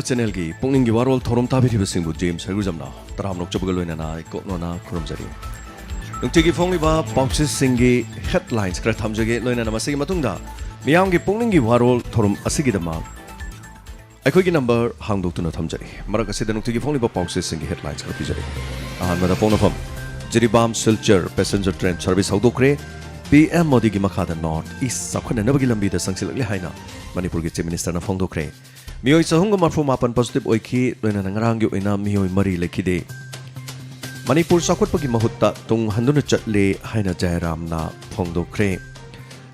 channel gi pungning gi warol thorom ta bhi singbu James Hargujamna taram nok chobgal loina na ko nona khurum jari nungti gi phongli ba pauches singi headlines kra thamjage loina na masigi matungda miyam gi pungning gi warol thorom asigi dama akhoi gi number hangdok tuna thamjari marak asida nungti gi phongli ba pauches singi headlines kra pijari ahan mada phone pham Jiribam Silchar passenger train service hawdokre PM Modi gi makhada north east sakhana nabagi lambi da sangsilakli haina Manipur gi chief minister na phongdokre Miyoi sahunga marfu mapan positive oiki loina nangarangyo ina miyoi mari lekhide Manipur sakhotpagi mahutta tung handuna chatle haina Jairam na phongdokre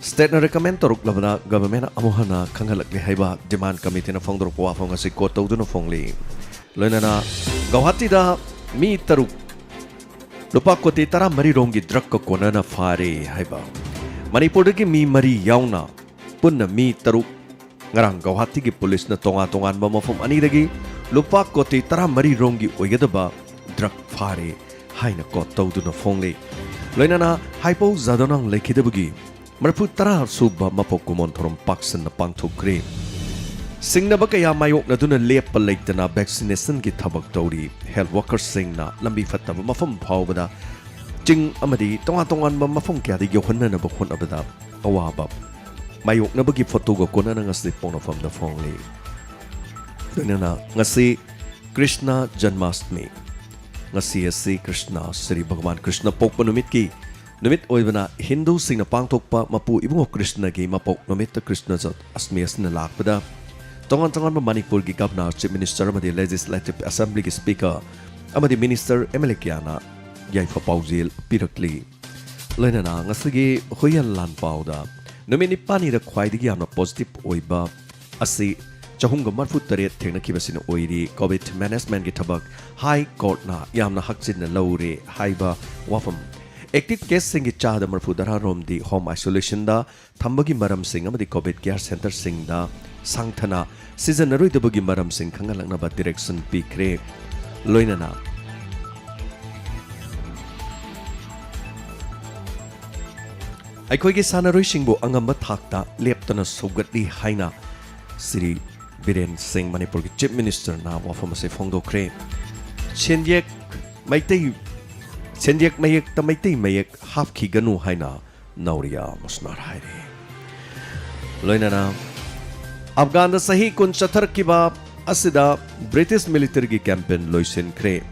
State na recommend toruk labana government amuhana khanghalakle haiba demand committee na phongdorok wa phonga si ko tawduna phongli loina na Guwahati da mi taruk lupa koti tara mari rongi drug ko kona na fare haiba Manipur dagi mi mari yauna punna mi taruk ngarang Guwahati gi police na tonga-tongan ba mafum ani dagi lupa koti tara mari rongi oigadaba drug fare haina ko tawdu na phongli loina na haipo zadonang lekhidabagi marpu tara suba mapok kumon thorom paksan na pangthokre singna ba kaya mayok na duna lepa leitana vaccination gi thabak tawri health workers singna lambi fattaba mafum phawbada jing amadi tonga-tongan ba mafum kya di yohanna na ba khon abada awaba Mayok na bagi photo ko kuna na ngasi pona from the phongli. Duna na ngasi Krishna Janmashtami. Ngasi Krishna Sri Bhagavan Krishna pok panumit ki. Numit oibana Hindu sing na pangtok pa mapu ibungo Krishna ki mapok numit ta Krishna zat asmi asna lakpada. Tongan-tongan ba Manipur ki Governor Chief Minister amadi Legislative Assembly ki Speaker amadi Minister MLA kiana yai fapauzil pirakli. Loina na ngasi gi huyan lan pauda. Numini pani da khwaidigi yamna positive oiba asi chahunga marfu tare thengna kibasina oiri COVID management gi thabak high court na yamna hakchin na lawre haiba wafam active case singi chada marfu dara romdi home isolation da thambagi maram sing amadi COVID care center sing da sangthana season naroi dabagi maram sing khangalakna ba direction pikre loinana Aikoigi sanaroi singbo angamba thakta leptana sogatli haina Sri Biren Singh Manipur ki Chief Minister na wafam se phongdokre Chenjek mayek ta maitai mayek half ki ganu haina Nauria musnar haire loinana Afghan da sahi kun chathar kiba asida British military ki campaign loisen kre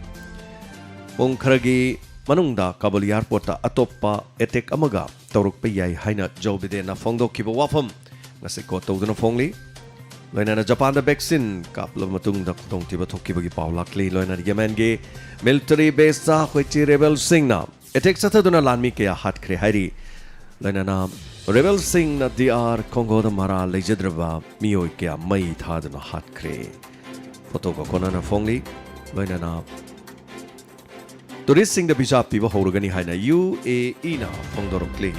pongkharagi manungda Kabul airport ta atoppa attack amaga Tauruk payai haina jawbide na phongdok kiba wafam ngase ko tawduna phongli loina na Japan da vaccine kapla matung da tong tiba thokkiba gi pawlakli loina Yemen ge military base sa khwechi rebel singna attack satha duna lanmi ke hat khre hairi loina na rebel sing na DR Congo da mara lejedraba miyoi ke mai tha duna hat khre photo ko kona na phongli loina na Tourist sing da visa piba horugani haina UAE na phongdorokli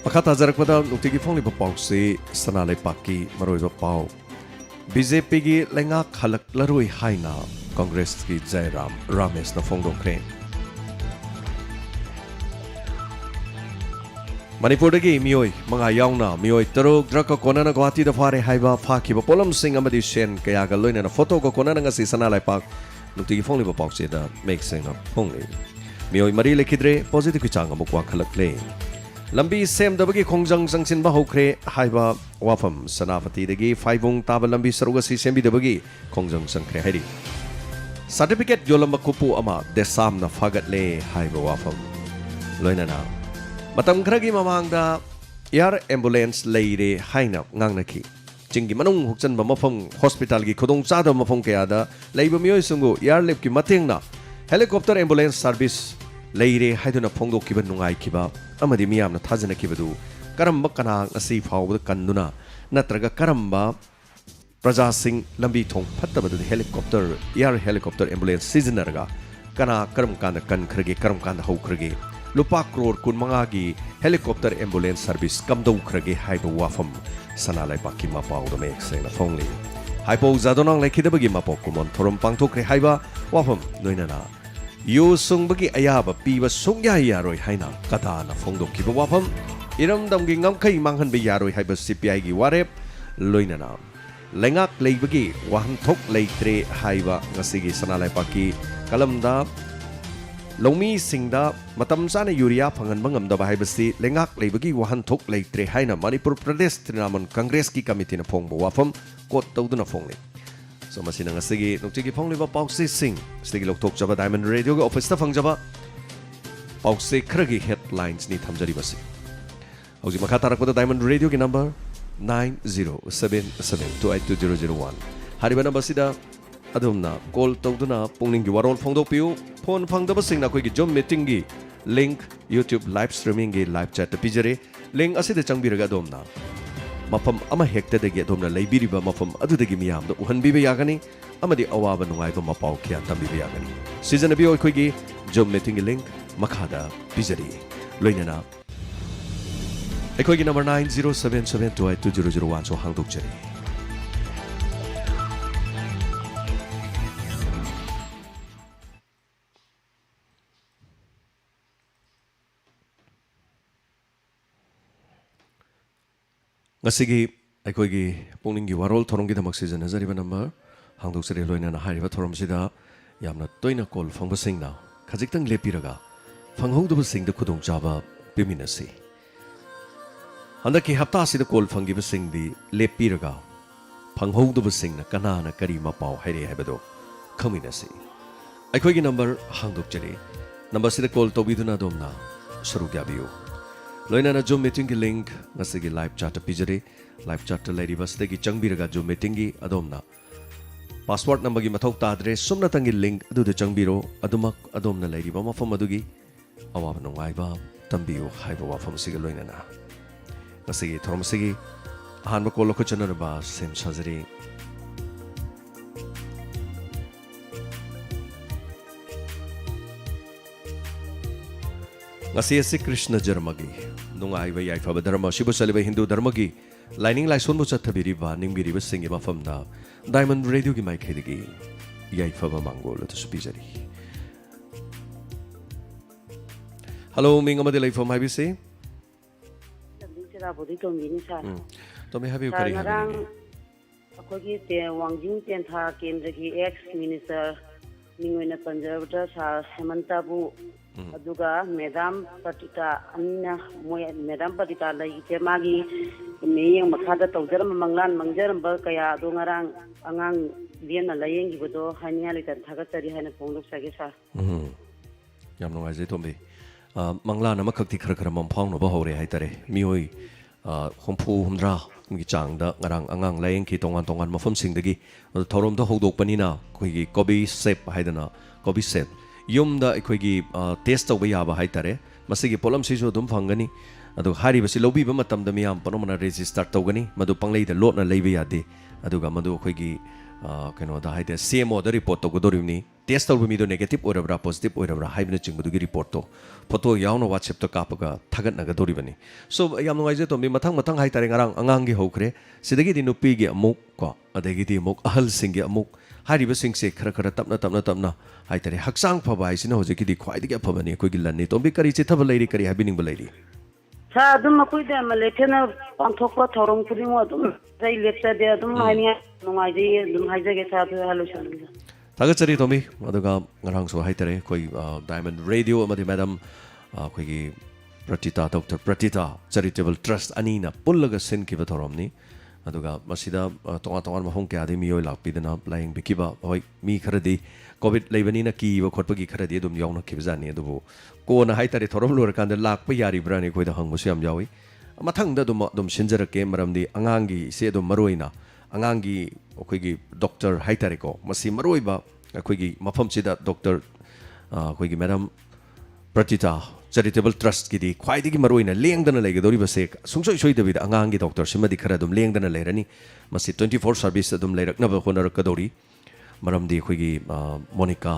Pakata jarakpada nuktigi phongli ba pau se sanalai pakki maroi ba pau BJP gi lenga khalak laroi haina Congress ki Jairam Ramesh na phongdokre Manipur dagi miyoi mga yauna miyoi taruk draka kona na Guwahati da fare haiba phaki ba polam sing amadi shen kaya ga loina na photo ko kona na ngasi sanalai pak nuktigi phongli ba pau se da make sing up phongli miyoi mari lekhidre positive ki changa mukwa khalakle lambi sem da bagi khongjang jangsin ba hokre haiba wafam sanapati dagi faibung taba lambi saruga si sembi da bagi khongjang sangkre hairi certificate yolamba kupu ama desam na fagatle haiba wafam loina na Matam kharagi mamangda air ambulance leire haina ngangnaki jingi manung hukchan ba mafam hospital gi khudong chada mafam kaya da leiba miyoi sungu airlift ki matengna helicopter ambulance service leire haiduna phongdok kiba nungai kiba amadi miyamna thajana kibadu karamba kana ngasi phawbda kannuna natraga karamba praja sing lambi thong phattabadu helicopter air helicopter ambulance seasonarga kana karam kanda kan khrage karam kanda hau khrage Lupa crore kun mangagi helicopter ambulance service kamdau khrage haiba wafam sanalai pakki mapau da mek sena phongli haipo zadonang lekhidabagi mapok kumon thorom pangthokre haiba wafam noinana yu sungbagi ayaba piba sungya yaroi haina kada na phongdok kiba wafam इरमदमगी ngam-khai manghanba yaroi haiba CPI gi warep loinana lengak leibagi wahanthok leitre haiba ngasigi sanalaipaki kalamda longmi singda matam sana yuria phangan bangam da haibasi lengak leibagi wahanthok leitre haina Manipur Pradesh Trinamool Congress ki committee na phongbo wafam kot tawduna phongni so masina ngasigi nokchigi phongliba Pauksi Singh sigi lokthok jaba Diamond Radio ga office ta phangjaba Pauksi khragi headlines ni thamjari basi Auji makha tarakpada Diamond Radio ki number 9077282001 hariba number sida adumna call tawduna pungning gi warol phongdokpiu phone phangdaba singna koi gi job meeting gi link YouTube live streaming gi live chat pijare link asida changbiraga adumna mafam ama hekta degi adumna leibiriba mafam adudagi miyamda uhanbiba yagani amadi awaba nungaiba mapau khya tambiba yagani season abi koi gi job meeting gi link makhada pijare loinana Ekoi number 9077282001 so hangdok jari. Ngasigi ekoi gi pungning gi warol thorong gi damak season azari number hangdok jari loina na hariba thorom sida yamna toina call phangba singna khajiktang lepiraga phanghouduba singda khudong chaba piminasi Handaki hapta sida call phangiba singdi lepiraga phanghouduba singna kanana kari mapau haire haibado khaminasi aikoi gi number hangdok jari number sida call tobiduna domna sarugyabiu loina na zoom meeting gi link ngasigi live chat pijare live chat lady basdagi changbiraga zoom meeting gi adomna password number gi mathok tadre sumna tangi link adu de changbiro adumak adomna lady ba mafam adugi awab nungaiba tambiu haiba wafam siga loina na ngasigi thorom sigi ahanba call ko chana ba sem sajari ngasi ase Krishna Jarmagi nungai ba yai fa dharma shibu saliba Hindu dharmagi lining laison bu chathabiri ba ningbiri ba singi mafamda Diamond Radio gi mai khedigi yai fa ba mangol to supijari Hello ming amadi lai from IBC Sira bodi to mini sa to me have you kari narang akogi te wangjing ten tha kendra gi ex minister ningoina panjabta sa Hemanta bu aduga Madam Patita anna moy Madam Patita lai te magi meyeng makhada tawjar manglan mangjar ba kaya do ngarang angang liena layeng gi bodo hanya litan thaga tari hana pongdok sage sa yam no ai tombe manglan ama khakti khar khar mam phang no ba hore hai tare mi hoi hompu humdra mi changda ngarang angang layeng ki tongan tongan mafam singdagi thorom do hodok panina koi gi kobi sep haidana kobi sep yumda ekoi gi test tawba yaba hai tare masigi polam si jo dum phangani adu hari basi lobi ba matam da miyam panomana register tawgani madu panglei da lot na leiba yade aduga madu ekoi gi keno da haide CMO da report to godorimni test tawba mi do negative orabra positive orabra haibna chingbu gi report to photo yawna WhatsApp to kapaga thagat naga doribani so yam ngai je to mi mathang mathang hai tare ngarang angang gi hokre sidagi di nupi gi amuk ko adagi di amuk ahal sing gi amuk hariba sing se khara khara tapna hai tare haksang phaba hai sina hoje ki di khwai digi phabani koi gi lanni to bi kari che thaba leiri kari habining ba leiri sa dum makoi da malethena panthokwa thorong puding dum dai lecture de dum hania nungai je dum haijage sa halo shan Tagachari tomi aduga ngarang so hai tare koi Diamond Radio amadi madam koi gi Pratita Dr. Pratita Charitable Trust anina pullaga sin ki bathoramni aduga masida tonga tonga mahong kya de miyoi lakpidana lying bikiba hoi mi kharadi covid leibani na ki wa khotpagi kharadi dum yawna kibjani adubu ko na hai tare thorom lor kan de lakpa yari brani koi da hangbu siam yawi mathang da dum sinjarake maramdi angangi se dum maroina angangi akoigi doctor hai tare ko masi maroiba akoigi mafam sida doctor akoigi madam Pratita Charitable Trust ki di khwai digi maroina lengdana legadori base sungsoi soi david angangi doctor simadi khara dum lengdana leirani masi 24 service dum leirakna ba honar kadori maramdi akoigi Monica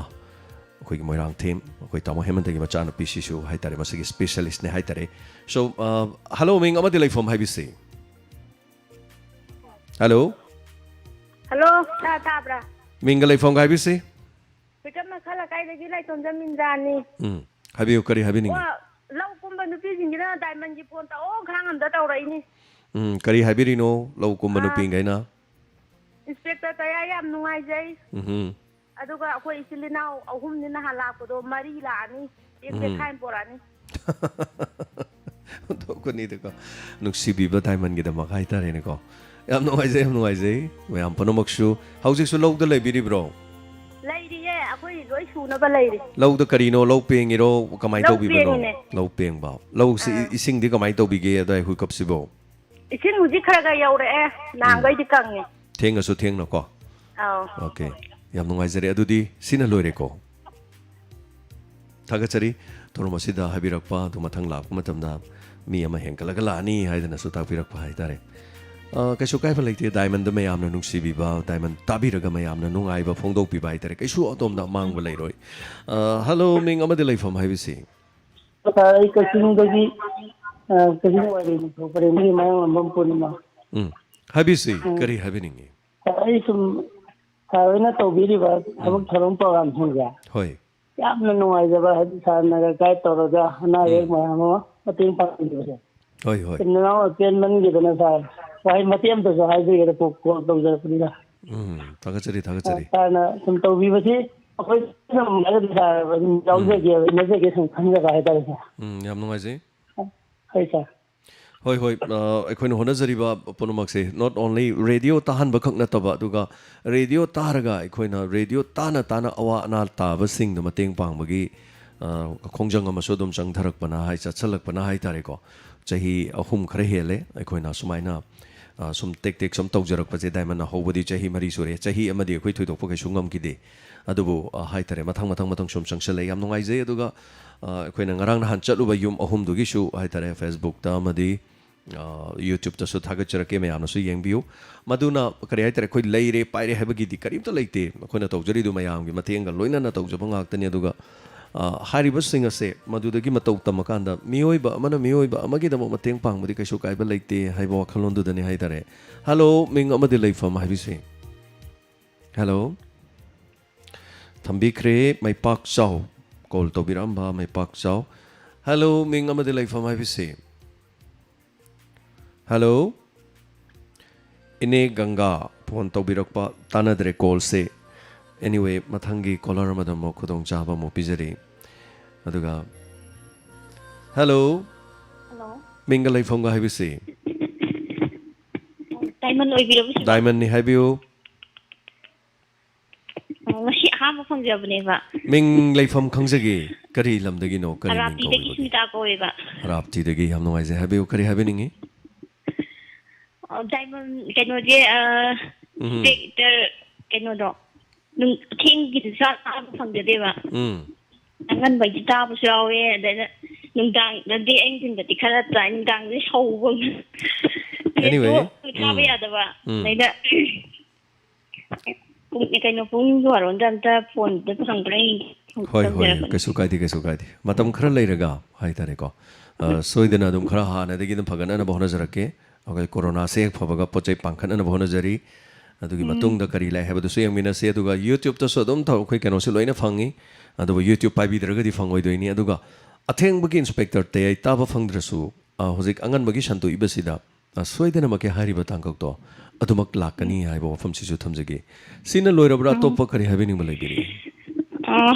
akoigi moirang team akoi tamo hemantagi machana pisisu hai tare masigi specialist ne hai tare so hello ming amadi lai from IBC hello Hello, tabra. Mingalai from IBC? Pick up my color, I like on the Mindani. Have you curry having? ꯂꯧ ꯀꯨꯝꯕ ꯅꯨꯄꯤꯁꯤꯡꯁꯤꯅ ꯗꯥꯏꯃꯟꯒꯤ phone ꯇꯧꯑꯣ ꯈꯔ ꯑꯝꯇ ꯇꯧꯔꯛꯏꯅꯤ ꯀꯔꯤ ꯍꯥꯏꯕꯤꯔꯤꯅꯣ ꯂꯧ ꯀꯨꯝꯕ ꯅꯨꯄꯤꯈꯩꯅ inspector ꯇꯌꯥ ꯌꯥꯝ ꯅꯨꯡꯉꯥꯏꯖꯩ ꯎꯝ ꯑꯗꯨꯒ ꯑꯩꯈꯣꯏ ꯏꯆꯤꯜ ꯏꯅꯥꯎ ꯑꯍꯨꯝꯅꯤ ꯅꯍꯥꯟ ꯂꯥꯛꯄꯗꯣ 3 ꯂꯥꯛꯑꯅꯤ ꯕꯦꯛꯈꯥꯏ ꯄꯣꯔꯛꯑꯅꯤ ꯊꯣꯛꯀꯅꯤꯗꯀꯣ ꯅꯨꯡꯁꯤꯕꯤꯕ ꯗꯥꯏꯃꯟꯒꯤꯗꯃꯛ ꯍꯥꯏꯇꯥꯔꯦꯅꯦꯀꯣ ꯌꯥꯝ ꯅꯨꯡꯉꯥꯏꯖꯩ ꯃꯌꯥꯝ ꯄꯨꯝꯅꯃꯛꯁꯨ ꯍꯧꯖꯤꯛꯁꯨ ꯂꯧꯗ ꯂꯩꯕꯤꯔꯤꯕ꯭ꯔꯣ ꯂꯩꯔꯤꯌꯦ ꯑꯩꯈꯣꯏ ꯂꯣꯏ ꯁꯨꯅꯕ ꯂꯩꯔꯤ ꯂꯧꯗ ꯀꯔꯤꯅೋ ꯂꯧ ꯄꯦꯡꯉꯤꯔോ ꯀꯃꯥꯏꯅ ꯂꯧ ꯇꯧꯕꯤꯕꯅꯣ ꯄꯦꯡꯉꯤꯅꯦ ꯂꯧ ꯄꯦꯡꯕ ꯂꯧꯁꯤ ꯏꯁꯤꯡꯗꯤ ꯀꯃꯥꯏꯅ ꯇꯧꯕꯤꯒꯦ ꯑꯗꯥꯏ ꯍꯨꯏꯀꯞꯁꯤꯕꯣ ꯏꯁꯤꯡ ꯍꯧꯖꯤꯛ ꯈꯔ ꯌꯧꯔꯛꯑꯦ ꯅꯍꯥꯟꯈꯩꯗꯤ ꯀꯪꯉꯦ ꯊꯦꯡꯉꯁꯨ ꯊꯦꯡꯅꯀꯣ ꯑꯧ ꯑꯣꯀꯦ ꯌꯥꯝ ꯅꯨꯡꯉꯥꯏꯖꯔꯦ ꯑꯗꯨꯗꯤ ꯁꯤꯅ ꯂꯣꯏꯔꯦꯀꯣ ꯊꯥꯒꯠꯆꯔꯤ ꯊꯧꯔꯝ ꯑꯁꯤꯗ ꯍꯥꯏꯕꯤꯔꯛꯄ ꯑꯗꯨ ꯃꯊꯪ ꯂꯥꯛꯄ ꯃꯇꯝꯗ ꯃꯤ ꯑꯃ ꯍꯦꯟꯒꯠꯂꯒ ꯂꯥꯛꯑꯅꯤ ꯍꯥꯏꯗꯅꯁꯨ ꯇꯥꯛꯄꯤꯔꯛꯄ ꯍꯥꯏꯇꯥꯔꯦ ꯀꯩꯁꯨ ꯀꯥꯏꯕ ꯂꯩꯇꯦ ꯗꯥꯏꯃꯟꯗ ꯃꯌꯥꯝꯅ ꯅꯨꯡꯁꯤꯕꯤꯕ ꯗꯥꯏꯃꯟ ꯇꯥꯕꯤꯔꯒ ꯃꯌꯥꯝꯅ ꯅꯨꯡꯉꯥꯏꯕ ꯐꯣꯡꯗꯣꯛꯄꯤꯕ ꯍꯥꯏꯇꯥꯔꯦ ꯀꯩꯁꯨ ꯑꯗꯣꯝꯗ ꯑꯃꯥꯡꯕ ꯂꯩꯔꯣꯏ ꯍꯜꯂꯣ ꯃꯤꯡ ꯑꯃꯗꯤ ꯂꯩꯐꯝ ꯍꯥꯏꯕꯁꯤ ꯑꯩ ꯀꯛꯆꯤꯡꯗꯒꯤ ꯀꯛꯆꯤꯡ ꯋꯥꯏꯔꯤꯅꯤ ꯊꯣꯛꯄꯔꯦꯡꯒꯤ ꯃꯌꯥꯡꯂꯝꯕꯝ ꯄꯨꯔꯅꯤꯃꯥ ꯍꯥꯏꯕꯤꯁꯤ ꯀꯔꯤ ꯍꯥꯏꯕꯤꯅꯤꯡꯉꯤ ꯑꯩ ꯁꯨꯝ ꯁꯥꯔ ꯍꯣꯏꯅ ꯇꯧꯕꯤꯔꯤꯕ ꯊꯕꯛ ꯊꯧꯔꯝ ꯄ꯭ꯔꯣꯒ꯭ꯔꯥꯝꯁꯤꯡꯁꯦ ꯍꯣꯏ ꯌꯥꯝꯅ ꯅꯨꯡꯉꯥꯏꯖꯕ ꯍꯥꯏꯗꯤ ꯁꯥꯔꯅꯒ ꯒꯥꯏꯗ ꯇꯧꯔꯒ ꯑꯅꯥ ꯑꯌꯦꯛ ꯃꯌꯥꯝ ꯑꯃ ꯃꯇꯦꯡ ꯄꯥꯡꯕꯤꯕꯁꯦ ꯍꯣꯏ ꯍꯣꯏ ꯅꯅꯥꯎ ꯑꯄꯦꯟꯃꯟꯈꯤꯗꯅ ꯁꯥꯔ ꯋꯥꯍꯩ ꯃꯇꯦꯛ ꯑꯃꯇꯁꯨ ꯍꯥꯏꯖꯒꯦꯗ ꯀꯣꯜ ꯇꯧꯖꯔꯛꯄꯅꯤꯗ ꯊꯥꯒꯠꯆꯔꯤ ꯁꯥꯔꯅ ꯁꯨꯝ ꯇꯧꯕꯤꯕꯁꯤ ꯑꯩꯈꯣꯏ ꯍꯥꯏꯔꯒꯗꯤ ꯁꯥꯔ ꯑꯗꯨꯝ ꯌꯥꯎꯖꯒꯦ ꯏꯟꯅꯖꯒꯦ ꯁꯨꯝ ꯈꯟꯖꯕ ꯍꯥꯏꯇꯥꯔꯦ ꯁꯥꯔ ꯌꯥꯝ ꯅꯨꯡꯉꯥꯏꯖꯩ ꯍꯣꯏ ꯁꯥꯔ ꯍꯣꯏ ꯍꯣꯏ ꯑꯩꯈꯣꯏꯅ ꯍꯣꯠꯅꯖꯔꯤꯕ ꯄꯨꯝꯅꯃꯛꯁꯦ ꯅꯣꯠ ꯑꯣꯟꯂꯤ ꯔꯦꯗꯤꯑꯣ ꯇꯥꯍꯟꯕꯈꯛ ꯅꯠꯇꯕ ꯑꯗꯨꯒ ꯔꯦꯗꯤꯑꯣ ꯇꯥꯔꯒ ꯑꯩꯈꯣꯏꯅ ꯔꯦꯗꯤꯑꯣ ꯇꯥꯅ ꯇꯥꯅ ꯑꯋꯥ ꯑꯅꯥ ꯇꯥꯕꯁꯤꯡꯗ ꯃꯇꯦꯡ ꯄꯥꯡꯕꯒꯤ ꯈꯣꯡꯖꯪ ꯑꯃꯁꯨ ꯑꯗꯨꯝ ꯆꯪꯊꯔꯛꯄꯅ ꯆꯠꯁꯜꯂꯛꯄꯅ ꯍꯥꯏꯇꯥꯔꯦꯀꯣ ꯆꯍꯤ 3 ꯈꯔ ꯍꯦꯜꯂꯦ ꯑꯩꯈꯣꯏꯅ ꯁꯨꯃꯥꯏꯅ ꯁꯨꯝ ꯇꯦꯛ ꯇꯦꯛ ꯁꯨꯝ ꯇꯧꯖꯔꯛꯄꯁꯦ ꯗꯥꯏꯃꯟꯅ ꯍꯧꯕꯗꯤ ꯆꯍꯤ 4 ꯁꯨꯔꯦ ꯆꯍꯤ ꯑꯃꯗꯤ ꯑꯩꯈꯣꯏ ꯊꯣꯏꯗꯣꯛꯄ ꯀꯩꯁꯨ ꯉꯝꯈꯤꯗꯦ ꯑꯗꯨꯕꯨ ꯍꯥꯏꯇꯥꯔꯦ ꯃꯊꯪ ꯁꯨꯝ ꯆꯪꯁꯜꯂꯛꯑꯦ ꯌꯥꯝ ꯅꯨꯡꯉꯥꯏꯖꯩ ꯑꯗꯨꯒ ꯑꯩꯈꯣꯏꯅ ꯉꯔꯥꯡ ꯅꯍꯥꯟ ꯆꯠꯂꯨꯕ ꯌꯨꯝ 3ꯗꯨꯒꯤꯁꯨ ꯍꯥꯏꯇꯥꯔꯦ ꯐꯦꯁꯕꯨꯛꯇ ꯑꯃꯗꯤ ꯌꯨꯇ꯭ꯌꯨꯕꯇꯁꯨ ꯊꯥꯒꯠꯆꯔꯛꯀꯦ ꯃꯌꯥꯝꯅꯁꯨ ꯌꯦꯡꯕꯤꯌꯨ ꯃꯗꯨꯅ ꯀꯔꯤ ꯍꯥꯏꯇꯥꯔꯦ ꯑꯩꯈꯣꯏ ꯂꯩꯔꯦ ꯄꯥꯏꯔꯦ ꯍꯥꯏꯕꯒꯤꯗꯤ ꯀꯔꯤꯝꯇ ꯂꯩꯇꯦ ꯑꯩꯈꯣꯏꯅ ꯇꯧꯖꯔꯤꯗꯨ ꯃꯌꯥꯝꯒꯤ ꯃꯇꯦꯡꯒ ꯂꯣꯏꯅꯅ ꯇꯧꯖꯕ ꯉꯥꯛꯇꯅꯤ ꯑꯗꯨꯒ ꯍꯥꯏꯔꯤꯕꯁꯤꯡ ꯑꯁꯦ ꯃꯗꯨꯗꯒꯤ ꯃꯇꯧ ꯇꯝꯃꯀꯥꯟꯗ ꯃꯤꯑꯣꯏꯕ ꯑꯃꯅ ꯃꯤꯑꯣꯏꯕ ꯑꯃꯒꯤꯗꯃꯛ ꯃꯇꯦꯡ ꯄꯥꯡꯕꯗꯤ ꯀꯩꯁꯨ ꯀꯥꯏꯕ ꯂꯩꯇꯦ ꯍꯥꯏꯕ ꯋꯥꯈꯜꯂꯣꯟꯗꯨꯗꯅꯤ ꯍꯥꯏꯇꯥꯔꯦ ꯍꯜꯂꯣ ꯃꯤꯡ ꯑꯃꯗꯤ ꯂꯩꯐꯝ ꯍꯥꯏꯕꯤꯁꯤ ꯍꯜꯂꯣ ꯊꯝꯕꯤꯈ꯭ꯔꯦ ꯃꯩꯄꯥꯛ ꯆꯥꯎ ꯀꯣꯜ ꯇꯧꯕꯤꯔꯛꯑꯝꯕ ꯃꯩꯄꯥꯛ ꯆꯥꯎ ꯍꯜꯂꯣ ꯃꯤꯡ ꯑꯃꯗꯤ ꯂꯩꯐꯝ ꯍꯥꯏꯕꯤꯁꯤ ꯍꯜꯂꯣ ꯏꯅꯦ ꯒꯪꯒꯥ ꯐꯣꯟ ꯇꯧꯕꯤꯔꯛꯄ ꯇꯥꯟꯅꯗ꯭ꯔꯦ ꯀꯣꯜꯁꯦ ꯑꯦꯅꯤꯋꯦ ꯃꯊꯪꯒꯤ ꯀꯣꯂꯔ ꯑꯃꯗ ꯑꯃꯨꯛ ꯈꯨꯗꯣꯡꯆꯥꯕ ꯑꯃꯨꯛ ꯄꯤꯖꯔꯤ ꯑꯗꯨꯒ ꯍꯜꯂꯣ ꯍꯜꯂꯣ ꯃꯤꯡꯒ ꯂꯩꯐꯝꯒ ꯍꯥꯏꯕꯤꯁꯤ ꯗꯥꯏꯃꯟ ꯑꯣꯏꯕꯤꯔꯕꯣ ꯗꯥꯏꯃꯟꯅꯤ ꯍꯥꯏꯕꯤꯌꯨ ꯉꯁꯤ ꯑꯍꯥꯟꯕ ꯐꯪꯖꯕꯅꯦꯕ ꯃꯤꯡ ꯂꯩꯐꯝ ꯈꯪꯖꯒꯦ ꯀꯔꯤ ꯂꯝꯗꯒꯤꯅꯣ ꯀꯔꯤ ꯃꯤꯡ ꯑꯔꯥꯞꯇꯤꯗꯒꯤ ꯀꯧꯕꯤꯕꯒꯦ ꯁꯨꯃꯤꯇꯥ ꯀꯧꯋꯦꯕ ꯔꯥꯞꯇꯤꯗꯒꯤ ꯌꯥꯝ ꯅꯨꯡꯉꯥꯏꯖꯩ ꯍꯥꯏꯕꯤꯌꯨ ꯀꯔꯤ ꯍꯥꯏꯕꯤꯅꯤꯡꯉꯤ ꯗꯥꯏꯃꯟ ꯀꯩꯅꯣꯁꯦ ꯏꯟꯁꯄꯦꯛꯇꯔ ꯀꯩꯅꯣꯗꯣ ꯊꯦꯡꯒꯤꯗꯤ ꯆꯥꯕ ꯐꯪꯖꯗꯦꯕ ꯑꯉꯟꯕꯒꯤ ꯇꯥꯕꯁꯨ ꯌꯥꯎꯋꯦ ꯑꯗꯩꯗ ꯅꯨꯡꯗꯥꯡꯗꯗꯤ ꯑꯌꯨꯛꯗꯤꯟꯗꯗꯤ ꯈꯔ ꯇꯥꯏ ꯅꯨꯡꯗꯥꯡꯗꯗꯤ ꯁꯧꯕ Anyway, ꯊꯥꯕ ꯌꯥꯗꯕ ꯑꯗꯩꯗ ꯀꯩꯅꯣ ꯄꯨꯡ ꯋꯥꯔꯣꯝꯗ ꯑꯝꯇ ꯐꯣꯟꯗ ꯐꯪꯕ꯭ꯔꯥ ꯍꯣꯏ ꯀꯩꯁꯨ ꯀꯥꯏꯗꯦ ꯃꯇꯝ ꯈꯔ ꯂꯩꯔꯒ ꯍꯥꯏꯇꯥꯔꯦꯀꯣ ꯁꯣꯏꯗꯅ ꯑꯗꯨꯝ ꯈꯔ ꯍꯥꯟꯅꯗꯒꯤ ꯑꯗꯨꯝ ꯐꯒꯠꯅꯅꯕ ꯍꯣꯠꯅꯖꯔꯛꯀꯦ ꯑꯩꯈꯣꯏ ꯀꯣꯔꯣꯅꯥꯁꯦ ꯍꯦꯛ ꯐꯕꯒ ꯄꯣꯠ ꯆꯩ ꯄꯥꯡꯈꯠꯅꯅꯕ ꯍꯣꯠꯅꯖꯔꯤ ꯑꯗꯨꯒꯤ ꯃꯇꯨꯡꯗ ꯀꯔꯤ ꯂꯩ ꯍꯥꯏꯕꯗꯨꯁꯨ ꯌꯦꯡꯃꯤꯟꯅꯁꯤ ꯑꯗꯨꯒ ꯌꯨꯇ꯭ꯌꯨꯕꯇꯁꯨ ꯑꯗꯨꯝ ꯑꯩꯈꯣꯏ ꯀꯩꯅꯣꯁꯤ ꯂꯣꯏꯅ ꯐꯪꯉꯤ ꯑꯗꯨꯕꯨ ꯌꯨꯇ꯭ꯌꯨꯕ ꯄꯥꯏꯕꯤꯗ꯭ꯔꯒꯗꯤ ꯐꯪꯉꯣꯏꯗꯣꯏꯅꯤ ꯑꯗꯨꯒ ꯑꯊꯦꯡꯕꯒꯤ ꯏꯟꯁꯄꯦꯛꯇꯔ ꯇꯌꯥꯏ ꯇꯥꯕ ꯐꯪꯗ꯭ꯔꯁꯨ ꯍꯧꯖꯤꯛ ꯑꯉꯟꯕꯒꯤ ꯁꯟꯇꯣꯛꯏꯕꯁꯤꯗ ꯁꯣꯏꯗꯅꯃꯛꯀꯤ ꯍꯥꯏꯔꯤꯕ ꯇꯥꯡꯀꯛꯇꯣ ꯑꯗꯨꯃꯛ ꯂꯥꯛꯀꯅꯤ ꯍꯥꯏꯕ ꯋꯥꯐꯝꯁꯤꯁꯨ ꯊꯝꯖꯒꯦ ꯁꯤꯅ ꯂꯣꯏꯔꯕ꯭ꯔꯥ ꯑꯇꯣꯞꯄ ꯀꯔꯤ ꯍꯥꯏꯕꯤꯅꯤꯡꯕ ꯂꯩꯕꯤꯔꯤ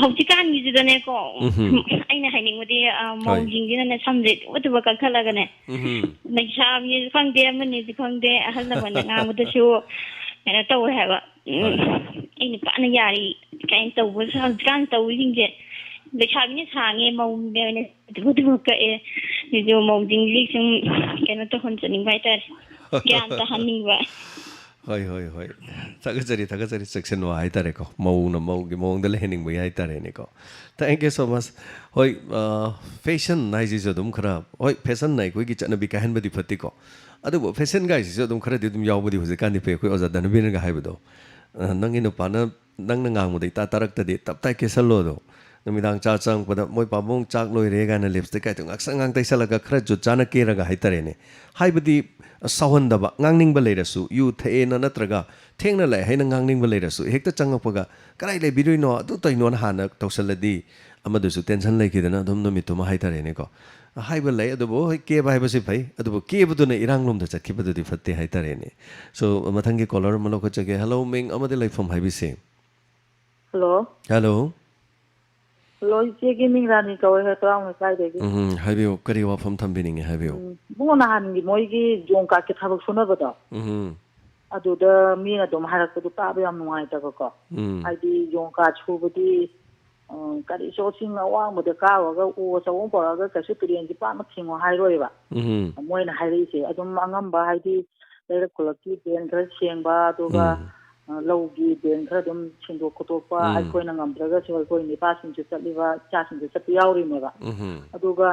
ꯍꯧꯖꯤꯛꯀꯥꯟꯒꯤꯁꯤꯗꯅꯦꯀꯣ ꯑꯩꯅ ꯍꯥꯏꯅꯤꯡꯕꯗꯤ ꯃꯧꯁꯤꯡꯁꯤꯅꯅꯦ ꯁꯝꯁꯦ ꯇꯨꯕ ꯀꯛꯊꯠꯂꯒꯅꯦ ꯂꯩꯁꯥꯕꯤꯁꯨ ꯈꯪꯗꯦ ꯑꯃꯅꯤꯁꯨ ꯈꯪꯗꯦ ꯑꯍꯜ ꯂꯃꯟꯅ ꯉꯥꯡꯕꯗꯁꯨ ꯀꯩꯅꯣ ꯇꯧꯋꯦ ꯍꯥꯏꯕ ꯑꯩ ꯅꯨꯄꯥꯅ ꯌꯥꯔꯤ ꯀꯥꯏꯅ ꯇꯧꯕ ꯍꯧꯖꯤꯛꯀꯥꯟ ꯇꯧꯔꯤꯁꯤꯡꯁꯦ ꯂꯩꯁꯥꯕꯤꯅ ꯁꯥꯡꯉꯦ ꯃꯧꯅ ꯑꯣꯏꯅ ꯇꯨꯕ ꯀꯛꯑꯦ ꯁꯤꯁꯨ ꯃꯧꯁꯤꯡꯁꯤ ꯁꯨꯝ ꯀꯩꯅꯣ ꯇꯧꯍꯟꯖꯅꯤꯡꯕ ꯍꯥꯏꯇꯥꯔꯦ ꯒ꯭ꯌꯥꯟ ꯇꯥꯍꯟꯅꯤꯡꯕ ꯍꯣꯏ ꯊꯥꯒꯠꯆꯔꯤ ꯆꯦꯛꯁꯤꯟꯕ ꯍꯥꯏꯇꯥꯔꯦꯀꯣ ꯃꯧꯅ ꯃꯧꯒꯤ ꯃꯑꯣꯡꯗ ꯂꯩꯍꯟꯅꯤꯡꯕꯒꯤ ꯍꯥꯏꯇꯥꯔꯦꯅꯦꯀꯣ ꯊꯦꯡꯛ ꯌꯨ ꯁꯣ ꯃꯆ ꯍꯣꯏ ꯐꯦꯁꯟ ꯍꯥꯏꯁꯤꯁꯨ ꯑꯗꯨꯝ ꯈꯔ ꯍꯣꯏ ꯐꯦꯁꯟꯅ ꯑꯩꯈꯣꯏꯒꯤ ꯆꯠꯅꯕꯤ ꯀꯥꯏꯍꯟꯕꯗꯤ ꯐꯠꯇꯦꯀꯣ ꯑꯗꯨꯕꯨ ꯐꯦꯁꯟ ꯒꯥꯏꯁꯤꯁꯨ ꯑꯗꯨꯝ ꯈꯔꯗꯤ ꯑꯗꯨꯝ ꯌꯥꯎꯕꯗꯤ ꯍꯧꯖꯤꯛꯀꯥꯟꯗꯤ ꯐꯩ ꯑꯩꯈꯣꯏ ꯑꯣꯖꯥ ꯙꯅꯕꯤꯔꯅꯒ ꯍꯥꯏꯕꯗꯣ ꯅꯪꯒꯤ ꯅꯨꯄꯥꯅ ꯅꯪꯅ ꯉꯥꯡꯕꯗ ꯏꯇꯥ ꯇꯥꯔꯛꯇꯗꯤ ꯇꯞꯇꯥꯏ ꯀꯦꯁꯜꯂꯣꯗꯣ ꯅꯨꯃꯤꯗꯥꯡ ꯆꯥꯛ ꯆꯪꯉꯛꯄꯗ ꯃꯣꯏ ꯄꯥꯕꯨꯡ ꯆꯥꯛ ꯂꯣꯏꯔꯦ ꯀꯥꯏꯅ ꯂꯤꯞꯁꯇꯤꯛ ꯀꯥꯏꯇꯣ ꯉꯥꯡ ꯇꯩꯁꯜꯂꯒ ꯈꯔ ꯖꯨꯠ ꯆꯥꯅ ꯀꯦꯔꯒ ꯍꯥꯏꯇꯥꯔꯦꯅꯦ ꯍꯥꯏꯕꯗꯤ ꯁꯥꯎꯍꯟꯗꯕ ꯉꯥꯡꯅꯤꯡꯕ ꯂꯩꯔꯁꯨ ꯌꯨ ꯊꯛꯑꯦꯅ ꯅꯠꯇ꯭ꯔꯒ ꯊꯦꯡꯅ ꯂꯥꯛꯑꯦ ꯍꯥꯏꯅ ꯉꯥꯡꯅꯤꯡꯕ ꯂꯩꯔꯁꯨ ꯍꯦꯛꯇ ꯆꯪꯉꯛꯄꯒ ꯀꯗꯥꯏ ꯂꯩꯕꯤꯗꯣꯏꯅꯣ ꯑꯗꯨ ꯇꯧꯅꯣꯅ ꯍꯥꯟꯅ ꯇꯧꯁꯜꯂꯗꯤ ꯑꯃꯗꯨꯁꯨ ꯇꯦꯟꯁꯟ ꯂꯩꯈꯤꯗꯅ ꯑꯗꯨꯝ ꯅꯨꯃꯤꯠꯇꯨꯃ ꯍꯥꯏꯇꯥꯔꯦꯅꯦꯀꯣ हाइब लै अदुबो होय केब हाइबसे फै अदुबो केबदुना इरांगलोमदा चटखिबदुदि फत्ते हाइतारेने सो मथंगे कॉलर मलोक चगे हेलो मिंग अमदे लाइफम हाइबिसे हेलो हेलो हेलो इचेगी मिंग रानी कवे है तो आउं साइडेगी हाइबियो करी वाफम थंबिनिंगे हाइबियो बुंगो नहानगी मोइगी जोंका के थाबक सुनबदो अदुदा मीना दम हारकदु ताबे याम नुंगाइतबको हाइदी जोंका छुबदी करी सोसिंग अवांगबदे कावगा ओ चवं परागा कसु तुरियंगी पाम थिंगो हाइरोइबा मोइना हाइरिसे अदुम अंगंबा हाइदी लेर कुलकी बेन खर सेंबा अदुगा लौगी बेन खर दम सिंदो खोटोपा आइखोइना ngамद्रगा सो आइखोइ निपासिंजु चलिबा चासिंजु चपि याउरिनेबा अदुगा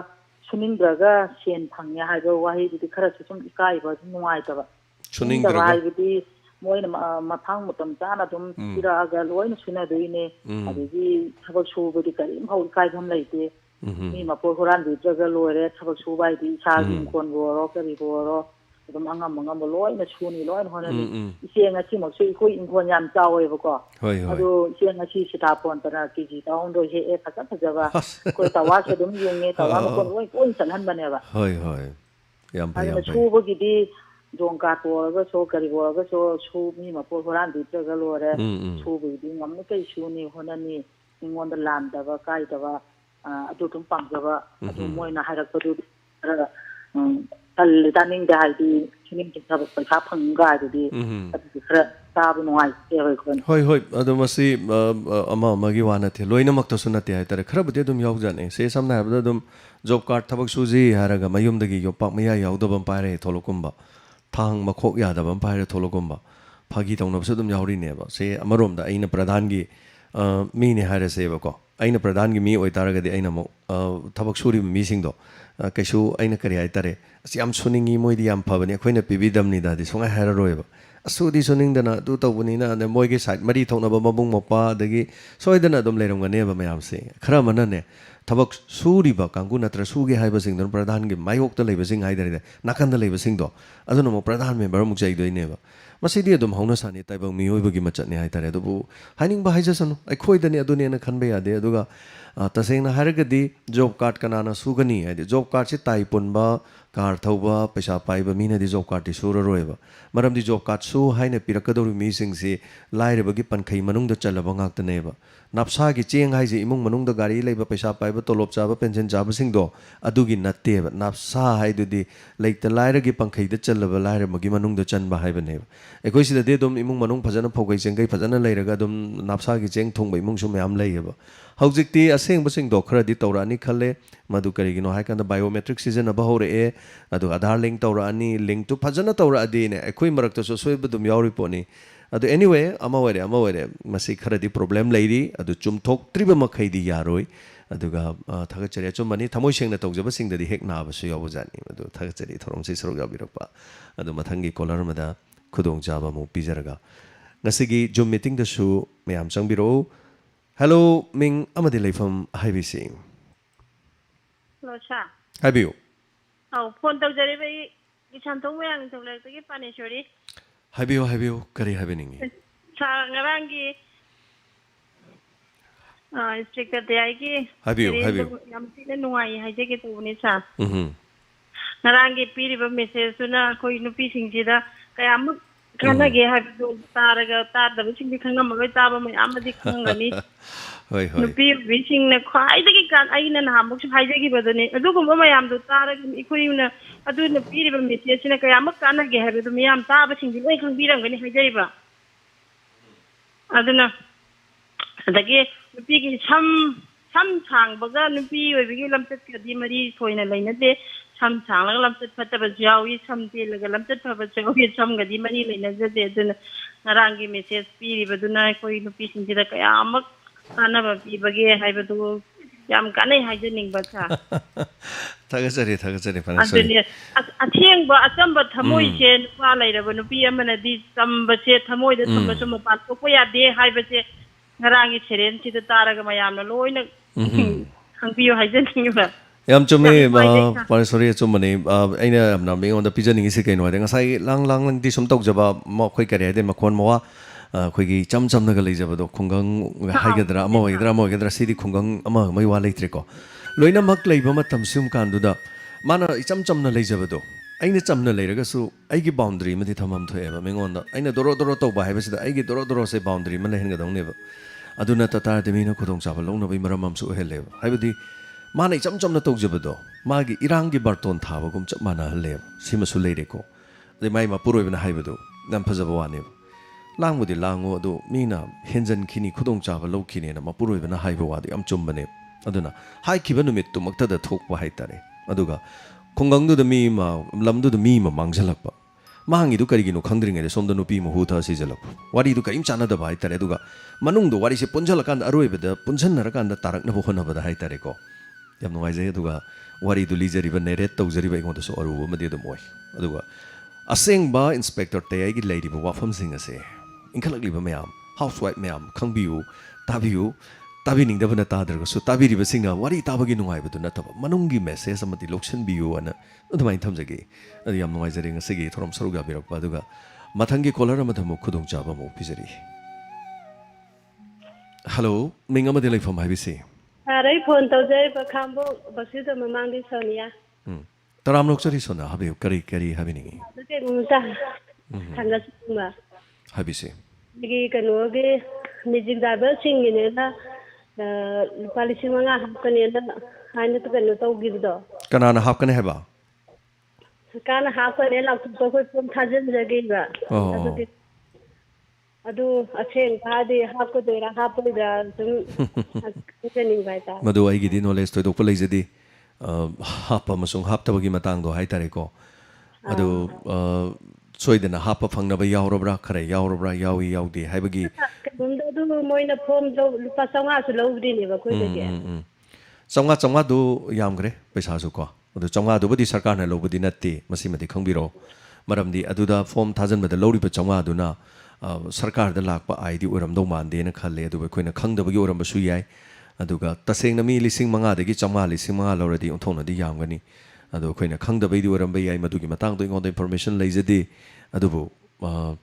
सुनिंद्रगा सेन फंगे हाइबा वाहिदि खर सुम इकाइबा नुंगाइतबा सुनिंद्रगा हाइबदी मोइना मथांग मतम चाना दम इरागा लोइना सुनादुइने अदि थबक सुबदि करिम हौ काइगम लैते मी मपो होरान दित्रगा लोरे थबक सुबाइदि सागि कोन बोरो करि बोरो दम angam लोइना सुनि लोइना होननि इसेंगा सिमक्सु इखोइ इंखोन याम चावेबको अदो इसेंगा सि सितापोन तना केजी ताउंदो हे ए फसा फजबा कोइ तवा से दम युंगे तवा मकोन लोइ कोन सनहन बनेबा होय होय याम भय याम भय सुबगिदि जोंका तोरगा सो करिबोरगा सो सुमी मपो होरान दित्रगा लोरे सुबगिदि ngамने कै सुनि होननि इंगोंद लामदबा काइदबा अदु तुम पांगबा अदु मोइना हारकदु तल दानिंग दा हाइदि सिनिम तिथाब पैसा फंगा हाइदि अदु खरा ताब नुआइ एबै कोन होय होय अदु मसी अमा मगी वाना थे लोइना मक्तो सुनते हाय तरे खरा बदे दुम याव जाने से समना हाबदा दुम जॉब कार्ड थबक सुजी हारगा मयुमदगी योपाक मया यावदबम पारे थोलोकुंबा थांग मखोक यादबम पारे थोलोकुंबा फागी तौनबसु दुम यावरिनेबा से अमरोमदा अइना प्रधानगी मीने हारसेबको अइना प्रधानगी मी ओइतारगदि अइना मो थबक सुरि मीसिंगदो कैसु अइना करि हाइतारे असि याम सुनिंगी मोइदि याम फबनि अखोइना पिबिदमनि दादि सोंगा हाररोयबा असुदि सुनिंगदना दु तौबनिना ने मोइगे साइड मरि थौनबा मबुंग मपा दगी सोइदना दुम लेरंगनेबा मयामसे खरा मनने थबक सुरिबा कांगु नत्र सुगे हाइबसिंगदन प्रधानगी मायोक्ता लेबसिंग हाइदरे नाकंदा लेबसिंगदो अदुना मो प्रधान मेंबर मुक जाइदोइनेबा मसिदि अदुम हौना सानि ताइबंग मियोइबगी मचतने हाइतारे अदुबु हाइनिंग बा हाइजसनु अखोइदनि अदुनेना खनबे यादे अदुगा तसेंगना हारगदि जॉब कार्ड कनाना सुगनी हाइदि जॉब कार्ड से ताइ पुनबा कार थौबा पैसा पाइबा मीनादि जॉब कार्ड दि सुररोयबा मरमदि जॉब कार्ड सु हाइना पिरकदोरि मीसिंगसि लाइरबगी पनखै मनुंगदा चलबा गाक्तनेबा नापसागी चेंग हाइजे इमुंग मनुंगदा गाड़ी लेबा पैसा पाइबा तोलोब चाबा पेंशन चाबसिंगदो अदुगी नत्तेबा नापसा हाइदुदि लेइता लाइरगी पंखैदा चलबा लाइरमगी मनुंगदा चनबा हाइबनेबा एकोइसिददि दुम इमुंग मनुंग फजना फोगै चेंगै फजना लेरगा दुम नापसागी चेंग थोंबा इमुंग सु मयाम लेयबा हौजिक्ति असेंगबसिंगदो खरदि तौरानी खले मधु करिगिनो हाइकंदा बायोमेट्रिक सिजनबा हौरे अदु आधार लिंक तौरानी लिंक टू फजना तौरादीने अखोइ मरक्तसु सोइबदुम यावरि पोनी अदु एनीवे अमा वरे मसी खरदि प्रॉब्लम लैरी अदु चुमथोक्त्रिबा मखैदि यारोय अदुगा थगचरि अचुमनी थमोइ सेंगना तौजबसिंगदि हेक नाबसु यावजानी अदु थगचरि थोरमसि सरुग याबिरपा अदु मथंगी कॉलर मदा खुदोंग जाबा मु पिजरगा ngasi Zoom meeting दसु मयाम चंगबिरो हेलो मिंग अमदि लेफम हाइबिसि हेलो सा हाइबियो फोन तौजरिबे इसानथों मयां थौलैतगी पानेश्वरी हाइबियो करी हाइबिनिंगी सा ngaraंगी स्ट्रिक्टर देआइगी हाइबियो याम तिने नुआई हाइजेगे तौबनि सा ngaraंगी पीरिबा मेसेज सुना कोइ नुपी सिंगजिदा कयाम खानागे हाइबदो तारगा तादबसिंगदि खंगमगै ताबा मयामदि खंगनी होय नुपी बिसिंगने खाइदगी कान आइना नामबुक हाइजेगिबदने अदुगुम मयामदो तारगा इखोइना अदुना पीरिबा मेसेजसिना कयाम कानागे हाइबदो मयाम ताबसिंगदि लोइ खंबिरंगनी हाइजरिबा अदुना अदगी नुपीगी सम सांगबगा नुपी ओइबगी लमचतकदि मरी थोइना लैनदे सम सांगलगा लमचत फतबस यावी सम तेलगा लमचत फबस यावी समगदि मरी लैनजदे अदुना ngaraंगी मेसेज पीरिबदुना कोइ नुपी सिंजिदा कयामक कानबा पीबगे हाइबदु याम कानै हाइजनिंगबा सा थगचरि पानेश्वरी अथेंबा अचंबा थमोइसे नुपा लैरबा नुपी अमनदि चंबसे थमोइदा थमबसु मपान थोको यादे हाइबसे ngaraंगी सेरेन सिदा तारगा मयामना लोइना खंबियो हाइजनिंगबा याम चुमे पानेश्वरी चुमने अइना हमना मेंगोंदा पिजनिंग इसे कैनो हादे ngasai lang दि सुम तौजबा मखोइ करि हादे मखोन मवा खोगी चम चमनगा लेजबदो खुंगंग हाइगदरा अमा वैदरा सिदि खुंगंग अमा मै वा लेत्रेको लोइना मक लेबा मतम सुम कांदुदा mana icham chamna leijabado aina chamna leiragasu aigi boundary mati thamam thoeba mengonda aina doro doro tawba haibasida aigi doro doro se boundary man lehenga dongneba aduna tata de mina khudong chaba longna bai maramam su heleba haibadi mana icham chamna tawjabado magi irangi barton thaba gum chap mana haleba sima su leireko de mai ma puroibna haibado nam phajaba waneba langmudi lango adu mina henjan khini khudong chaba lokkhine na ma puroibna haiba wadi am chumbane aduna hai khiba numit tu makta da thokpa haitare aduga khongangdu da mi ma lamdu da mi ma mangjalakpa mahangi du karigino khangdringe de somda nupi ma hutha sijalakpa wari du kaim chana da bai tare aduga manung do wari se punjalakan aroiba da punjanarakan da tarak na bohona bada haitare ko yam nuai je aduga wari du lijari ba narrate tawjari ba ingon da so aruba ma de da moi aduga aseng ba inspector te ai gi lady ba wafam sing ase inkhalakli ba mayam housewife mayam khangbiu tabiu tabining da bana tadarga so tabiri ba singa wari tabagi nungai ba du nataba manungi message amati loction biu ana adumai thamjage adi yam nungai jare ngasigi thorom saruga birak ba duga mathangi caller ama thamu khudong chaba mo pijari hello minga ma de lai pham haibisi arai phone tawjai ba khambo basida mamangdi sonia taram lokchari sona habe kari kari habiningi dake musa thanga suma habisi digi kanoge music driver singine na policy manga hakane na haina to kanu tawgibdo kanana hapkane heba kana hakane laktu to koi pom thajen jage ba adu acheng phadi hakko deira hapoida sum training bai ta madu ai gi di knowledge to dok palai jadi hapa masung hap tabagi matang do hai tare ko adu soidena hapa phangna ba yaurobra khare yaurobra yawi yaudi haibagi bunda du moina form do lupa sanga su lobdi ne ba koi de changa du yamgre paisa su ko adu changa du budi sarkar na lobudi natti masi mati khangbiro maramdi aduda form thajan bada lori ba changa du na sarkar da lakpa id oram do mande na khalle adu ba koina khangdabagi oram ba su yai aduga tasengna mi lising manga dagi changa lising manga loradi onthona di yamgani adu koina khangdabai di oram ba yai madugi matang do ingon information leijadi adubu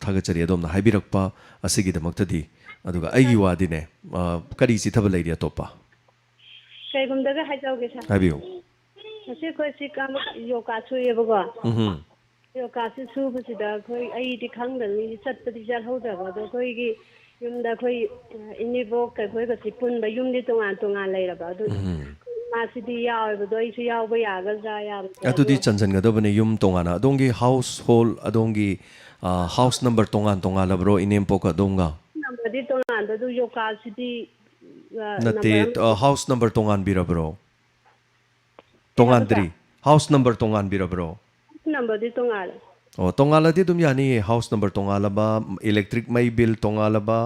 thagachari adom na haibirakpa asigi damaktadi aduga aigi wadine kari si thaba leiri atopa kai gumdaga hajauge sa habiyo ase koi si kam yoga chuye bago yoga si su busida koi ai di khangdani chatpadi jar hoda ba do koi gi yumda koi inibo kai koi ga si pun ba yumdi tongan tongan leira ba do masidi yaw ba do isu yaw ba ya ga ja ya atudi chanjan ga do bane yum tongana adongi household adongi house number tongan tongala bro inem poka donga number di tongan do yoga sidi nate house number tongan bira bro tongan tri house number tongan bira bro number di tongal tongala di dum yani house number tongala ba electric mai bill tongala ba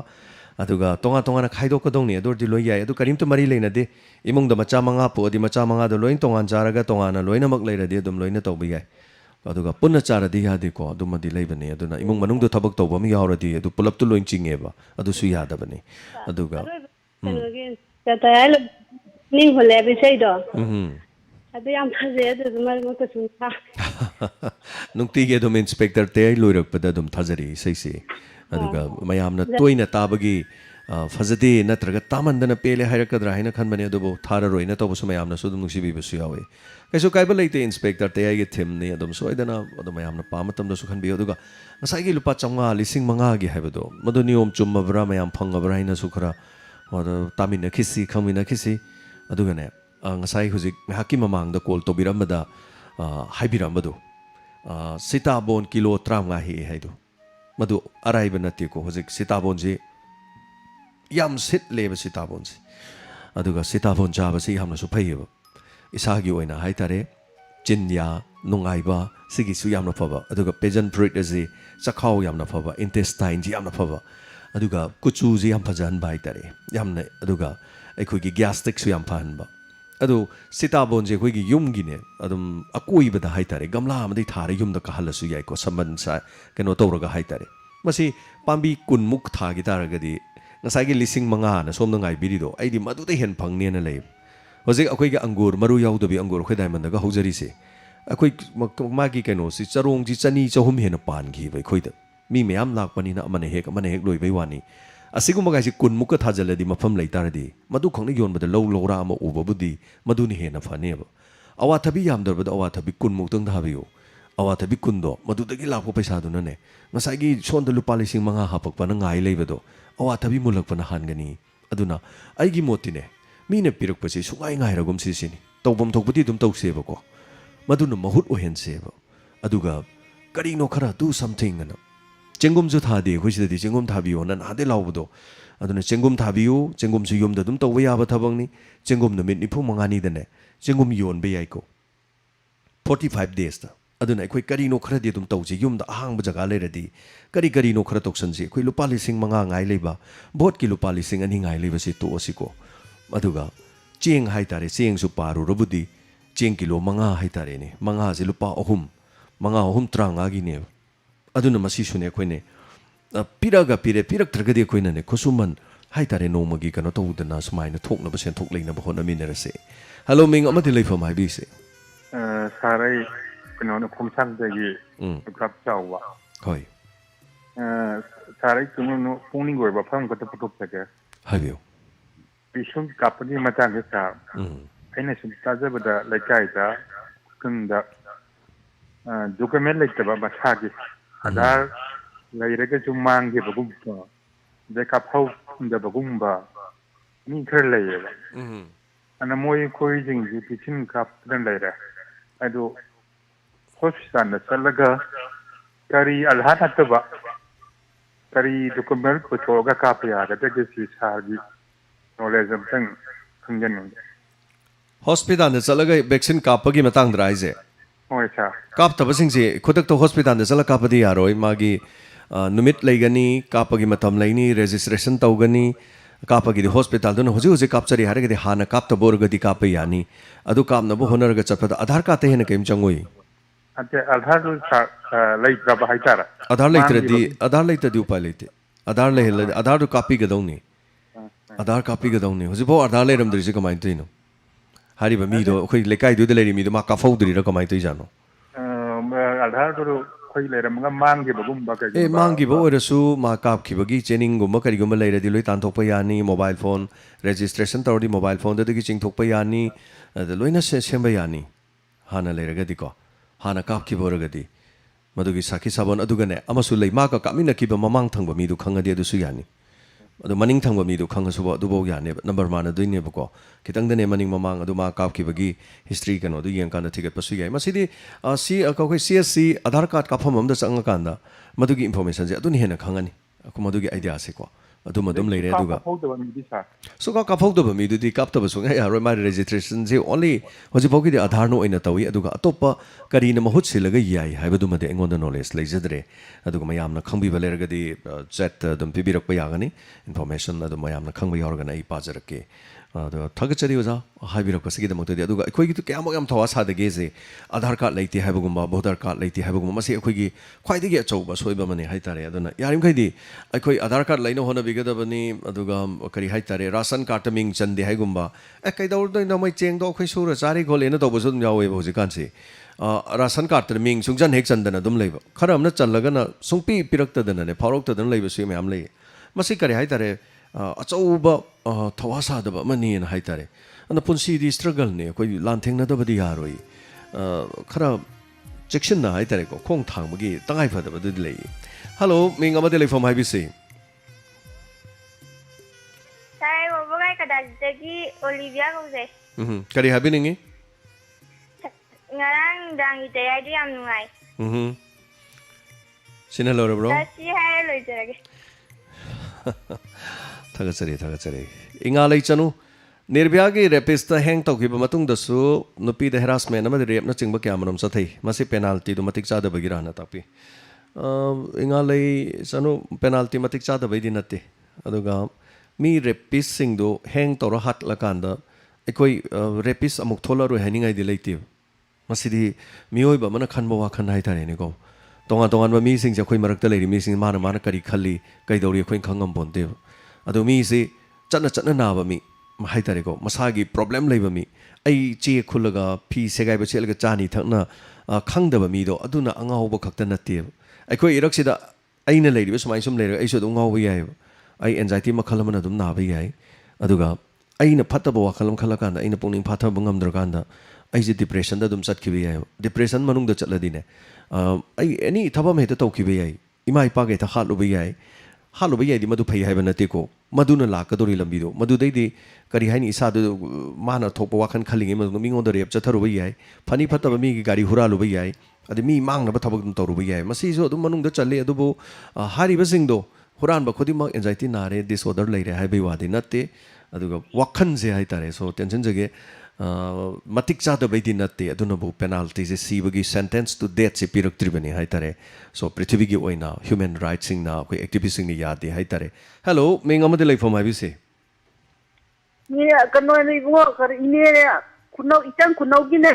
aduga tonga tonga na khaidok ka dong ni ador di loi yai adu karim to mari leina de imong da macha manga po di macha manga do loin tongan jaraga tongana loina mak leira de dum loina tawbi yai aduga punna chara di ya de ko aduma di leibani aduna imong manung do thabak tawba mi yawra di adu pulap tu loin chinge ba adu su yada bani aduga ta tayal ning hole bi sei do adu yam phaje adu mar mo ka sun tha nungti ge dum inspector te ai loirak pada dum thajari sei se aduga mayamna toina tabagi fazade natraga tamandana pele hairakadra haina khanbani adubo thara roina to busu mayamna su dum nusi bi busu yawe kaiso kaiba leite inspector te ai ge thim ni adum soidana adum mayamna pamatam da su khan bi aduga ngasai gi lupa changa lising manga gi haibado madu niom chumma bra mayam phanga bra haina su khara wada tamina khisi khamina khisi aduga ne ngasai hujik haki mamang da call to biramada haibiramado sitabon kilo 30 hi haidu madu araiba nati ko hojik sitabon ji yam sit leba sitabon ji aduga sitabon jaba si hamna su phayeba isagi oina haitare chinya nungaiba sigi su yamna phaba aduga peasant fruit ji chakhau yamna phaba intestine ji yamna phaba aduga kuchu ji yam phajan bai tare yamna aduga ekhoi gi gastric su yam phan ba adu sitabon je khoi gi yum gi ne adum akoi bada haitare gamla amadi thare yum da kahal su yai ko saman sa keno tawraga haitare masi pambi kunmuk tha gi taragadi ngasai gi lising manga na somna ngai biri do aidi madu te hen phangne na lei hojik akoi gi angur maru yaw do bi angur khoi dai man da ga hojari se akoi ma gi keno si charong ji chani chahum hen pan gi bai khoi da mi meyam lak pani na amane hek loi bai wani asiguma gaisi kunmuk ka thajaladi mafam leitaradi madu khongni yon bada low lora ama ubabudi madu ni hena phane ba awa thabi yamdarbada awa thabi kun muktang thabiyo awa thabi kundo madudagi lakpo paisa dunane ngasagi sonda lupa lising manga hapakpa na ngai leibado awa thabi mulakpa na hangani aduna aigi motine mine pirakpasi sungai ngai ragum sisini tawbam thokpati dum tawseba ko maduna mahut ohenseba aduga karino khara do something ana chengum ju thade khoisidi chengum thabiyo nan ade lawbudo aduna chengum thabiyo chengum su yumda dum tawba yaba thabangni chengum namit nifu mangani dane chengum yon be yaiko 45 days ta aduna ekhoi karino khara de dum tawji yumda ahang jaga leradi karino khara toksanji ekhoi lupa lising manga ngai leiba bot ki lupa lising ani ngai leiba si to osiko aduga cheng haitare cheng su paru robudi cheng kilo manga haitare ni manga je lupa ohum tranga gi ne aduna masi sune ekhoi ne piraga pirak tragadi ekhoi ne khosuman haitare no magi kano to udana sumaina thokna ba sen thok leina ba hona minarase hello ming amati leifam hai bi se sarai kino na khumsang de gi grab chawa hoi sarai kino no pungning goi ba phang ko ta putuk ta haibyo bishun kapani mata ge sa aina sun ta ja bada laikai da kunda document like ba ba sa gi adar laire ge jumang ge bagum ko de ka phau da bagum ba ni khar lai ba ana moi koi jing ji pichin kap dan laire ado hospital na salaga kari alhat atba kari document ko choga ka pa ya da ge si sa gi knowledge amtang khangjan hospital na chalaga vaccine kapagi matang draise hoi sa kap tabasing se khodak to hospital na chala kapadi yaroi magi numit leigani kapagi matam leini registration tawgani kapagi di hospital dun hoji kapchari harage di hana kap ta borgadi kap yani adu kam na bo honor ga chapda aadhar ka te hena kem changoi ate aadhar sa lai tra ba haitara aadhar leitadi upai leite aadhar du copy ga dongni aadhar copy ga dongni hoji bo aadhar leiram dri se kamai toino hari ba mi do khoi lekai du de leiri mi do ma ka fau dri ra kamai toi jano aadhar do khoi leiram ga mang ge bagum ba ka mangi bo rasu ma kap ki bagi chening gum kari gum leira di loi tan thok pa yani mobile phone registration tawdi mobile phone de gi ching thok pa yani de loina se semba yani hana leira ga di ko hana kap ki bo ra ga di madugi sakhi sabon aduga ne amasu lei ma ka kamina ki ba mamang thang ba mi du khanga de du su yani adu maning thang ba mi du khanga su ba du bo yani number mana du ne ba ko kitang de ne maning mamang adu ma kap ki bagi history kano du yang kan thigat pa su yai masidi si ka ko csc aadhar card ka pham am da sang kan da madugi information je adu ni hena khangani ko madugi idea se ko adu madum leire aduga so ka phok da ba mi du di kap ta ba su ngai ya roi ma registration je only hoji bogi di aadhar no ina tawi aduga atopa kari na mahut silaga yai haiba du made engon da knowledge leijadre aduga mayam na khangbi ba leira ga di chat dum pibirak pa yagani information adu mayam na khangbi yorga na I pajarake ado thagachari oja haibirak pa sigi da motodi aduga ekhoi gi tu kya yam thawa sa de ge je aadhar card leiti haiba gumba voter card leiti haiba gumba masi ekhoi gi khwai de ge achau ba soiba mane haitare aduna yarim khai di ekhoi aadhar card leino hona biga da bani aduga kari haitare ration card ming chande hai gumba kai daur do na mai cheng do khoi sura chari gole na to bo sun yawe bo ji kan se ration card ming sungjan hek chandana dum leiba kharam na challaga na sungpi pirakta dana ne phorok ta dan leiba su mayam lei masi kari haitare achauba thawasa da ba mani na haitare ana punsi di struggle ne koi lan theng na da ba di yaroi khara section na haitare ko khong thang magi tangai pha da ba du lei hello ming amade lei from ibc sai wo bogai kada dagi olivia ko se kari happening ngarang dang ite ai am nungai sina lo bro si hai lo jage thagachari inga lei chanu nirbhya gi rapist hang tau ki ba matung da su nupi de harassment amadi rape na chingba kya manam sa thai masi penalty du matik cha da bagi rana tapi inga lei chanu penalty matik cha da bai di natte aduga mi rapist sing do hang tau hat la kan da ekoi rapist amuk thola ro haning ai di leiti masidi mioi ba mana khan ba wa khan hai tare ni ko tongan ba mi sing ja khoi marak ta leiri mi sing mana kari khalli kai dori khoi khangam bonde adu mi si chana na ba mi hai tare ko masagi problem lei ba mi ai che khulaga phi segai ba chelga chani thakna khang da ba mi do aduna angau ba khakta na te ai khoi irak sida aina leiri ba sumai sum leira ai so ngau ba yai ai anxiety makhalam na dum na ba yai aduga aina phatta ba wakhalam khala kan aina pungning phatha bangam dra kan da ꯑꯩꯁꯦ ꯗꯤꯄ꯭ꯔꯦꯁꯟꯗ ꯑꯗꯨꯝ ꯆꯠꯈꯤꯕ ꯌꯥꯏꯕ depression ꯃꯅꯨꯡꯗ ꯆꯠꯂꯗꯤꯅꯦ ꯑꯩ ꯑꯦꯅꯤ ꯊꯕꯛ ꯑꯃ ꯍꯦꯛꯇ ꯇꯧꯈꯤꯕ ꯌꯥꯏ ꯏꯃꯥ ꯏꯄꯥꯒ ꯍꯦꯛꯇ ꯍꯥꯠꯂꯨꯕ ꯌꯥꯏ ꯍꯥꯠꯂꯨꯕ ꯌꯥꯏꯗꯤ ꯃꯗꯨ ꯐꯩ ꯍꯥꯏꯕ ꯅꯠꯇꯦꯀꯣ ꯃꯗꯨꯅ ꯂꯥꯛꯀꯗꯧꯔꯤ ꯂꯝꯕꯤꯗꯣ ꯃꯗꯨꯗꯩꯗꯤ ꯀꯔꯤ ꯍꯥꯏꯅꯤ ꯏꯁꯥꯗꯨ ꯃꯥꯅ ꯊꯣꯛꯄ ꯋꯥꯈꯜ ꯈꯜꯂꯤꯉꯩ ꯃꯇꯨꯡꯗ ꯃꯤꯉꯣꯟꯗ ꯔꯦꯞ ꯆꯠꯊꯔꯨꯕ ꯌꯥꯏ ꯐꯅꯤ ꯐꯠꯇꯕ ꯃꯤꯒꯤ ꯒꯥꯔꯤ ꯍꯨꯔꯥꯜꯂꯨꯕ ꯌꯥꯏ ꯑꯗꯩ ꯃꯤ ꯃꯥꯡꯅꯕ ꯊꯕꯛ ꯑꯗꯨꯝ ꯇꯧꯔꯨꯕ ꯌꯥꯏ ꯃꯁꯤꯁꯨ ꯑꯗꯨꯝ ꯃꯅꯨꯡꯗ ꯆꯜꯂꯤ ꯑꯗꯨꯕꯨ ꯍꯥꯏꯔꯤꯕꯁꯤꯡꯗꯣ ꯍꯨꯔꯥꯟꯕ ꯈꯨꯗꯤꯡꯃꯛ ꯑꯦꯟꯖꯥꯏꯇꯤ ꯅꯥꯔꯦ ꯗꯤꯁꯑꯣꯔꯗꯔ ꯂꯩꯔꯦ ꯍꯥꯏꯕꯒꯤ ꯋꯥꯗꯤ ꯅꯠꯇꯦ ꯑꯗꯨꯒ ꯋꯥꯈꯜꯁꯦ ꯍꯥꯏꯇꯥꯔꯦ ꯁꯣ ꯇꯦꯟꯁꯟꯖꯒꯦ ꯃꯇꯤꯛ ꯆꯥꯗꯕꯩꯗꯤ ꯅꯠꯇꯦ ꯑꯗꯨꯅꯕꯨ ꯄꯦꯅꯥꯜꯇꯤꯁꯦ ꯁꯤꯕꯒꯤ ꯁꯦꯟꯇꯦꯟꯁ ꯇꯨ ꯗꯦꯠꯁꯦ ꯄꯤꯔꯛꯇ꯭ꯔꯤꯕꯅꯤ ꯍꯥꯏꯇꯥꯔꯦ ꯁꯣ ꯄ꯭ꯔꯤꯊꯤꯕꯤꯒꯤ ꯑꯣꯏꯅ ꯍ꯭ꯌꯨꯃꯦꯟ ꯔꯥꯏꯠꯁꯤꯡꯅ ꯑꯩꯈꯣꯏ ꯑꯦꯛꯇꯤꯚꯤꯁꯁꯤꯡꯅ ꯌꯥꯗꯦ ꯍꯥꯏꯇꯥꯔꯦ ꯍꯦꯜꯂꯣ ꯃꯤꯡ ꯑꯃꯗꯤ ꯂꯩꯐꯝ ꯍꯥꯏꯕꯤꯁꯦ ꯀꯩꯅꯣꯅꯦ ꯏꯕꯨꯡꯉꯣ ꯀꯔꯤ ꯏꯅꯦꯅꯦ ꯈꯨꯅꯧ ꯏꯆꯪ ꯈꯨꯅꯧꯒꯤꯅꯦ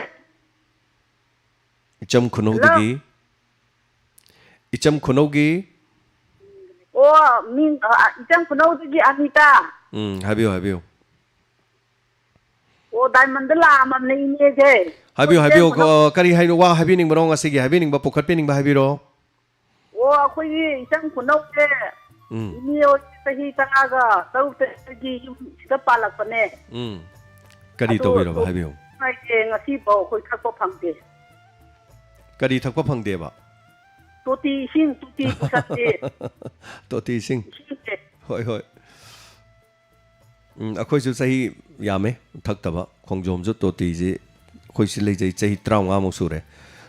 ꯏꯆꯝ ꯈꯨꯅꯧꯗꯒꯤ ꯏꯆꯝ ꯈꯨꯅꯧꯒꯤ ꯑꯣ ꯃꯤꯡ ꯏꯆꯪ ꯈꯨꯅꯧꯗꯒꯤ ꯑꯅꯤꯇꯥ ꯍꯥꯏꯕꯤꯌꯨ ꯍꯥꯏꯕꯤꯌꯨ ꯑꯣ ꯗꯥꯏꯃꯟꯗ ꯂꯥꯛꯑꯝꯃꯕꯅꯦ ꯏꯅꯦꯁꯦ ꯍꯥꯏꯕꯤꯌꯨ ꯍꯥꯏꯕꯤꯌꯨ ꯀꯔꯤ ꯍꯥꯏꯅꯣ ꯋꯥ ꯍꯥꯏꯕꯤꯅꯤꯡꯕꯅꯣ ꯉꯁꯤꯒꯤ ꯍꯥꯏꯕꯤꯅꯤꯡꯕ ꯄꯨꯈꯠꯄꯤꯅꯤꯡꯕ ꯍꯥꯏꯕꯤꯔꯣ ꯑꯣ ꯑꯩꯈꯣꯏꯒꯤ ꯏꯆꯪ ꯈꯨꯅꯧꯁꯦ ꯏꯅꯦ ꯍꯣꯏ चही 15 ꯌꯨꯝ ꯁꯤꯗ ꯄꯥꯜꯂꯛꯄꯅꯦ ꯀꯔꯤ ꯇꯧꯕꯤꯔꯕ ꯍꯥꯏꯕꯤꯌꯨ ꯍꯥꯏꯁꯦ ꯉꯁꯤꯐꯥꯎ ꯑꯩꯈꯣꯏ ꯊꯛꯄ ꯐꯪꯗꯦ ꯀꯔꯤ ꯊꯛꯄ ꯐꯪꯗꯦꯕ ꯇꯣꯇꯤ ꯏꯁꯤꯡ ꯇꯣꯇꯤ ꯄꯨꯁꯟꯗꯦ ꯇꯣꯇꯤ ꯏꯁꯤꯡ ꯍꯣꯏ ꯍꯣꯏ ꯑꯩꯈꯣꯏꯁꯨ ꯆꯍꯤ ꯌꯥꯝꯃꯦ ꯊꯛꯇꯕ ꯈꯣꯡꯖꯣꯝꯁꯨ ꯇꯣꯇꯤꯁꯤ ꯑꯩꯈꯣꯏꯁꯤ ꯂꯩꯖꯩ ꯆꯍꯤ 35ꯃꯨꯛ ꯁꯨꯔꯦ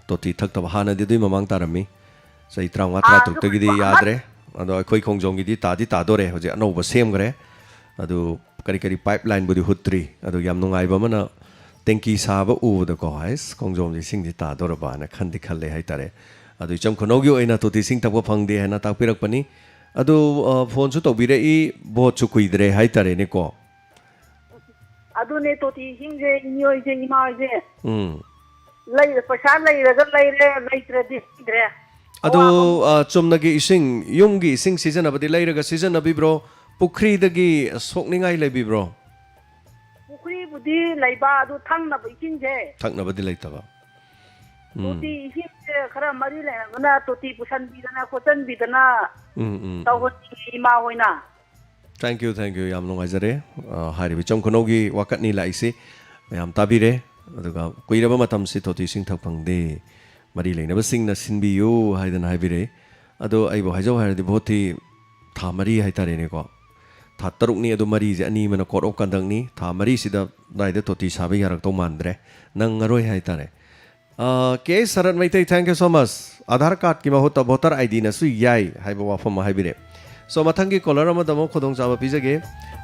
ꯇꯣꯇꯤ ꯊꯛꯇꯕ ꯍꯥꯟꯅꯗꯤ ꯑꯗꯨꯏ ꯃꯃꯥꯡ ꯇꯥꯔꯝꯃꯤ ꯆꯍꯤ 35 36ꯇꯒꯤꯗꯤ ꯌꯥꯗ꯭ꯔꯦ ꯑꯗꯣ ꯑꯩꯈꯣꯏ ꯈꯣꯡꯖꯣꯝꯒꯤꯗꯤ ꯇꯥꯗꯤ ꯇꯥꯗꯣꯔꯦ ꯍꯧꯖꯤꯛ ꯑꯅꯧꯕ ꯁꯦꯝꯈ꯭ꯔꯦ ꯑꯗꯨ ꯀꯔꯤ ꯄꯥꯏꯞ ꯂꯥꯏꯟꯕꯨꯗꯤ ꯍꯨꯠꯇ꯭ꯔꯤ ꯑꯗꯨ ꯌꯥꯝ ꯅꯨꯡꯉꯥꯏꯕ ꯑꯃꯅ ꯇꯦꯡꯀꯤ ꯁꯥꯕ ꯎꯕꯗꯀꯣ ꯍꯥꯏꯁ ꯈꯣꯡꯖꯣꯝꯁꯤ ꯏꯁꯤꯡꯁꯤ ꯇꯥꯗꯣꯔꯕꯅ ꯈꯜꯂꯦ ꯍꯥꯏꯇꯥꯔꯦ ꯑꯗꯨ ꯏꯆꯝ ꯈꯨꯅꯧꯒꯤ ꯑꯣꯏꯅ ꯇꯣꯇꯤ ꯏꯁꯤꯡ ꯊꯛꯄ ꯐꯪꯗꯦ ꯍꯥꯏꯅ ꯇꯥꯛꯄꯤꯔꯛꯄꯅꯤ ꯑꯗꯨ ꯐꯣꯟꯁꯨ ꯇꯧꯕꯤꯔꯛꯏ ꯚꯣꯠꯁꯨ ꯀꯨꯏꯗ꯭ꯔꯦ ꯍꯥꯏꯇꯥꯔꯦꯅꯦꯀꯣ ꯑꯗꯨꯅꯦ ꯇꯣꯇꯤ ꯏꯁꯤꯡꯁꯦ ꯏꯅꯦꯍꯣꯏꯁꯦ ꯏꯃꯥꯍꯣꯏꯁꯦ ꯄꯩꯁꯥ ꯂꯩꯔꯒ ꯂꯩꯔꯦ ꯂꯩꯇ꯭ꯔꯗꯤ ꯂꯩꯇ꯭ꯔꯦ ꯑꯗꯣ ꯆꯨꯝꯅꯒꯤ ꯏꯁꯤꯡ ꯌꯨꯝꯒꯤ ꯏꯁꯤꯡ ꯁꯤꯖꯤꯟꯅꯕꯗꯤ ꯂꯩꯔꯒ ꯁꯤꯖꯤꯟꯅꯕꯤꯕ꯭ꯔꯣ ꯄꯨꯈ꯭ꯔꯤꯗꯒꯤ ꯁꯣꯛꯅꯤꯡꯉꯥꯏ ꯂꯩꯕꯤꯕ꯭ꯔꯣ ꯄꯨꯈ꯭ꯔꯤꯕꯨꯗꯤ ꯂꯩꯕ ꯑꯗꯨ ꯊꯛꯅꯕ ꯏꯁꯤꯡꯁꯦ ꯊꯛꯅꯕꯗꯤ ꯂꯩꯇꯕ ꯇꯣꯇꯤ ꯏꯁꯤꯡꯁꯦ ꯈꯔ ꯃꯔꯤ ꯂꯩꯅꯕꯅ ꯇꯣꯇꯤ ꯄꯨꯁꯟꯕꯤꯗꯅ ꯈꯣꯠꯆꯟꯕꯤꯗꯅ ꯇꯧꯍꯟꯅꯤꯡꯉꯤ ꯏꯃꯥ ꯍꯣꯏꯅ ꯊꯦꯡꯛ ꯌꯨ ꯌꯥꯝ ꯅꯨꯡꯉꯥꯏꯖꯔꯦ ꯍꯥꯏꯔꯤꯕ ꯏꯆꯝ ꯈꯨꯅꯧꯒꯤ ꯋꯥꯀꯠꯅꯤ ꯂꯥꯛꯏꯁꯤ ꯃꯌꯥꯝ ꯇꯥꯕꯤꯔꯦ ꯑꯗꯨꯒ ꯀꯨꯏꯔꯕ ꯃꯇꯝꯁꯤ ꯇꯣꯇꯤ ꯏꯁꯤꯡ ꯊꯛ ꯐꯪꯗꯦ ꯃꯔꯤ ꯂꯩꯅꯕꯁꯤꯡꯅ ꯁꯤꯟꯕꯤꯌꯨ ꯍꯥꯏꯗꯅ ꯍꯥꯏꯕꯤꯔꯛꯏ ꯑꯗꯣ ꯑꯩꯕꯨ ꯍꯥꯏꯖꯧ ꯍꯥꯏꯔꯗꯤ ꯚꯣꯠꯇꯤ ꯊꯥ 4 ꯍꯥꯏꯇꯥꯔꯦꯅꯦꯀꯣ ꯊꯥ 6ꯅꯤ ꯑꯗꯨ 4ꯁꯦ ꯑꯅꯤ ꯑꯃꯅ ꯀꯣꯔꯠ ꯑꯣꯐ ꯀꯟꯗꯛꯅꯤ ꯊꯥ 4ꯁꯤꯗ ꯑꯗꯨꯋꯥꯏꯗ ꯇꯣꯇꯤ ꯁꯥꯕ ꯌꯥꯔꯛꯇꯧ ꯃꯥꯟꯗ꯭ꯔꯦ ꯅꯪꯉꯔꯣꯏ ꯍꯥꯏꯇꯥꯔꯦ ꯀꯦ ꯁꯔꯠ ꯃꯩꯇꯩ ꯊꯦꯡꯛ ꯌꯨ ꯁꯣ ꯃꯆ ꯑꯙꯥꯔ ꯀꯥꯔꯗꯀꯤ ꯃꯍꯨꯠꯇ ꯚꯣꯇꯔ ꯑꯥꯏꯗꯤꯅꯁꯨ ꯌꯥꯏ ꯍꯥꯏꯕ ꯋꯥꯐꯝ ꯑꯃ ꯍꯥꯏꯕꯤꯔꯦ ꯁꯣ ꯃꯊꯪꯒꯤ ꯀꯣꯂꯔ ꯑꯃꯗ ꯑꯃꯨꯛ ꯈꯨꯗꯣꯡꯆꯥꯕ ꯄꯤꯖꯒꯦ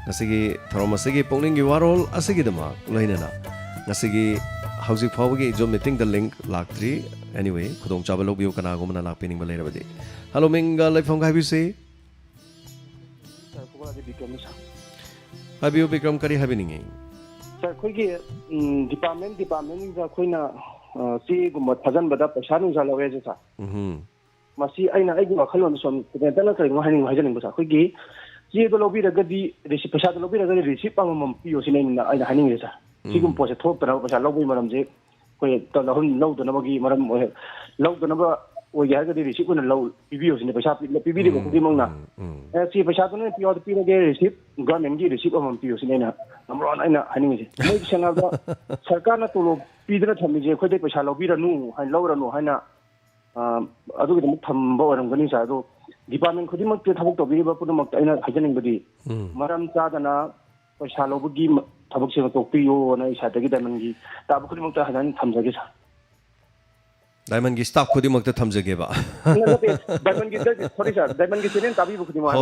ꯉꯁꯤꯒꯤ ꯊꯧꯔꯝ ꯑꯁꯤꯒꯤ ꯄꯨꯛꯅꯤꯡꯒꯤ ꯋꯥꯔꯣꯜ ꯑꯁꯤꯒꯤꯗꯃꯛ ꯂꯣꯏꯅꯅ ꯉꯁꯤꯒꯤ ꯍꯧꯖꯤꯛ ꯐꯥꯎꯕꯒꯤ ꯖꯨꯝ ꯃꯤꯇꯤꯡꯗ ꯂꯤꯡꯛ ꯂꯥꯛꯇ꯭ꯔꯤ ꯑꯦꯅꯤꯋꯦ ꯈꯨꯗꯣꯡꯆꯥꯕ ꯂꯧꯕꯤꯌꯨ ꯀꯅꯥꯒꯨꯝꯕꯅ ꯂꯥꯛꯄꯤꯅꯤꯡꯕ ꯂꯩꯔꯕꯗꯤ ꯍꯜꯂꯣ ꯃꯤꯡꯒ ꯂꯩꯐꯝꯒ ꯍꯥꯏꯕꯤꯁꯤ ꯍꯥꯏꯕꯤꯌꯨ ꯕꯤꯀ꯭ꯔꯝ ꯀꯔꯤ ꯍꯥꯏꯕꯤꯅꯤꯡꯉꯤ ꯁꯔ ꯑꯩꯈꯣꯏꯒꯤ ꯗꯤꯄꯥꯔꯠꯃꯦꯟꯇ ꯑꯩꯈꯣꯏꯅ ꯆꯦꯒꯨꯝꯕ ꯊꯥꯖꯟꯕꯗ ꯄꯩꯁꯥ ꯅꯨꯡꯁꯥ ꯂꯧꯋꯦꯁꯦ ꯁꯥꯔ ꯃꯁꯤ ꯑꯩꯒꯤ ꯋꯥꯈꯜꯂꯣꯟꯗ ꯁꯨꯝ ꯁ꯭ꯇꯨꯗꯦꯟꯇꯅ ꯀꯔꯤꯅꯣ ꯍꯥꯏꯖꯅꯤꯡꯕ ꯁꯥꯔ ꯑꯩꯈꯣꯏꯒꯤ ꯆꯦꯗꯣ ꯂꯧꯕꯤꯔꯒꯗꯤ ꯄꯩꯁꯥꯗꯣ ꯂꯧꯕꯤꯔꯒꯗꯤ ꯔꯤꯁꯤꯞ ꯑꯃꯃꯝ ꯄꯤꯌꯣ ꯁꯤꯅ ꯑꯩꯅ ꯍꯥꯏꯅꯤꯡꯉꯤꯁꯦ ꯁꯥꯔ ꯁꯤꯒꯨꯝꯕ ꯄꯣꯠꯁꯦ ꯊꯣꯛꯇꯅꯕ ꯄꯩꯁꯥ ꯂꯧꯕꯒꯤ ꯃꯔꯝꯁꯦ ꯑꯩꯈꯣꯏ ꯂꯧꯗꯅꯕꯒꯤ ꯃꯔꯝ ꯂꯧꯗꯅꯕ ꯑꯣꯏꯒꯦ ꯍꯥꯏꯔꯒꯗꯤ ꯔꯤꯁꯤꯞ ꯑꯣꯏꯅ ꯄꯤꯕꯤꯌꯣ ꯁꯤꯅ ꯄꯩꯁꯥ ꯄꯤꯕꯤꯔꯤꯕ ꯈꯨꯗꯤꯡꯃꯛꯅ ꯁꯤ ꯄꯩꯁꯥꯗꯨꯅ ꯄꯤꯔꯒꯦ ꯔꯤꯁꯤꯞ ꯒꯚꯔꯟꯃꯦꯟꯒꯤ ꯔꯤꯁꯤꯞ ꯑꯃꯃꯝ ꯄꯤꯌꯣ ꯁꯤꯅ ꯅꯝꯕꯔ 1 ꯑꯩꯅ ꯍꯥꯏꯅꯤꯡꯉꯤꯁꯦ ꯃꯣꯏꯒꯤ ꯁꯦꯡꯅꯕꯗ ꯁꯔꯀꯥꯔꯅ ꯇꯣꯂꯣꯞ ꯄꯤꯗꯅ ꯊꯝꯃꯤꯁꯦ ꯑꯩꯈꯣꯏꯗꯩ ꯄꯩꯁꯥ ꯂꯧꯔꯅꯨ ꯍꯥꯏꯅ ꯑꯗꯨꯒꯤꯗꯃꯛ ꯊꯝꯕ ꯑꯣꯏꯔꯝꯒꯅꯤ ꯁꯥꯔ ꯑꯗꯣ ꯗꯤꯄꯥꯔꯠꯃꯦꯟ ꯈꯨꯗꯤꯡꯃꯛꯇ ꯊꯕꯛ ꯇꯧꯕꯤꯔꯤꯕ ꯄꯨꯝꯅꯃꯛꯇ ꯑꯩꯅ ꯍꯥꯏꯖꯅꯤꯡꯕꯗꯤ ꯃꯔꯝ ꯆꯥꯗꯅ ꯄꯩꯁꯥ ꯂꯧꯕꯒꯤ ꯊꯕꯛꯁꯦ ꯇꯣꯛꯄꯤꯌꯣꯅ ꯑꯩ ꯁꯥꯏꯠꯇꯒꯤ ꯗꯥꯏꯃꯟꯒꯤ ꯁ꯭ꯇꯥꯐ ꯈꯨꯗꯤꯡꯃꯛꯇ ꯍꯥꯏꯅ ꯊꯝꯖꯒꯦ ꯁꯥꯔ ꯗꯥꯏꯃꯟꯒꯤ ꯁ꯭ꯇꯥꯐ ꯈꯨꯗꯤꯡꯃꯛꯇ ꯊꯝꯖꯒꯦꯕ ꯗꯥꯏꯃꯟꯒꯤ ꯆꯦꯅꯦꯜ ꯇꯥꯕꯤꯕ ꯈꯨꯗꯤꯡꯃꯛ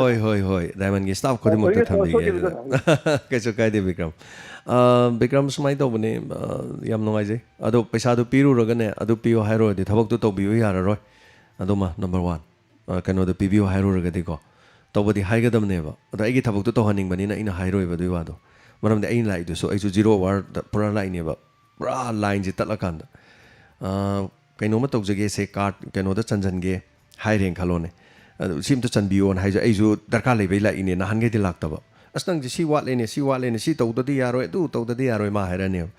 ꯍꯣꯏ ꯗꯥꯏꯃꯟꯒꯤ ꯁ꯭ꯇꯥꯐ ꯈꯨꯗꯤꯡꯃꯛꯇ ꯊꯝꯕꯤꯒꯦ ꯀꯩꯁꯨ ꯀꯥꯏꯗꯦ ꯕꯤꯀ꯭ꯔꯝ ꯁꯨꯃꯥꯏꯅ ꯇꯧꯕꯅꯦ ꯌꯥꯝ ꯅꯨꯡꯉꯥꯏꯖꯩ ꯑꯗꯣ ꯄꯩꯁꯥꯗꯨ ꯄꯤꯔꯨꯔꯒꯅꯦ ꯑꯗꯨ ꯄꯤꯌꯣ ꯍꯥꯏꯔꯨꯔꯗꯤ ꯊꯕꯛꯇꯨ ꯇꯧꯕꯤꯌꯨ ꯌꯥꯔꯔꯣꯏ ꯑꯗꯨꯃ ꯅꯝꯕꯔ 1 ꯀꯩꯅꯣꯗ ꯄꯤꯕꯤꯌꯨ ꯍꯥꯏꯔꯨꯔꯒꯗꯤꯀோ ꯇꯧꯕꯗꯤ ꯍꯥꯏꯒꯗꯕꯅꯦꯕ ꯑꯗꯣ ꯑꯩꯒꯤ ꯊꯕꯛꯇꯨ ꯇꯧꯍꯟꯅꯤꯡꯕꯅꯤನ ꯑꯩꯅ ꯍꯥꯏꯔꯣꯏꯕ ꯑꯗꯨꯒꯤ ꯋꯥꯗꯣ ꯃꯔꯝꯗꯤ ꯑꯩꯅ ꯂꯥꯛꯏꯗꯨꯁꯨ ꯑꯩꯁꯨ 0 ꯑꯋꯥꯔꯗ ꯄꯨꯔꯥ ꯂꯥꯛꯏꯅꯦꯕ ꯄꯨꯔꯥ ꯂꯥꯏꯟꯁꯦ ꯇꯠꯂꯀꯥꯟꯗ ꯀꯩꯅꯣꯝꯃ ꯇꯧꯖꯒꯦꯁꯦ ꯀꯥꯔꯗ ꯀꯩꯅꯣꯗ ꯆꯟꯖꯟꯒꯦ ꯍꯥꯏꯔꯦꯅ ꯈꯜꯂꯣꯅꯦ ꯑꯗꯨ ꯁꯤꯝꯇ ꯆꯟꯕꯤꯌꯣꯅ ꯍꯥꯏꯁꯦ ꯑꯩꯁꯨ ꯗꯔꯀꯥꯔ ꯂꯩꯕꯩ ꯂꯥꯛꯏꯅꯦ ꯅꯍꯥꯟꯈꯩꯗꯤ ꯂꯥꯛꯇꯕ ꯑꯁ ꯅꯪꯁꯦ ꯁꯤ ꯋꯥꯠꯂꯦꯅꯦ ꯁꯤ ꯇꯧꯗꯗꯤ ꯌꯥꯔꯣꯏ ꯑꯗꯨ ꯇꯧꯗꯗꯤ ꯌꯥꯔꯣꯏ ꯃꯥ ꯍꯥꯏꯔꯅꯦꯕ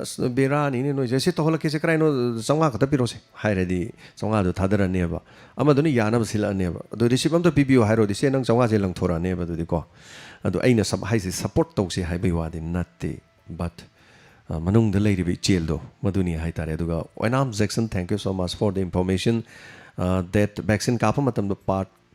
ꯑꯁ ꯕꯦꯔꯥꯅꯤꯅꯦ ꯅꯣꯏꯁꯦ ꯁꯤ ꯇꯧꯍꯜꯂꯛꯀꯦꯁꯦ ꯀꯔꯥꯏꯅꯣ 500 ꯈꯛꯇ ꯄꯤꯔꯣꯁꯦ ꯍꯥꯏꯔꯗꯤ 500ꯗꯣ ꯊꯥꯗꯔꯅꯦꯕ ꯑꯃꯗꯨꯅ ꯌꯥꯅꯕ ꯁꯤꯜꯂꯛꯑꯅꯦꯕ ꯑꯗꯣ ꯔꯤꯁꯤꯞ ꯑꯝꯇ ꯄꯤꯕꯤꯌꯣ ꯍꯥꯏꯔꯣꯗꯤ ꯁꯦ ꯅꯪ 500ꯁꯦ ꯂꯪꯊꯣꯔꯛꯑꯅꯦꯕ ꯑꯗꯨꯗꯤꯀꯣ ꯑꯗꯣ ꯑꯩꯅ ꯍꯥꯏꯁꯦ ꯁꯞꯄꯣꯔꯠ ꯇꯧꯁꯦ ꯍꯥꯏꯕꯒꯤ ꯋꯥꯗꯤ ꯅꯠꯇꯦ but manungda leiribi ichel do maduni haitare aduga Oinam Jackson, thank you so much for the information that vaccine kapa matam do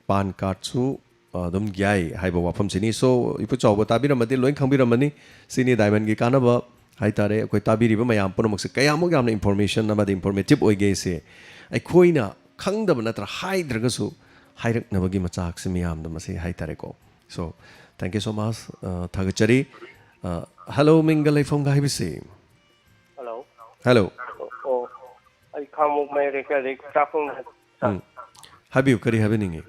pan card su dum gyai haiba wafam sini so ipu chawba tabiramadi loin khangbiramani sini diamond gi kanaba haitare koi tabiriba mayam punamak se kayamuk yamna information amadi informative oige se aikoina khangdaba natra haidragasu hairaknabagi machak se miyam da masi haitare ko so thank you so much thagachari hello mingalai from gaibisi hello hello oh ai khamuk mai re ka re tapung habiu kari habeningi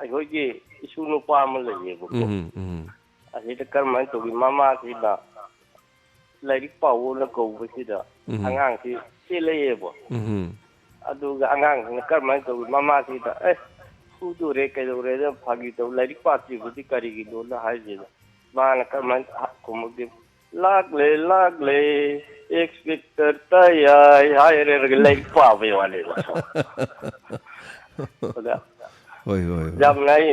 ai hoye isu no pa ma le ye bo ai de kar man to bi mama si da lai pa wo na ko bo si da angang si le ye bo adu ga angang na kar man to bi mama si da su do re ke do re da phagi to lai pa si bu di kari gi do la hai je ma na kar man ko mo di lag le expecter ta ya hai re lai pa be wale ba oda hoi hoi jam nai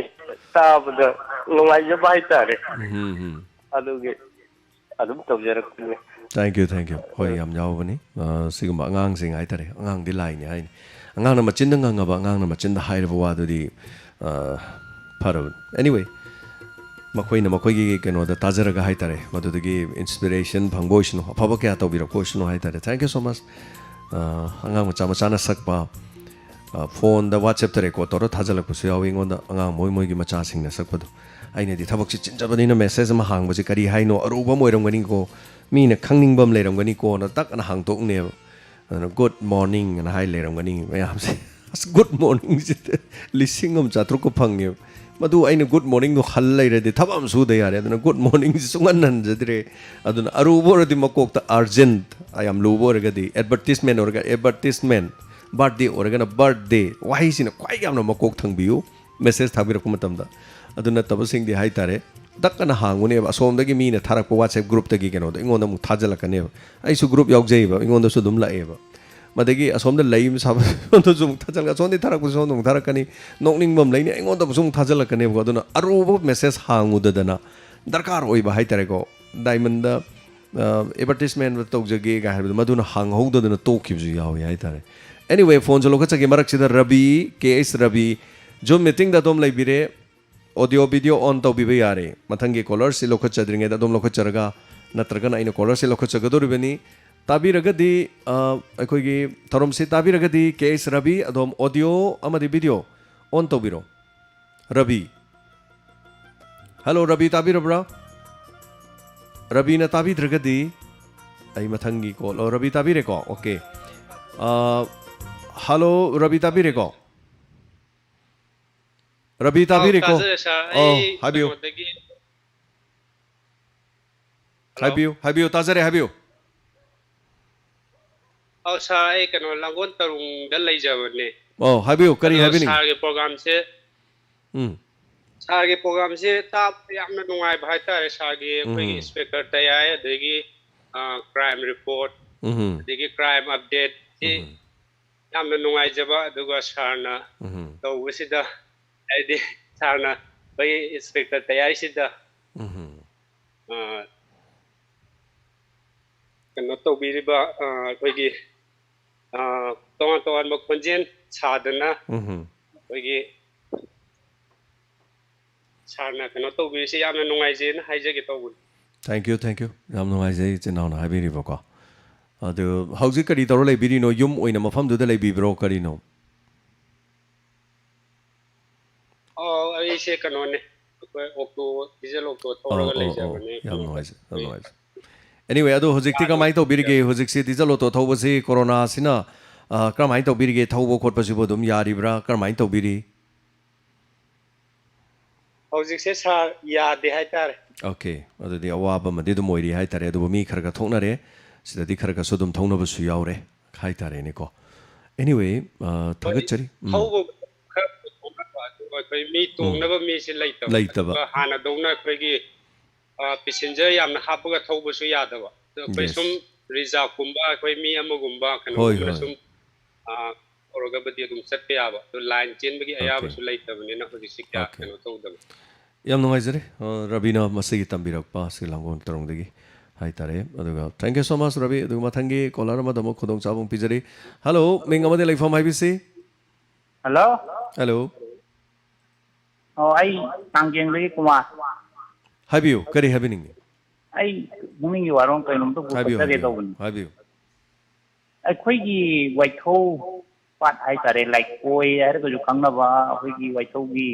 ta bda nungai je bai ta re aduge adum tawjarak ne thank you hoi yam jaw bani siguma angang sing ai tare angang di lai ni ai angang na machin dang ngaba angang na machin da hai wa du di pharo anyway makoi na makoi gi keno da tajara ga hai tare madu gi inspiration phangbois no phaba kya to bira ko no hai tare thank you so much angang macha na sakpa phone da WhatsApp tare ko toro thajala ku su yawi ngon da angang moi gi macha sing na sakpa do aina di thabak chi chinjabani na message ma hang baji kari hai no aruba moiram gani ko mi na khangning bam leram gani ko na tak na hang tok ne good morning na hai leram gani mayam se good morning lising om chatru ko phangye madu aina good morning no khal lai re de thabam su de yare aduna good morning sungan nan jadre aduna arubo re di makok ta urgent I am lobo re di advertisement birthday organa birthday why sina kwai yamna makok thangbiu message thabira ko matam da aduna tabasing di hai tare dakana hangune asom dagi mi na tharak ko WhatsApp group tagi keno da ingon da mu thajala kane ai su group yauk jai ba ingon da su dum la e ba madagi asom da lai sa to zum thajal ga son di tharak ko son dum tharak kani nokning bam lai ni ingon da sum thajala kane ba aduna arubo message hangu da dana darkar oi ba hai tare ko diamond da advertisement tok jage ga har maduna hang hou da na to khib ju yaw hai tare anyway phone jalo ka chagi marak sida Rabi KS Rabi jo meeting da dom lai bire audio video on to bibe yare mathangi caller si lokha chadringe da dom lokha charaga natraga na ina caller si lokha chagadu ribani tabiraga di akoi gi tharom si tabiraga di KS Rabi adom audio amadi video on to biro Rabi hello Rabi tabirabra Rabi na tabidraga di ai mathangi ko lo Rabi tabire ko okay hello Rabi tabire ko Rabi tabire ko habiu tazare habiu sa ai kano langon tarung dal lai jabane habiu kari habini sa ge program se tap yamna nungai bhai tare sa ge koi inspector tayai adegi crime report adegi crime update yamna nungai jaba aduga sarna to wisida ai sarna bai inspector tayai sida kano to biriba koi gi ton mo konjen sadana koi gi sarna kano to bi se yamna nungai je na haije ge to bul thank you yam nungai je chinau na habiri ba ko adu hauji kari toro lai biri no yum oina mafam du da lai bi bro kari no ai se kano ne okto diesel okto thora lai jabane yam nungai je anyway adu hojikti ka mai to birige hojik si diesel auto thoba si corona sina kramai to birige thobo khotpa si bodum yari bra kramai to biri hojik se sa ya de hai tare okay adu di awaba madi du moiri hai tare adu mi kharaga thongnare sida di kharaga sodum thongna bu su yaure khai tare ni ko anyway thagachari thobo koi mi tongna ba mi se laitaba hana dongna koi gi passenger yamna hapaga thoba su yadaba koi sum reserve kumba koi mi amagumba kano sum oroga badi dum satpe yaba to line chain bagi ayaba su laitabane na hoji sikya kano tawdaba yam nungai jare Rabina masigi tambirak pa si langon tarong dagi hai tare aduga thank you so much Ravi aduga mathangi caller amada mo khudong chabung pijari hello ming amade leifam hai bisi hello hello ai tangjeng lagi kumar habiu kari happening ai muming yu warong kai nom to bu ta ge do bun habiu ai khoi gi wai thau pat hai tare like koi ai ko ju khang na ba khoi gi wai thau gi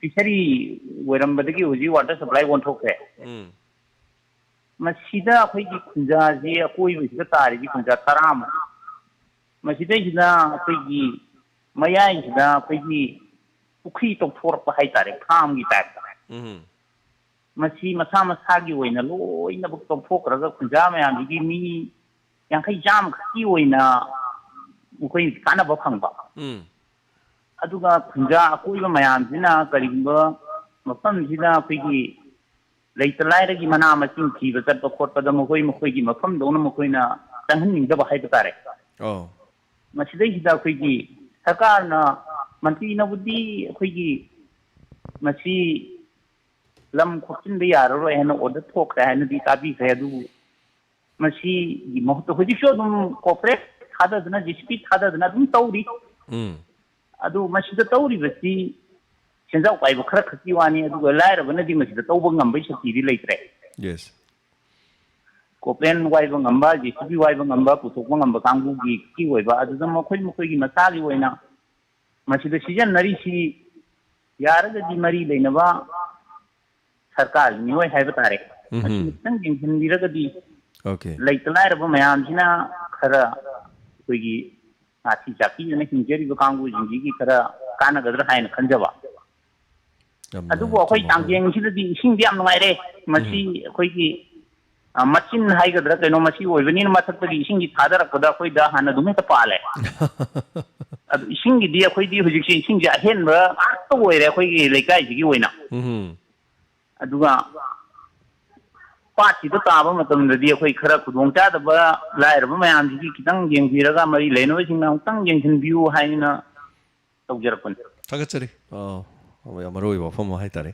fishery weram badagi uji water supply won thok hai masida khoi gi khunja ji koi bi ta tari gi khunja taram masida jina khoi gi mayai jina khoi gi pukhi tok thor pa hai tare farm gi type masi masa masa gi oina loina buk tok thok ra ga khunja mayam gi mi yang khai jam khaki oina khoi kana ba phang ba aduga khunja akoi ba mayam jina karimba mafam jina khoi gi leita laira gi mana ma chin thi ba tat ba khot pa da mo khoi gi mafam do na mo khoi na tanghan ning da ba hai ta tare masi dai hida khoi gi sarkar na mantri na budi khoi gi masi lam khochin da yar ro hen order thok ra hen di ta bi khe du masi gi mo to hodi sho dum corporate khada dna GSP khada dna dum tauri adu masi da tauri basi senjau pai ba khara khaki wani adu ga lai ra bana di masi da tawba ngam bai sakti di leitre yes corporate wai ba ngam ba GSP wai ba ngam ba putok ba ngam ba kangbu gi ki wai ba adu da mo khoi gi masali waina masi da season nari si yar ga di mari leina ba sarkar ni wai hai batare tang jing hin dira ga di okay leitla ra ba mayam jina khara koi gi ati jaki ne hinjeri ba kangbu jingi gi khara kana gadra hain khanjaba adu bo khoi tangjeng si di sing diam ngai re masi khoi gi machin hai gadra kaino masi oi bani ma thak gi sing gi thadar ko da khoi da hana dume ta pale adu sing gi dia khoi di hujik si sing ja hen ba to oi re khoi gi leikai gi oina aduga पाची तो ताब मतमददी अखोई खरा खुदोंग चादबा लायरबा मयाम जी खितंग येंगफिरगा मरी लेनोबा सिंगना उतंग येंगखिनबियु हाइना तौजरपन थागचरी अमरोई वफम हाइतारे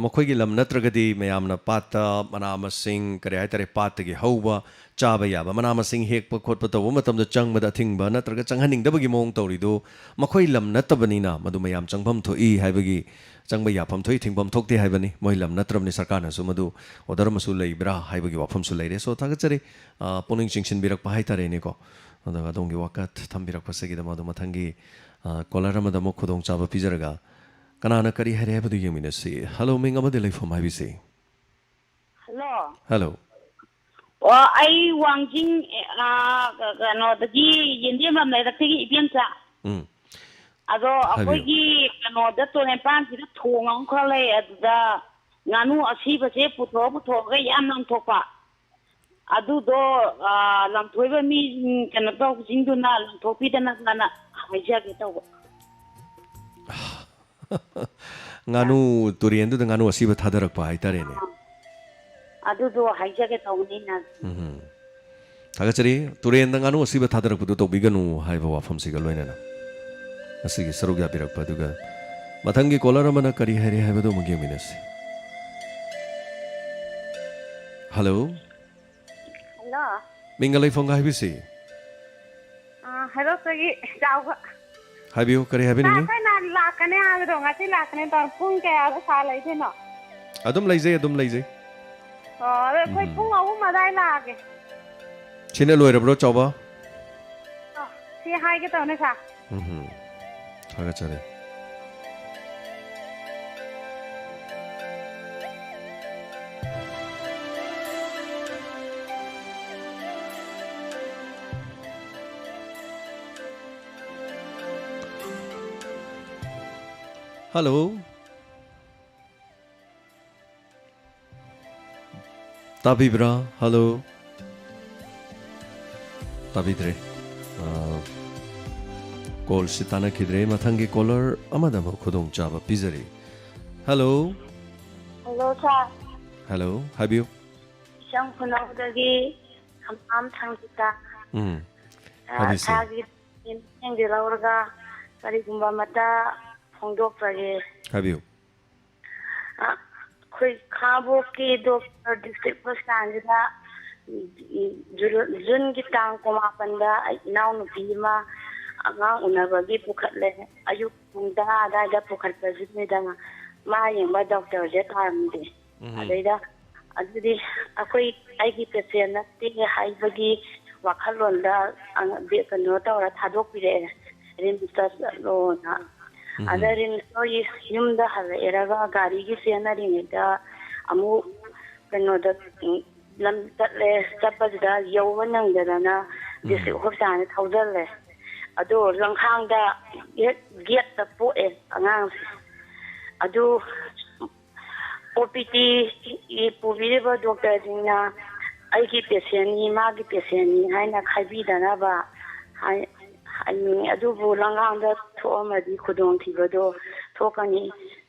मखोई lump नत्रगदी मयामना पाता मना मसिंग करे हाइतारे पातगी हौबा चाबा याबा मना मसिंग हेकप खोटप तब मतमद चंगबदा थिंगबा नत्रगा चंगहनिंगदबगी मोंग तौरिदो मखोई लम नतबनिना मदु मयाम चंगफम थोई हाइबगी चंगबा याफम थोई थिंगबम थोकते हाइबनी मोइ लम नत्रबनि सरकारनसु मदु ओदर मसु लेइब्रा हाइबगी वफमसु लेरे सो थागचरी पुनिंग चिंगसिन बिरक पाहाइतारे नेको अदगा दोंगी वकत थंबिरक पसगिदा मदु मथंगी कॉलर अमदा मो खुदोंग चाबा पिजरगा कनाना करी हरे हबदु यमिनसी हेलो मिंग अमदे लेफम हाइबिसे हेलो हेलो आई वांजिंग कनो दगी यिंदे मम लेरक्ति इबेंचा अदो अखोगी कनो द तोनेपान सिदा थोंगां खले अदुदा nganu asibase putho ga yam nang thopa adudo lamthoiba mi kana to jingduna lamthopi dana nana haija ge taw nganu turiendu da nganu asiba thadarak pa haitare ne adudo haija ge tawni na thagachari turien da nganu asiba thadarak pudu to biganu haiba wafam siga loina na asigi sarugya birak pa duga mathangi kolara mana kari hare haibado mugi minasi hello hello मिंगलाई फोंगा हाइबिसे hello सगी जाओगा हाइबियो करे हाइबिनी ना लाकने आ रोंगा से लाकने तो पुंग के आ सा लै थे न अदम लैजे अरे कोई पुंग आउ मदाई लागे छिने लोइरब्रो चौबा सी हाई के तने सा थागा चले हेलो ताबिब्रा हेलो ताबिद्रे कॉल सिताना खिद्रे मथंगी कॉलर अमदम खुदोंग चाबा पिजरी हेलो हेलो सर हेलो हाबियो संग खुनौदगी हम थांगिता थागी इंगे लौरगा करिगुंबा मता फोंदोक्तगे हाबियो खोई खाबो के डॉक्टर डिस्ट्रिक्ट हॉस्पिटल ꯖꯨꯟꯒꯤ ꯇꯥꯡ 9ꯗ ꯏꯅꯥꯎꯅꯨꯄꯤ ꯑꯃ ꯑꯉꯥꯡ ꯎꯅꯕꯒꯤ ꯄꯨꯈꯠꯂꯦ ꯑꯌꯨꯛ ꯄꯨꯡ 10 ꯑꯗꯥꯏꯗ ꯄꯨꯈꯠꯄꯁꯤꯗ ꯃꯥ ꯌꯦꯡꯕ ꯗꯣꯛꯇꯔꯁꯦ ꯇꯥꯔꯝꯗꯦ ꯑꯗꯩꯗ ꯑꯗꯨꯗꯤ ꯑꯩꯒꯤ ꯄꯦꯁꯦꯟ ꯅꯠꯇꯦ ꯍꯥꯏꯕꯒꯤ ꯋꯥꯈꯜꯂꯣꯟꯗ ꯀꯩꯅꯣ ꯇꯧꯔ ꯊꯥꯗꯣꯛꯄꯤꯔꯛꯑꯦ ꯔꯤꯝꯁꯇ ꯆꯠꯂꯣꯅ ꯑꯗ ꯔꯤꯝꯁꯇꯣ ꯌꯨꯝꯗ ꯍꯜꯂꯛꯑꯦꯔꯒ ꯒꯥꯔꯤꯒꯤ ꯆꯦꯟꯅꯔꯤꯉꯩꯗ ꯑꯃꯨꯛ ꯀꯩꯅꯣꯗ ꯆꯠꯄꯁꯤꯗ ꯌꯧꯕ ꯅꯪꯗꯗꯅ ꯗꯤꯁꯇ꯭ꯔꯤꯛ ꯍꯣꯁꯄꯤꯇꯥꯜꯗ ꯊꯧꯖꯜꯂꯦ ꯑꯗꯣ ꯂꯝꯈꯥꯡꯗ ꯒꯦꯠꯇ ꯄꯣꯛꯑꯦ ꯑꯉꯥꯡꯁꯦ ꯑꯗꯨ OPT ꯄꯨꯕꯤꯔꯤꯕ ꯗꯣꯛꯇꯔꯁꯤꯡꯅ ꯑꯩꯒꯤ ꯄꯦꯁꯦꯟꯅꯤ ꯃꯥꯒꯤ ꯄꯦꯁꯦꯟꯅꯤ ꯍꯥꯏꯅ ꯈꯥꯏꯕꯤꯗꯅꯕ ꯑꯗꯨꯕꯨ ꯂꯝꯈꯥꯡꯗ ꯊꯣꯛꯑꯝꯃꯗꯤ ꯈꯨꯗꯣꯡꯊꯤꯕꯗꯣ ꯊꯣꯛꯀꯅꯤ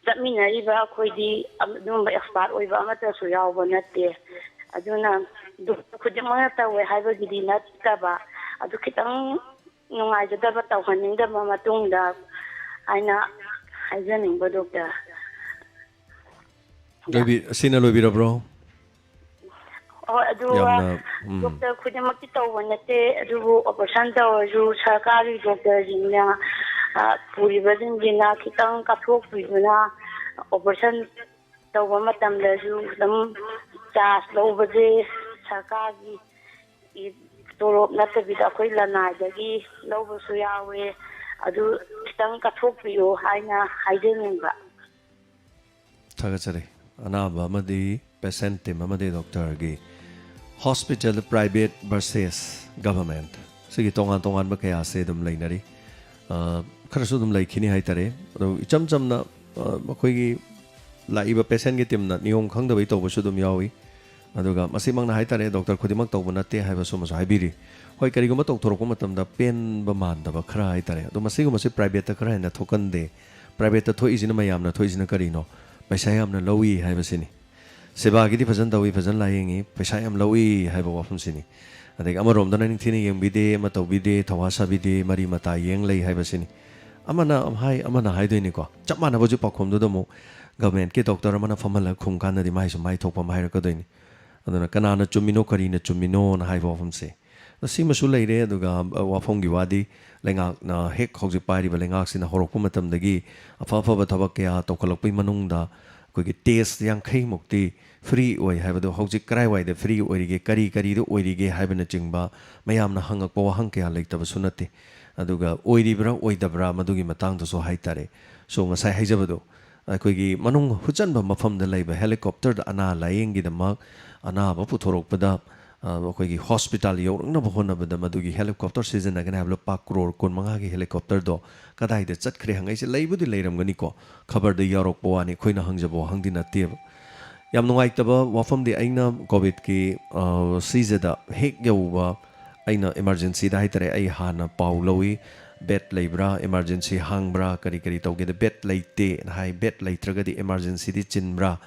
ꯆꯠꯃꯤꯟꯅꯔꯤꯕ ꯑꯩꯈꯣꯏꯗꯤ ꯑꯗꯨꯝꯕ ꯑꯦꯛꯁꯄꯥꯔꯠ ꯑꯣꯏꯕ ꯑꯃꯠꯇꯁꯨ ꯌꯥꯎꯕ ꯅꯠꯇꯦ ꯑꯗꯨꯅ ꯈꯨꯗꯤꯡꯃꯛꯅ ꯇꯧꯋꯦ ꯍꯥꯏꯕꯒꯤꯗꯤ ꯅꯠꯇꯕ ꯑꯗꯨ ꯈꯤꯇꯪ ꯅꯨꯡꯉꯥꯏꯖꯗꯕ ꯇꯧꯍꯟꯅꯤꯡꯗꯕ ꯃꯇꯨꯡꯗ ꯑꯩꯅ ꯍꯥꯏꯖꯅꯤꯡꯕ ꯗꯣꯛꯇꯔ ꯑꯁꯤꯅ ꯂꯣꯏꯕꯤꯔꯕ꯭ꯔꯣ ꯍꯣꯏ ꯑꯗꯨ ꯗꯣꯛꯇꯔ ꯈꯨꯗꯤꯡꯃꯛꯇꯤ ꯇꯧꯕ ꯅꯠꯇꯦ ꯑꯗꯨꯕꯨ ꯑꯣꯄꯔꯦꯁꯟ ꯇꯧꯔꯁꯨ ꯁꯔꯀꯥꯔꯒꯤ ꯗꯣꯛꯇꯔꯁꯤꯡꯅ ꯄꯨꯔꯤꯕꯁꯤꯡꯁꯤꯅ ꯈꯤꯇꯪ ꯀꯥꯞꯊꯣꯛꯄꯤꯗꯨꯅ ꯑꯣꯄꯔꯦꯁꯟ ꯇꯧꯕ ꯃꯇꯝꯗꯁꯨ ꯑꯗꯨꯝ ꯆꯥꯔꯖ ꯂꯧꯕꯁꯦ ꯁꯔꯀꯥꯔꯒꯤ ꯇꯣꯂꯣꯞ ꯅꯠꯇꯕꯤꯗ ꯑꯩꯈꯣꯏ ꯂꯅꯥꯏꯗꯒꯤ ꯂꯧꯕꯁꯨ ꯌꯥꯎꯋꯦ ꯑꯗꯨ ꯈꯤꯇꯪ ꯀꯥꯞꯊꯣꯛꯄꯤꯌꯨ ꯍꯥꯏꯅ ꯍꯥꯏꯖꯅꯤꯡꯕ ꯊꯥꯒꯠꯆꯔꯤ ꯑꯅꯥꯕ ꯑꯃꯗꯤ ꯄꯦꯁꯦꯟ ꯇꯤꯝ ꯑꯃꯗꯤ ꯗꯣꯛꯇꯔꯒꯤ ꯍꯣꯁꯄꯤꯇꯥꯜ ꯄ꯭ꯔꯥꯏꯚꯦꯠ ꯚꯔꯁꯦꯁ ꯒꯚꯔꯟꯃꯦꯟꯠ ꯁꯤꯒꯤ ꯇꯣꯉꯥꯟ ꯇꯣꯉꯥꯟꯕ ꯀꯌꯥꯁꯦ ꯑꯗꯨꯝ ꯂꯩꯅꯔꯤ ꯈꯔꯁꯨ ꯑꯗꯨꯝ ꯂꯩꯈꯤꯅꯤ ꯍꯥꯏꯇꯥꯔꯦ ꯑꯗꯣ ꯏꯆꯝ ꯆꯝꯅ ꯑꯩꯈꯣꯏꯒꯤ ꯂꯥꯛꯏꯕ ꯄꯦꯁꯦꯟꯒꯤ ꯇꯤꯝꯅ ꯅꯤꯌꯣꯝ ꯈꯪꯗꯕꯩ ꯇꯧꯕꯁꯨ ꯑꯗꯨꯝ ꯌꯥꯎꯏ ꯑꯗꯨꯒ ꯃꯁꯤꯃꯛꯅ ꯍꯥꯏꯇꯥꯔꯦ ꯗꯣꯛꯇꯔ ꯈꯨꯗꯤꯡꯃꯛ ꯇꯧꯕ ꯅꯠꯇꯦ ꯍꯥꯏꯕꯁꯨ ꯑꯃꯁꯨ ꯍꯥꯏꯕꯤꯔꯤ ꯍꯣꯏ ꯀꯔꯤꯒꯨꯝꯕ ꯇꯧꯊꯣꯔꯛꯄ ꯃꯇꯝꯗ ꯄꯦꯟꯕ ꯃꯥꯟꯗꯕ ꯈꯔ ꯍꯥꯏꯇꯥꯔꯦ ꯑꯗꯣ ꯃꯁꯤꯒꯨꯝꯕꯁꯤ ꯄ꯭ꯔꯥꯏꯚꯦꯠꯇ ꯈꯔ ꯍꯦꯟꯅ ꯊꯣꯛꯀꯟꯗꯦ ꯄ꯭ꯔꯥꯏꯚꯦꯠꯇ ꯊꯣꯛꯏꯁꯤꯅ ꯃꯌꯥꯝꯅ ꯊꯣꯛꯏꯁꯤꯅ ꯀꯔꯤꯅꯣ ꯄꯩꯁꯥ ꯌꯥꯝꯅ ꯂꯧꯏ ꯍꯥꯏꯕꯁꯤꯅꯤ ꯁꯦꯕꯥꯒꯤꯗꯤ ꯐꯖꯅ ꯇꯧꯏ ꯐꯖꯅ ꯂꯥꯌꯦꯡꯉꯤ ꯄꯩꯁా ꯌꯥꯝ ꯂꯧꯏ ꯍꯥꯏꯕ ꯋꯥꯐꯝꯁꯤꯅꯤ ꯑꯗꯒꯤ ꯑꯃꯔꯣꯝꯗꯅ ꯅꯤꯡꯊꯤꯅ ꯌꯦꯡꯕꯤꯗꯦ ꯑꯃ ꯇꯧꯕꯤꯗꯦ ꯊꯧꯋꯥ ꯁꯥꯕꯤꯗꯦ ꯃꯔꯤ ꯃꯇꯥ ꯌꯦꯡ ꯂꯩ ꯍꯥꯏꯕꯁꯤꯅꯤ ꯑꯃꯅ ꯑꯃꯅ ꯍꯥꯏꯗꯣꯏꯅꯤꯀꯣ ꯆꯞ ꯃꯥꯟꯅꯕꯁꯨ ꯄꯥꯎꯈꯨꯝꯗꯨꯗ ꯑꯃꯨꯛ ꯒꯚꯔꯟꯃꯦꯟꯠꯀꯤ ꯗꯣꯛꯇꯔ ꯑꯃꯅ ꯐꯝꯍꯜꯂꯒ ꯈꯨꯝ ꯀꯥꯟꯗꯗꯤ ꯃꯥꯏꯁꯨ ꯃꯥꯏ ꯊꯣꯛꯄ ꯑꯃ ꯍꯥꯏꯔꯛꯀꯗꯣꯏꯅꯤ ꯑꯗꯨꯅ ꯀꯅꯥꯅ ꯆꯨꯝꯃꯤꯅꯣ ꯀꯔꯤꯅ ꯆꯨꯝꯃꯤꯅꯣꯅ ꯍꯥꯏꯕ ꯋꯥꯐꯝꯁꯦ ꯁꯤꯃꯁꯨ ꯂꯩꯔꯦ ꯑꯗꯨꯒ ꯋꯥꯐꯝꯒꯤ ꯋꯥꯗꯤ ꯂꯩꯉꯥꯛꯅ ꯍꯦꯛ ꯍꯧꯖꯤꯛ ꯄꯥꯏꯔꯤꯕ ꯂꯩꯉꯥꯛꯁꯤꯅ ꯍꯧꯔꯛꯄ ꯃꯇꯝꯗꯒꯤ ꯑꯐ ꯑꯐꯕ ꯊꯕꯛ ꯀꯌꯥ ꯇꯧꯈꯠꯂꯛꯄꯒꯤ ꯃꯅꯨꯡꯗ ꯑꯩꯈꯣꯏꯒꯤ ꯇꯦꯁ 50ꯃꯨꯛꯇꯤ ꯐ꯭ꯔꯤ ꯑꯣꯏ ꯍꯥꯏꯕꯗꯣ ꯍꯧꯖꯤꯛ ꯀꯔꯥꯏꯋꯥꯏꯗ ꯐ꯭ꯔꯤ ꯑꯣꯏꯔꯤꯒꯦ ꯀꯔꯤꯗ ꯑꯣꯏꯔꯤꯒꯦ ꯍꯥꯏꯕꯅꯆꯤꯡꯕ ꯃꯌꯥꯝꯅ ꯍꯪꯉꯛꯄ ꯋꯥꯍꯪ ꯀꯌꯥ ꯂꯩꯇꯕꯁꯨ ꯅꯠꯇꯦ ꯑꯗꯨꯒ ꯑꯣꯏꯔꯤꯕ꯭ꯔꯥ ꯑꯣꯏꯗꯕ꯭ꯔꯥ ꯃꯗꯨꯒꯤ ꯃꯇꯥꯡꯗꯁꯨ ꯍꯥꯏꯇꯥꯔꯦ ꯁꯣ ꯉꯁꯥꯏ ꯍꯥꯏꯖꯕꯗꯣ ꯑꯩꯈꯣꯏꯒꯤ ꯃꯅꯨꯡ ꯍꯨꯠꯆꯟꯕ ꯃꯐꯝꯗ ꯂꯩꯕ ꯍꯦꯂꯤꯀꯣꯞꯇꯔꯗ ꯑꯅꯥ ꯂꯥꯌꯦꯡꯒꯤꯗꯃꯛ ꯑꯅꯥꯕ ꯄꯨꯊꯣꯔꯛꯄꯗ ꯑꯩꯈꯣꯏꯒꯤ ꯍꯣꯁꯄꯤꯇꯥꯜ ꯌꯧꯔꯛꯅꯕ ꯍꯣꯠꯅꯕꯗ ꯃꯗꯨꯒꯤ ꯍꯦꯂꯤꯀꯣꯞꯇꯔ ꯁꯤꯖꯤꯟꯅꯒꯅꯤ ꯍꯥꯏꯕ ꯂꯨꯄꯥ ꯀ꯭ꯔꯣꯔ 15ꯒꯤ ꯍꯦꯂꯤꯀꯣꯞꯇꯔꯗꯣ ꯀꯗꯥꯏꯗ ꯆꯠꯈ꯭ꯔꯦ ꯍꯪꯉꯩꯁꯦ ꯂꯩꯕꯨꯗꯤ ꯂꯩꯔꯝꯒꯅꯤꯀꯣ ꯈꯕꯔꯗ ꯌꯥꯎꯔꯛꯄ ꯋꯥꯅꯤ ꯑꯩꯈꯣꯏꯅ ꯍꯪꯖꯕ ꯋꯥꯍꯪꯗꯤ ꯅꯠꯇꯦꯕ ꯌꯥꯝ ꯅꯨꯡꯉꯥꯏꯇꯕ ꯋꯥꯐꯝꯗꯤ ꯑꯩꯅ ꯀꯣꯚꯤꯗꯀꯤ ꯁꯤꯖꯗ ꯍꯦꯛ ꯌꯧꯕ ꯑꯩꯅ ꯏꯃꯥꯔꯖꯦꯟꯁꯤꯗ ꯍꯥꯏꯇꯥꯔꯦ ꯑꯩ ꯍꯥꯟꯅ ꯄꯥꯎ ꯂꯧꯏ ꯕꯦꯠ ꯂꯩꯕ꯭ꯔꯥ ꯏꯃꯥꯔꯖꯦꯟꯁꯤ ꯍꯥꯡꯕ꯭ꯔꯥ ꯀꯔꯤ ꯇꯧꯒꯦꯗ ꯕꯦꯠ ꯂꯩꯇꯦꯅ ꯍꯥꯏ ꯕꯦꯠ ꯂꯩꯇ꯭ꯔꯒꯗꯤ ꯏꯃꯥꯔꯖꯦꯟꯁꯤꯗꯤ ꯆꯤꯟꯕ꯭ꯔꯥ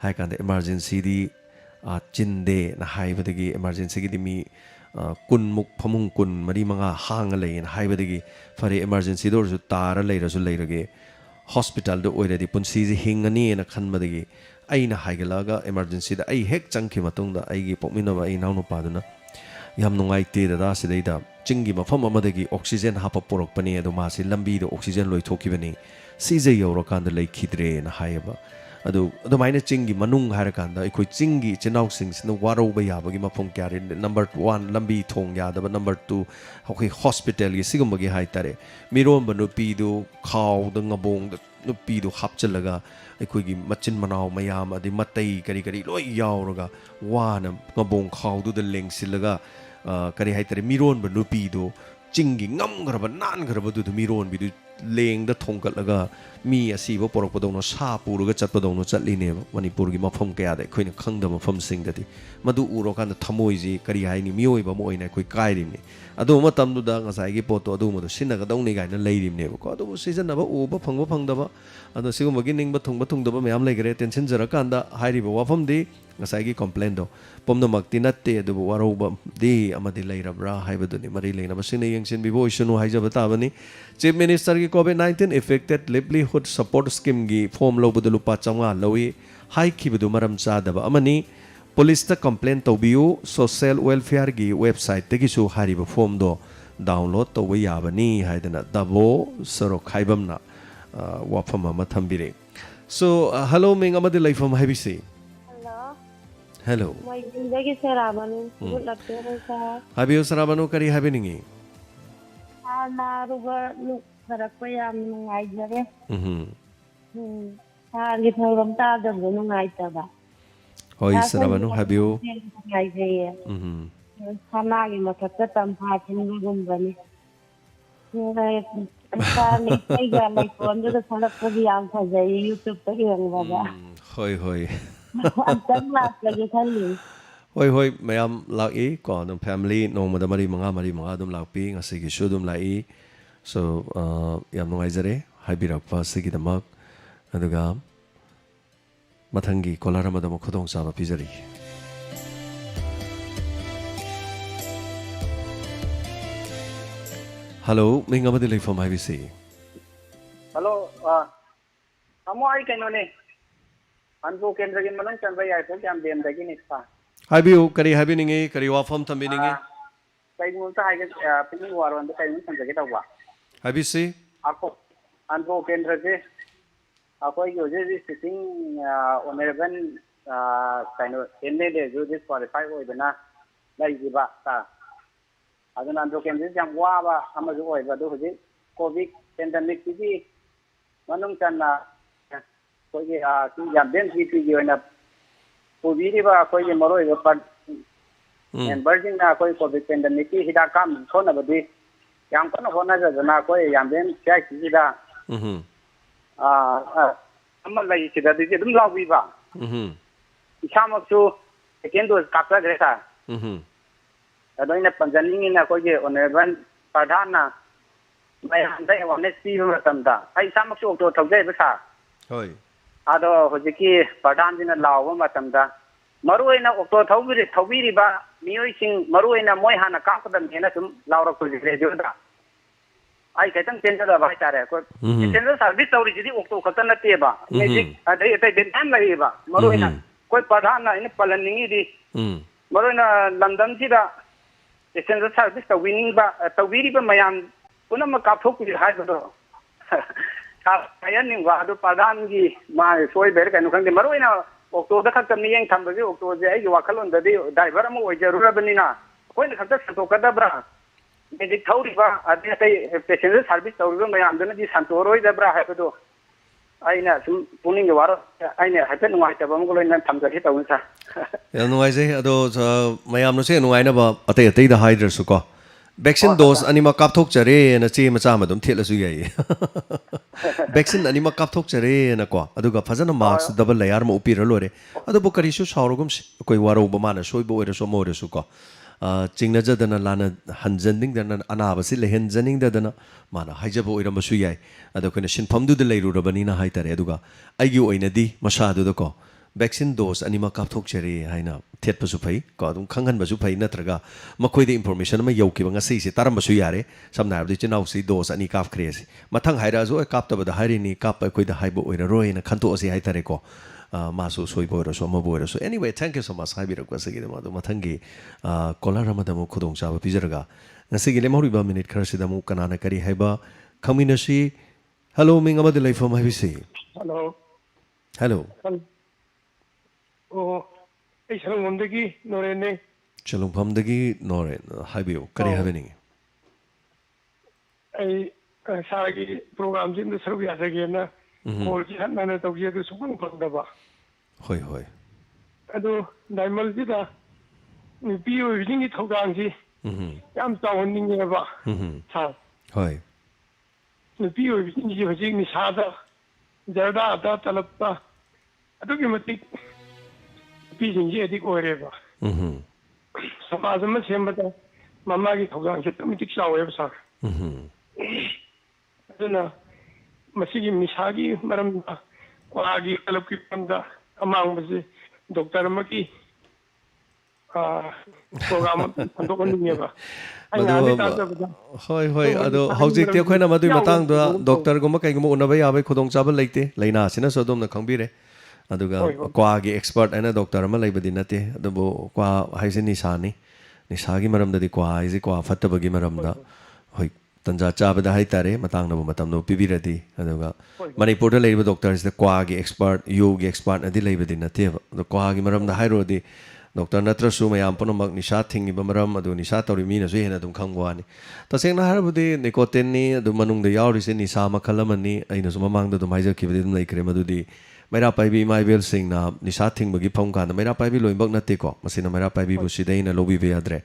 ꯍꯥꯏ ꯀꯥꯟꯗ ꯏꯃꯥꯔꯖꯦꯟꯁꯤꯗꯤ ꯆꯤꯟꯗꯦꯅ ꯍꯥꯏꯕꯗꯒꯤ ꯏꯃꯥꯔꯖꯦꯟꯁꯤꯒꯤꯗꯤ ꯃꯤ 10ꯃꯨꯛ ꯐꯃꯨꯡ 10-15 ꯍꯥꯡꯉ ꯂꯩꯌꯦꯅ ꯍꯥꯏꯕꯗꯒꯤ ꯐꯔꯦ ꯏꯃꯥꯔꯖꯦꯟꯁꯤꯗ ꯑꯣꯏꯔꯁꯨ ꯇꯥꯔ ꯂꯩꯔꯒꯦ ꯍꯣꯁꯄꯤꯇꯥꯜꯗ ꯑꯣꯏꯔꯗꯤ ꯄꯨꯟꯁꯤꯁꯦ ꯍꯤꯡꯉꯅꯤꯅ ꯈꯟꯕꯗꯒꯤ ꯑꯩꯅ ꯍꯥꯏꯒꯠꯂꯛꯑꯒ ꯏꯃꯥꯔꯖꯦꯟꯁꯤꯗ ꯑꯩ ꯍꯦꯛ ꯆꯪꯈꯤ ꯃꯇꯨꯡꯗ ꯑꯩꯒꯤ ꯄꯣꯛꯃꯤꯟꯅꯕ ꯑꯩ ꯏꯅꯥꯎꯅꯨꯄꯥꯗꯨꯅ ꯌꯥꯝ ꯅꯨꯡꯉꯥꯏꯇꯦ ꯗꯗꯥ ꯁꯤꯗꯩꯗ ꯆꯤꯡꯒꯤ ꯃꯐꯝ ꯑꯃꯗꯒꯤ ꯑꯣꯛꯁꯤꯖꯦꯟ ꯍꯥꯞꯄ ꯄꯣꯔꯛꯄꯅꯤ ꯑꯗꯣ ꯃꯥꯁꯤ ꯂꯝꯕꯤꯗ ꯑꯣꯛꯁꯤꯖꯦꯟ ꯂꯣꯏꯊꯣꯛꯈꯤꯕꯅꯤ ꯁꯤꯖ ꯌꯧꯔꯀꯥꯟꯗ ꯂꯩꯈꯤꯗ꯭ꯔꯦꯅ ꯍꯥꯏꯌꯦꯕ ꯑꯗꯨꯃꯥꯏꯅ ꯆꯤꯡꯒꯤ ꯃꯅꯨꯡ ꯍꯥꯏꯔꯀꯥꯟꯗ ꯑꯩꯈꯣꯏ ꯆꯤꯡꯒꯤ ꯏꯆꯤꯜ ꯏꯅꯥꯎꯁꯤꯡꯁꯤꯅ ꯋꯥꯔꯧꯕ ꯌꯥꯕꯒꯤ ꯃꯐꯝ ꯀꯌꯥ ꯅꯝꯕꯔ 1 ꯂꯝꯕꯤ ꯊꯣꯡ ꯌꯥꯗꯕ ꯅꯝꯕꯔ 2 ꯑꯩꯈꯣꯏ ꯍꯣꯁꯄꯤꯇꯥꯜꯒꯤ ꯁꯤꯒꯨꯝꯕꯒꯤ ꯍꯥꯏꯇꯥꯔꯦ ꯃꯤꯔꯣꯟꯕ ꯅꯨꯄꯤꯗꯨ ꯈꯥꯎꯗ ꯉꯕꯣꯡꯗ ꯅꯨꯄꯤꯗꯨ ꯍꯥꯞꯆꯤꯜꯂꯒ ꯑꯩꯈꯣꯏꯒꯤ ꯃꯆꯤꯟ ꯃꯅꯥꯎ ꯃꯌꯥꯝ ꯑꯗꯩ ꯃꯇꯩ ꯀꯔꯤ ꯂꯣꯏ ꯌꯥꯎꯔꯒ ꯋꯥꯅ ꯉꯕꯣꯡ ꯈꯥꯎꯗꯨꯗ ꯂꯦꯡꯁꯤꯜꯂꯒ ꯀꯔꯤ ꯍꯥꯏꯇꯥꯔꯦ ꯃꯤꯔꯣꯟꯕ ꯅꯨꯄꯤꯗꯨ ꯆꯤꯡꯒꯤ ꯉꯝꯈ꯭ꯔꯕ ꯅꯥꯟꯈ꯭ꯔꯕꯗꯨꯗ ꯃꯤꯔꯣꯟꯕꯤꯗꯨ ꯂꯦꯡꯗ ꯊꯣꯡꯒꯠꯂꯒ ꯃꯤ ꯑꯁꯤꯕ ꯄꯣꯔꯛꯄꯗꯧꯅ ꯁꯥ ꯄꯨꯔꯒ ꯆꯠꯄꯗꯧꯅ ꯆꯠꯂꯤꯅꯦꯕ ꯃꯅꯤꯄꯨꯔꯒꯤ ꯃꯐꯝ ꯀꯌꯥꯗ ꯑꯩꯈꯣꯏꯅ ꯈꯪꯗꯕ ꯃꯐꯝꯁꯤꯡꯗꯗꯤ ꯃꯗꯨ ꯎꯔꯀꯥꯟꯗ ꯊꯃꯣꯏꯁꯤ ꯀꯔꯤ ꯍꯥꯏꯅꯤ ꯃꯤꯑꯣꯏꯕ ꯑꯃ ꯑꯣꯏꯅ ꯑꯩꯈꯣꯏ ꯀꯥꯏꯔꯤꯕꯅꯤ ꯑꯗꯨ ꯃꯇꯝꯗꯨꯗ ꯉꯁꯥꯏꯒꯤ ꯄꯣꯠꯇꯣ ꯑꯗꯨꯒꯨꯝꯕꯗꯣ ꯁꯤꯖꯤꯟꯅꯒꯗꯧꯅꯤ ꯀꯥꯏꯅ ꯂꯩꯔꯤꯕꯅꯦꯕꯀꯣ ꯑꯗꯨꯕꯨ ꯁꯤꯖꯤꯟꯅꯕ ꯎꯕ ꯐꯪꯗꯕ ꯑꯗꯣ ꯁꯤꯒꯨꯝꯕꯒꯤ ꯅꯤꯡꯕ ꯊꯨꯡꯗꯕ ꯃꯌꯥꯝ ꯂꯩꯈ꯭ꯔꯦ ꯇꯦꯟꯁꯤꯟꯖꯔꯀꯥꯟꯗ ꯍꯥꯏꯔꯤꯕ ꯋꯥꯐꯝꯗꯤ ꯉꯁꯥꯏꯒꯤ ꯀꯝꯄ꯭ꯂꯦꯟꯗꯣ ꯄꯨꯝꯅꯃꯛꯇꯤ ꯅꯠꯇꯦ ꯑꯗꯨꯕꯨ ꯋꯥꯔꯧꯕꯗꯤ ꯑꯃꯗꯤ ꯂꯩꯔꯕ꯭ꯔꯥ ꯍꯥꯏꯕꯗꯨꯅꯤ ꯃꯔꯤ ꯂꯩꯅꯕꯁꯤꯡꯅ ꯌꯦꯡꯁꯤꯟꯕꯤꯕ ꯑꯣꯏꯁꯅꯨ ꯍꯥꯏꯖꯕ ꯇꯥꯕꯅꯤ ꯆꯤꯐ ꯃꯤꯅꯤꯁꯇꯔꯒꯤ ꯀꯣꯚꯤꯗ-19 ꯏꯐꯦꯛꯇꯦꯠ ꯂꯤꯚꯂꯤꯍꯨꯗ ꯁꯄꯣꯔꯠ ꯁ꯭ꯀꯤꯝꯒꯤ ꯐꯣꯔꯝ ꯂꯧꯕꯗ ꯂꯨꯄꯥ 500 ꯂꯧꯏ ꯍꯥꯏꯈꯤꯕꯗꯨ ꯃꯔꯝ ꯆꯥꯗꯕ ꯑꯃꯅꯤ police ta complaint tawbiu social welfare gi website te gi su hariba form do download to we yabani haidana dabo soro khaibamna wafam ma thambire so hello ming amadi life from habisi hello my zindagi sarabanu good lagte sir habiyo sarabanu kari habeningi na ruba lu sarakpa yam nungai jare gi thoram ta da nungai ta ba hoi sarabanu habiyo nungai je sana gi mathakta tam ha chin gum bani sa ni sai ga mai kon da sarakpa gi am sa jai youtube ta gi ang ba hoi hoi antang la lagi thali hoi hoi mayam laki ko nung family nong mada mari mga dum lakpi ngasi gi shudum lai so yam nungai jare haibirak pa sigi damak aduga mathangi kolara madam khudong sa pijari hello minga madilai from IBC hello amo ai kaino ne anbo kendra gi manang chan bai ai thok jam dem da gi niksa habiu kari habiningi kari wafam tambiningi kai mu ta ai ga pin waron da kai mun san da wa habisi ako anbo kendra ge ako yo je sitting on 11 kaino enne de jo this qualify oi bana lai gi ba ta aduna anbo kendra jam wa ba ama jo oi ba do ji covid pandemic gi manung chan na ko ge ki jam den ki gi na Puviri ba koi ye maro ye par and burging na koi covid pandemic ki hida kam khona badi yang kono hona ja na koi yang den kya ki da amma lai ki da di dum law wi ba isama su second dose ka pra gresa adoi na panjani na koi ye onevan padhana mai han dai awareness pi ma tam da ai sama su to thau jai ba sa hoi ado hojiki padhan dina lawa matamda maruina okto thawbiri ba miyoi sing maruina moi hana ka kadam hena sum lawra ku jire joda ai kaitang tenja da bai tare ko tenja service tawri jidi okto khatan na te ba magic adai tai den am lai ba maruina koi padhan na in palaningi di maruina landam ji da tenja service ta winning ba tawbiri ba mayam punam ka thok ku hai do kayan ning wa do padhan gi ma soi ber kan khang de maroina okto da khak ni yang tham ba okto je ai wa khalon da de driver mo oi jarura bani na koi na khak to kada bra me di thauri ba ade tai passenger service tawru ma yam da ji santoroi da bra ha do ai na sum puning war ai ne ha pen wa ta ba mo lo na tham ga he taw sa ya nuai je ado mayam no se nuai na ba atai da hydra su ko vaccine dose anima kap thok chare na che macha ma dum thela su yai vaccine anima kap thok chare na ko aduga phajana mask double layer ma upira lore adu bo kari su saurugum koi waro ba mana soi bo ere so mo re su ko chingna jadana lana hanjanding dana anaba si lehen janing dana mana haijabo ira ma su yai adu kone sinpham du de leiru rabani na hai tare aduga aigi oina di masha du ko vaccine dose anima kap thok chare haina thet pa su phai ko dum khangan ba su phai natraga makoi de information ma yau ki ba ngasai se taram ba su yare samna abdi chinau si dose ani kap khres mathang haira zo kap ta ba da hairi ni kap koi da haibo oina roi na khanto asi hai tare ko masu soi bo so ma bo so anyway thank you so much hai bi rak sa gi ma do mathangi kolar ma da mo khudong cha ba pijaraga ngasi gi le mori ba minute khar si da mu kanana kari hai ba khamina si hello ming amad life from hai bi si hello oh ai salongomdagi norene chalongphamdagi noren haibiu kari habeni ai sagi program jin de saru ya sagi na call ji han na to ji de sukun phangda ba hoi hoi adu diamond ji da ni piu jing gi thogang ji yam tawon ning ne ba sa hoi ni piu jing ji ji ni sa da jarda da talappa adu gi mati pisin ji dik ore ba samaj ma sembata mama gi thogang ji tum tik sawe ba sa aduna masigi misagi maram kwagi kalap ki panda amang basi doktor maki program ando kon ni ba hoi hoi ado hojik te khoina madui matang da doctor goma kai goma unaba ya bai khudong chaba leite leina sina so dom na khangbire ꯑꯗꯨꯒ ꯀ꯭ꯋꯥꯒꯤ expert ꯍꯥꯏꯅ doctor ꯑꯃ ꯂꯩꯕꯗꯤ ꯅꯠꯇꯦ ꯑꯗꯨꯕꯨ ꯀ꯭ꯋꯥ ꯍꯥꯏꯁꯦ ꯅꯤꯁꯥꯅꯤ ꯅꯤꯁꯥꯒꯤ ꯃꯔꯝꯗꯗꯤ ꯀ꯭ꯋꯥ ꯍꯥꯏꯁꯦ ꯀ꯭ꯋꯥ ꯐꯠꯇꯕꯒꯤ ꯃꯔꯝꯗ ꯍꯣꯏ ꯇꯟꯖꯥ ꯆꯥꯕꯗ ꯍꯥꯏꯇꯥꯔꯦ ꯃꯇꯥꯡꯅꯕꯨ ꯃꯇꯝꯗꯕꯨ ꯄꯤꯕꯤꯔꯗꯤ ꯑꯗꯨꯒ ꯃꯅꯤꯄꯨꯔꯗ ꯂꯩꯔꯤꯕ ꯗꯣꯛꯇꯔꯁꯤꯗ ꯀ꯭ꯋꯥꯒꯤ ꯑꯦꯛꯁꯄꯔꯠ ꯌꯨꯒꯤ ꯑꯦꯛꯁꯄꯔꯠꯅꯗꯤ ꯂꯩꯕꯗꯤ ꯅꯠꯇꯦꯕ ꯑꯗꯣ ꯀ꯭ꯋꯥꯒꯤ ꯃꯔꯝꯗ ꯍꯥꯏꯔꯨꯔꯗꯤ ꯗꯣꯛꯇꯔ ꯅꯠꯇ꯭ꯔꯁꯨ ꯃꯌꯥꯝ ꯄꯨꯝꯅꯃꯛ ꯅꯤꯁꯥ ꯊꯤꯡꯉꯤꯕ ꯃꯔꯝ ꯑꯗꯨ ꯅꯤꯁꯥ ꯇꯧꯔꯤ ꯃꯤꯅꯁꯨ ꯍꯦꯟꯅ ꯑꯗꯨꯝ ꯈꯪꯕ ꯋꯥꯅꯤ ꯇꯁꯦꯡꯅ ꯍꯥꯏꯔꯕꯗꯤ ꯅꯤꯀꯣꯇꯤꯟꯅꯤ ꯑꯗꯨ ꯃꯅꯨꯡꯗ ꯌꯥꯎꯔꯤꯁꯦ ꯅꯤꯁꯥ ꯃꯈꯜ ꯑꯃꯅꯤ ꯑꯩꯅꯁꯨ ꯃꯃꯥꯡꯗ ꯑꯗꯨꯝ ꯍꯥꯏꯖꯈꯤꯕꯗꯤ ꯑꯗꯨꯝ ꯂꯩꯈ꯭ꯔꯦ ꯃꯗꯨꯗꯤ ꯃꯩꯔꯥ ꯄꯥꯏꯕꯤ ꯏꯃꯥ ꯏꯕꯦꯜꯁꯤꯡꯅ ꯅꯤꯁꯥ ꯊꯤꯡꯕꯒꯤ ꯐꯝ ꯀꯥꯟꯗ ꯃꯩꯔꯥ ꯄꯥꯏꯕꯤ ꯂꯣꯏꯅꯃꯛ ꯅꯠꯇꯦꯀꯣ ꯃꯁꯤꯅ ꯃꯩꯔꯥ ꯄꯥꯏꯕꯤꯕꯨ ꯁꯤꯗꯩꯅ ꯂꯧꯕꯤꯕ ꯌꯥꯗ꯭ꯔꯦ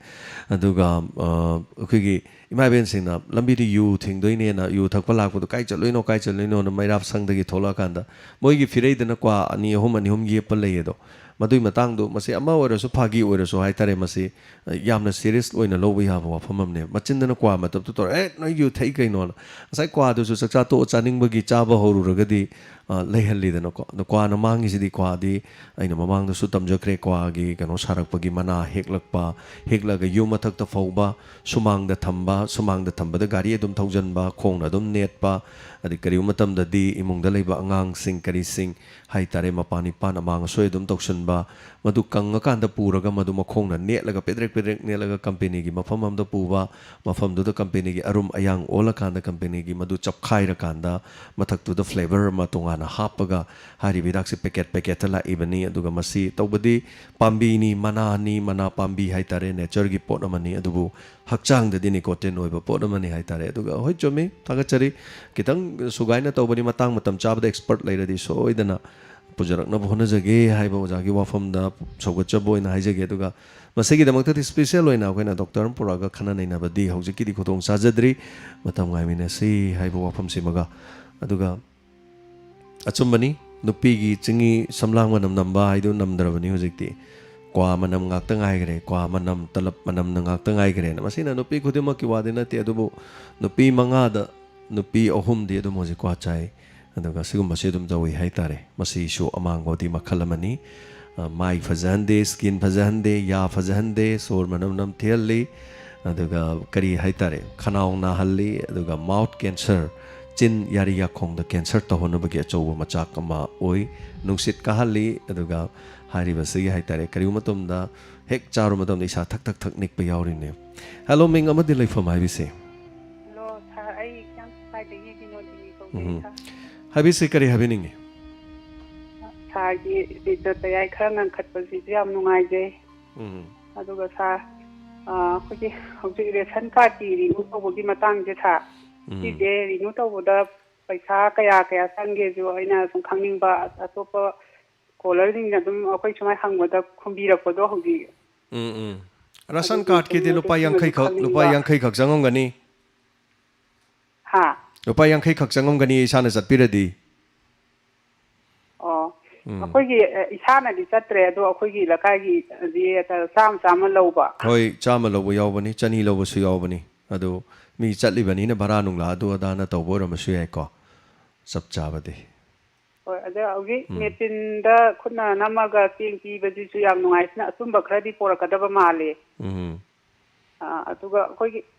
ꯑꯗꯨꯒ ꯑꯩꯈꯣꯏꯒꯤ ꯏꯃꯥ ꯏꯕꯦꯜꯁꯤꯡꯅ ꯂꯝꯕꯤꯗ ꯌꯨ ꯊꯤꯡꯗꯣꯏꯅꯦꯅ ꯌꯨ ꯊꯛꯄ ꯂꯥꯛꯄꯗꯣ ꯀꯥꯏ ꯆꯠꯂꯣꯏꯅꯣꯅ ꯃꯩꯔꯥ ꯁꯪꯗꯒꯤ ꯊꯣꯛꯂꯛꯑꯀꯥꯟꯗ ꯃꯣꯏꯒꯤ ꯐꯤꯔꯩꯗꯅ ꯀ꯭ꯋꯥ ꯑꯅꯤ ꯑꯍꯨꯝ ꯌꯦꯞꯄ ꯂꯩꯌꯦꯗꯣ ꯃꯗꯨꯒꯤ ꯃꯇꯥꯡꯗꯣ ꯃꯁꯤ ꯑꯃ ꯑꯣꯏꯔꯁꯨ ꯐꯥꯒꯤ ꯑꯣꯏꯔꯁꯨ ꯍꯥꯏꯇꯥꯔꯦ ꯃꯁꯤ ꯌꯥꯝꯅ ꯁꯤꯔꯤꯌꯁ ꯑꯣꯏꯅ ꯂꯧꯕ ꯌꯥꯕ ꯋꯥꯐꯝ ꯑꯃꯅꯦ ꯃꯆꯤꯟꯗꯅ ꯀ꯭ꯋꯥ ꯃꯇꯞꯇꯨ ꯇꯧꯔꯦ ꯅꯣꯏ ꯌꯨ ꯊꯛꯏ ꯀꯩꯅꯣꯅ ꯉꯁꯥꯏ ꯀ꯭ꯋꯥꯗꯨꯁꯨ ꯆꯥꯛꯆꯥ ꯇꯣꯛꯑ ꯆꯥꯅꯤꯡꯕꯒꯤ ꯆꯥꯕ ꯍꯧꯔꯨꯔꯒꯗꯤ ꯂꯩꯍꯜꯂꯤꯗꯅꯀꯣ ꯑꯗꯣ ꯀ꯭ꯋꯥꯅ ꯃꯥꯡꯉꯤꯁꯤꯗꯤ ꯀ꯭ꯋꯥꯗꯤ ꯑꯩꯅ ꯃꯃꯥꯡꯗꯁꯨ ꯇꯝꯖꯈ꯭ꯔꯦ ꯀ꯭ꯋꯥꯒꯤ ꯀꯩꯅꯣ ꯁꯥꯔꯛꯄꯒꯤ ꯃꯅꯥ ꯍꯦꯛꯂꯛꯄ ꯍꯦꯛꯂꯒ ꯌꯨꯝ ꯃꯊꯛꯇ ꯐꯧꯕ ꯁꯨꯃꯥꯡꯗ ꯊꯝꯕꯗ ꯒꯥꯔꯤ ꯑꯗꯨꯝ ꯊꯧꯖꯟꯕ ꯈꯣꯡꯅ ꯑꯗꯨꯝ ꯅꯦꯠꯄ ꯑꯗꯩ ꯀꯔꯤꯒꯨꯝꯕ ꯃꯇꯝꯗꯗꯤ ꯏꯃꯨꯡꯗ ꯂꯩꯕ ꯑꯉꯥꯡꯁꯤꯡ ꯀꯔꯤꯁꯤꯡ ꯍꯥꯏꯇꯥꯔꯦ ꯃꯄꯥꯟ ꯏꯄꯥꯟ ꯑꯃꯥꯡ ꯑꯁꯣꯏ ꯑꯗꯨꯝ ꯇꯧꯁꯟꯕ ꯃꯗꯨ ꯀꯪꯉꯀꯥꯟꯗ ꯄꯨꯔꯒ ꯃꯗꯨ ꯃꯈꯣꯡꯅ ꯅꯦꯠꯂꯒ ꯄꯦꯗ꯭ꯔꯦꯛ ꯅꯦꯠꯂꯒ ꯀꯝꯄꯦꯅꯤꯒꯤ ꯃꯐꯝ ꯑꯃꯗ ꯄꯨꯕ ꯃꯐꯝꯗꯨꯗ ꯀꯝꯄꯦꯅꯤꯒꯤ ꯑꯔꯨꯝ ꯑꯌꯥꯡ ꯑꯣꯜꯂꯀꯥꯟꯗ ꯀꯝꯄꯦꯅꯤꯒꯤ ꯃꯗꯨ ꯆꯞꯈꯥꯏꯔꯀꯥꯟꯗ ꯃꯊꯛꯇꯨꯗ ꯐ꯭ꯂꯦꯚꯔ ꯑꯃ ꯇꯣꯉꯥꯟꯅ ꯍꯥꯞꯄꯒ ꯍꯥꯏꯔꯤꯕ ꯍꯤꯗꯥꯛꯁꯦ ꯄꯦꯀꯦꯠꯇ ꯂꯥꯛꯏꯕꯅꯤ ꯑꯗꯨꯒ ꯃꯁꯤ ꯇꯧꯕꯗꯤ ꯄꯥꯝꯕꯤꯅꯤ ꯃꯅꯥ ꯄꯥꯝꯕꯤ ꯍꯥꯏꯇꯥꯔꯦ ꯅꯦꯆꯔꯒꯤ ꯄꯣꯠ ꯑꯃꯅꯤ ꯑꯗꯨꯕꯨ ꯍꯛꯆꯥꯡꯗꯗꯤ ꯅꯤꯀꯣꯇꯤꯟ ꯑꯣꯏꯕ ꯄꯣꯠ ꯑꯃꯅꯤ ꯍꯥꯏꯇꯥꯔꯦ ꯑꯗꯨꯒ ꯍꯣꯏ ꯆꯨꯝꯃꯤ ꯊꯥꯒꯠꯆꯔꯤ ꯈꯤꯇꯪ ꯁꯨꯒꯥꯏꯅ ꯇꯧꯕꯅꯤ ꯃꯇꯥꯡ ꯃꯇꯝ ꯆꯥꯕꯗ ꯑꯦꯛꯁꯄꯔꯠ ꯂꯩꯔꯗꯤ ꯁꯣꯏꯗꯅ ꯄꯨꯖꯔꯛꯅꯕ ꯍꯣꯠꯅꯖꯒꯦ ꯍꯥꯏꯕ ꯑꯣꯖꯥꯒꯤ ꯋꯥꯐꯝꯗ ꯁꯧꯒꯠꯆꯕ ꯑꯣꯏꯅ ꯍꯥꯏꯖꯒꯦ ꯑꯗꯨꯒ ꯃꯁꯤꯒꯤꯗꯃꯛꯇꯗꯤ ꯁ꯭ꯄꯦꯁꯤꯌꯦꯜ ꯑꯣꯏꯅ ꯑꯩꯈꯣꯏꯅ ꯗꯣꯛꯇꯔ ꯑꯃ ꯄꯨꯔꯛꯑꯒ ꯈꯟꯅ ꯅꯩꯅꯕꯗꯤ ꯍꯧꯖꯤꯛꯀꯤꯗꯤ ꯈꯨꯗꯣꯡ ꯆꯥꯖꯗ꯭ꯔꯤ ꯃꯇꯝ ꯉꯥꯏꯃꯤꯟꯅꯁꯤ ꯍꯥꯏꯕ ꯋꯥꯐꯝꯁꯤꯃꯒ ꯑꯗꯨꯒ ꯑꯆꯨꯝꯕꯅꯤ ꯅꯨꯄꯤꯒꯤ ꯆꯤꯡꯍꯤ ꯁꯝꯂꯥꯡ ꯃꯅꯝ ꯅꯝꯕ ꯍꯥꯏꯗꯨ ꯅꯝꯗ꯭ꯔꯕꯅꯤ ꯍꯧꯖꯤꯛꯇꯤ ꯀ꯭ꯋꯥ ꯃꯅꯝ ꯉꯥꯛꯇ ꯉꯥꯏꯈ꯭ꯔꯦ ꯀ꯭ꯋꯥ ꯃꯅꯝ ꯇꯂꯞ ꯃꯅꯝꯅ ꯉꯥꯛꯇ ꯉꯥꯏꯈ꯭ꯔꯦꯅ ꯃꯁꯤꯅ ꯅꯨꯄꯤ ꯈꯨꯗꯤꯡꯃꯛꯀꯤ ꯋꯥꯗꯤ ꯅꯠꯇꯦ ꯑꯗꯨꯕꯨ ꯅꯨꯄꯤ 5ꯗ ꯅꯨꯄꯤ 3ꯗꯤ ꯑꯗꯨꯝ ꯍꯧꯖꯤꯛ ꯀ꯭ꯋꯥ ꯆꯥꯏ ꯑꯗꯨꯒ ꯁꯤꯒꯨꯝꯕꯁꯤ ꯑꯗꯨꯝ ꯇꯧꯏ ꯍꯥꯏꯇꯥꯔꯦ ꯃꯁꯤꯁꯨ ꯑꯃꯥꯡꯕꯗꯤ ꯃꯈꯜ ꯑꯃꯅꯤ ꯃꯥꯏ ꯐꯖꯍꯟꯗꯦ ꯁ꯭ꯀꯤꯟ ꯐꯖꯍꯟꯗꯦ ꯌꯥ ꯐꯖꯍꯟꯗꯦ ꯁꯣꯔ ꯃꯅꯝ ꯅꯝꯊꯤꯍꯜꯂꯤ ꯑꯗꯨꯒ ꯀꯔꯤ ꯍꯥꯏꯇꯥꯔꯦ ꯈꯅꯥꯎ ꯅꯥꯍꯜꯂꯤ ꯑꯗꯨꯒ ꯃꯥꯎꯠ ꯀꯦꯟꯁꯔ ꯆꯤꯟ ꯌꯥꯔꯤ ꯌꯥꯈꯣꯡꯗ ꯀꯦꯟꯁꯔ ꯇꯧꯍꯟꯅꯕꯒꯤ ꯑꯆꯧꯕ ꯃꯆꯥꯛ ꯑꯃ ꯑꯣꯏ ꯅꯨꯡꯁꯤꯠ ꯀꯥꯍꯜꯂꯤ ꯑꯗꯨꯒ ꯍꯥꯏꯔꯤꯕꯁꯤꯒꯤ ꯍꯥꯏꯇꯥꯔꯦ ꯀꯔꯤꯒꯨꯝꯕ ꯃꯇꯝꯗ ꯍꯦꯛ ꯆꯥꯔꯨꯕ ꯃꯇꯝꯗ ꯏꯁꯥ ꯊꯛ ꯅꯤꯛꯄ ꯌꯥꯎꯔꯤꯅꯦ ꯍꯦꯜꯂꯣ ꯃꯤꯡ ꯑꯃꯗꯤ ꯂꯩꯐꯝ ꯍꯥꯏꯕꯤꯁꯦ ꯍꯜꯂꯣ ꯁꯥꯔ ꯑꯩ ꯀ꯭ꯌꯥꯝꯄꯥꯏꯗꯒꯤ ꯕꯤꯅꯣꯗꯤꯅꯤ ꯀꯧꯖꯩ ꯁꯥꯔ ꯍꯥꯏꯕꯤꯁꯤ ꯀꯔꯤ ꯍꯥꯏꯕꯤꯅꯤꯡꯉꯤ ꯁꯥꯔꯒꯤ ꯗꯤꯖꯔꯠ ꯇꯌꯥꯏ ꯈꯔ ꯉꯟꯈꯠꯄꯁꯤꯁꯨ ꯌꯥꯝ ꯅꯨꯡꯉꯥꯏꯖꯩ ꯑꯗꯨꯒ ꯁꯥꯔ ꯑꯩꯈꯣꯏꯒꯤ ꯍꯧꯖꯤꯛ ꯔꯦꯁꯟ ꯀꯥꯔꯗꯀꯤ ꯔꯤꯅ꯭ꯌꯨ ꯇꯧꯕꯒꯤ ꯃꯇꯥꯡꯁꯦ ꯁꯥꯔ ꯁꯤꯁꯦ ꯔꯤꯅ꯭ꯌꯨ ꯇꯧꯕꯗ ꯄꯩꯁా ꯀꯌꯥ ꯆꯪꯒꯦꯁꯨ ꯑꯩꯅ ꯁꯨꯝ ꯈꯪꯅꯤꯡꯕ ꯑꯇꯣꯞꯄ ꯀꯣꯂꯔꯁꯤꯡꯅ ꯑꯗꯨꯝ ꯑꯩꯈꯣꯏ ꯁꯨꯃꯥꯏꯅ ꯍꯪꯕꯗ ꯈꯨꯝꯕꯤꯔꯛꯄꯗꯣ ꯍꯧꯖꯤꯛ ꯔꯦꯁꯟ ꯀꯥꯔꯗꯀꯤꯗꯤ ꯂꯨꯄꯥ 50 ꯈꯛ ꯆꯪꯉꯝꯒꯅꯤ ꯍꯥ ꯂꯨꯄꯥ 50 ꯈꯛ ꯆꯪꯉꯝꯒꯅꯤ ꯏꯁꯥꯅ ꯆꯠꯄꯤꯔꯗꯤ ꯑꯩꯈꯣꯏꯒꯤ ꯏꯁꯥꯅꯗꯤ ꯆꯠꯇ꯭ꯔꯦ ꯑꯗꯣ ꯑꯩꯈꯣꯏꯒꯤ ꯂꯩꯀꯥꯏꯒꯤꯗꯤ ꯆꯥꯝꯃ ꯂꯧꯕ ꯍꯣꯏ 100 ꯂꯧꯕ ꯌꯥꯎꯕꯅꯤ 200 ꯂꯧꯕꯁꯨ ꯌꯥꯎꯕꯅꯤ ꯑꯗꯨ ꯃꯤ ꯆꯠꯂꯤꯕꯅꯤꯅ ꯚꯔꯥ ꯅꯨꯡꯂꯥ ꯑꯗꯨ ꯑꯗꯥꯅ ꯇꯧꯕ ꯑꯣꯏꯔꯝꯕꯁꯨ ꯌꯥꯏꯀꯣ ꯆꯞ ꯆꯥꯕꯗꯤ ꯍꯣꯏ ꯑꯗ ꯍꯧꯖꯤꯛ ꯃꯦꯆꯤꯟꯗ ꯈꯨꯠꯅ ꯅꯝꯃꯒ ꯆꯦꯡ ꯄꯤꯕꯁꯤꯁꯨ ꯌꯥꯝ ꯅꯨꯡꯉꯥꯏꯁꯤꯅ ꯑꯆꯨꯝꯕ ꯈꯔꯗꯤ ꯄꯣꯔꯛꯀꯗꯕ ꯃꯥꯜꯂꯦ ꯑꯗꯨꯒ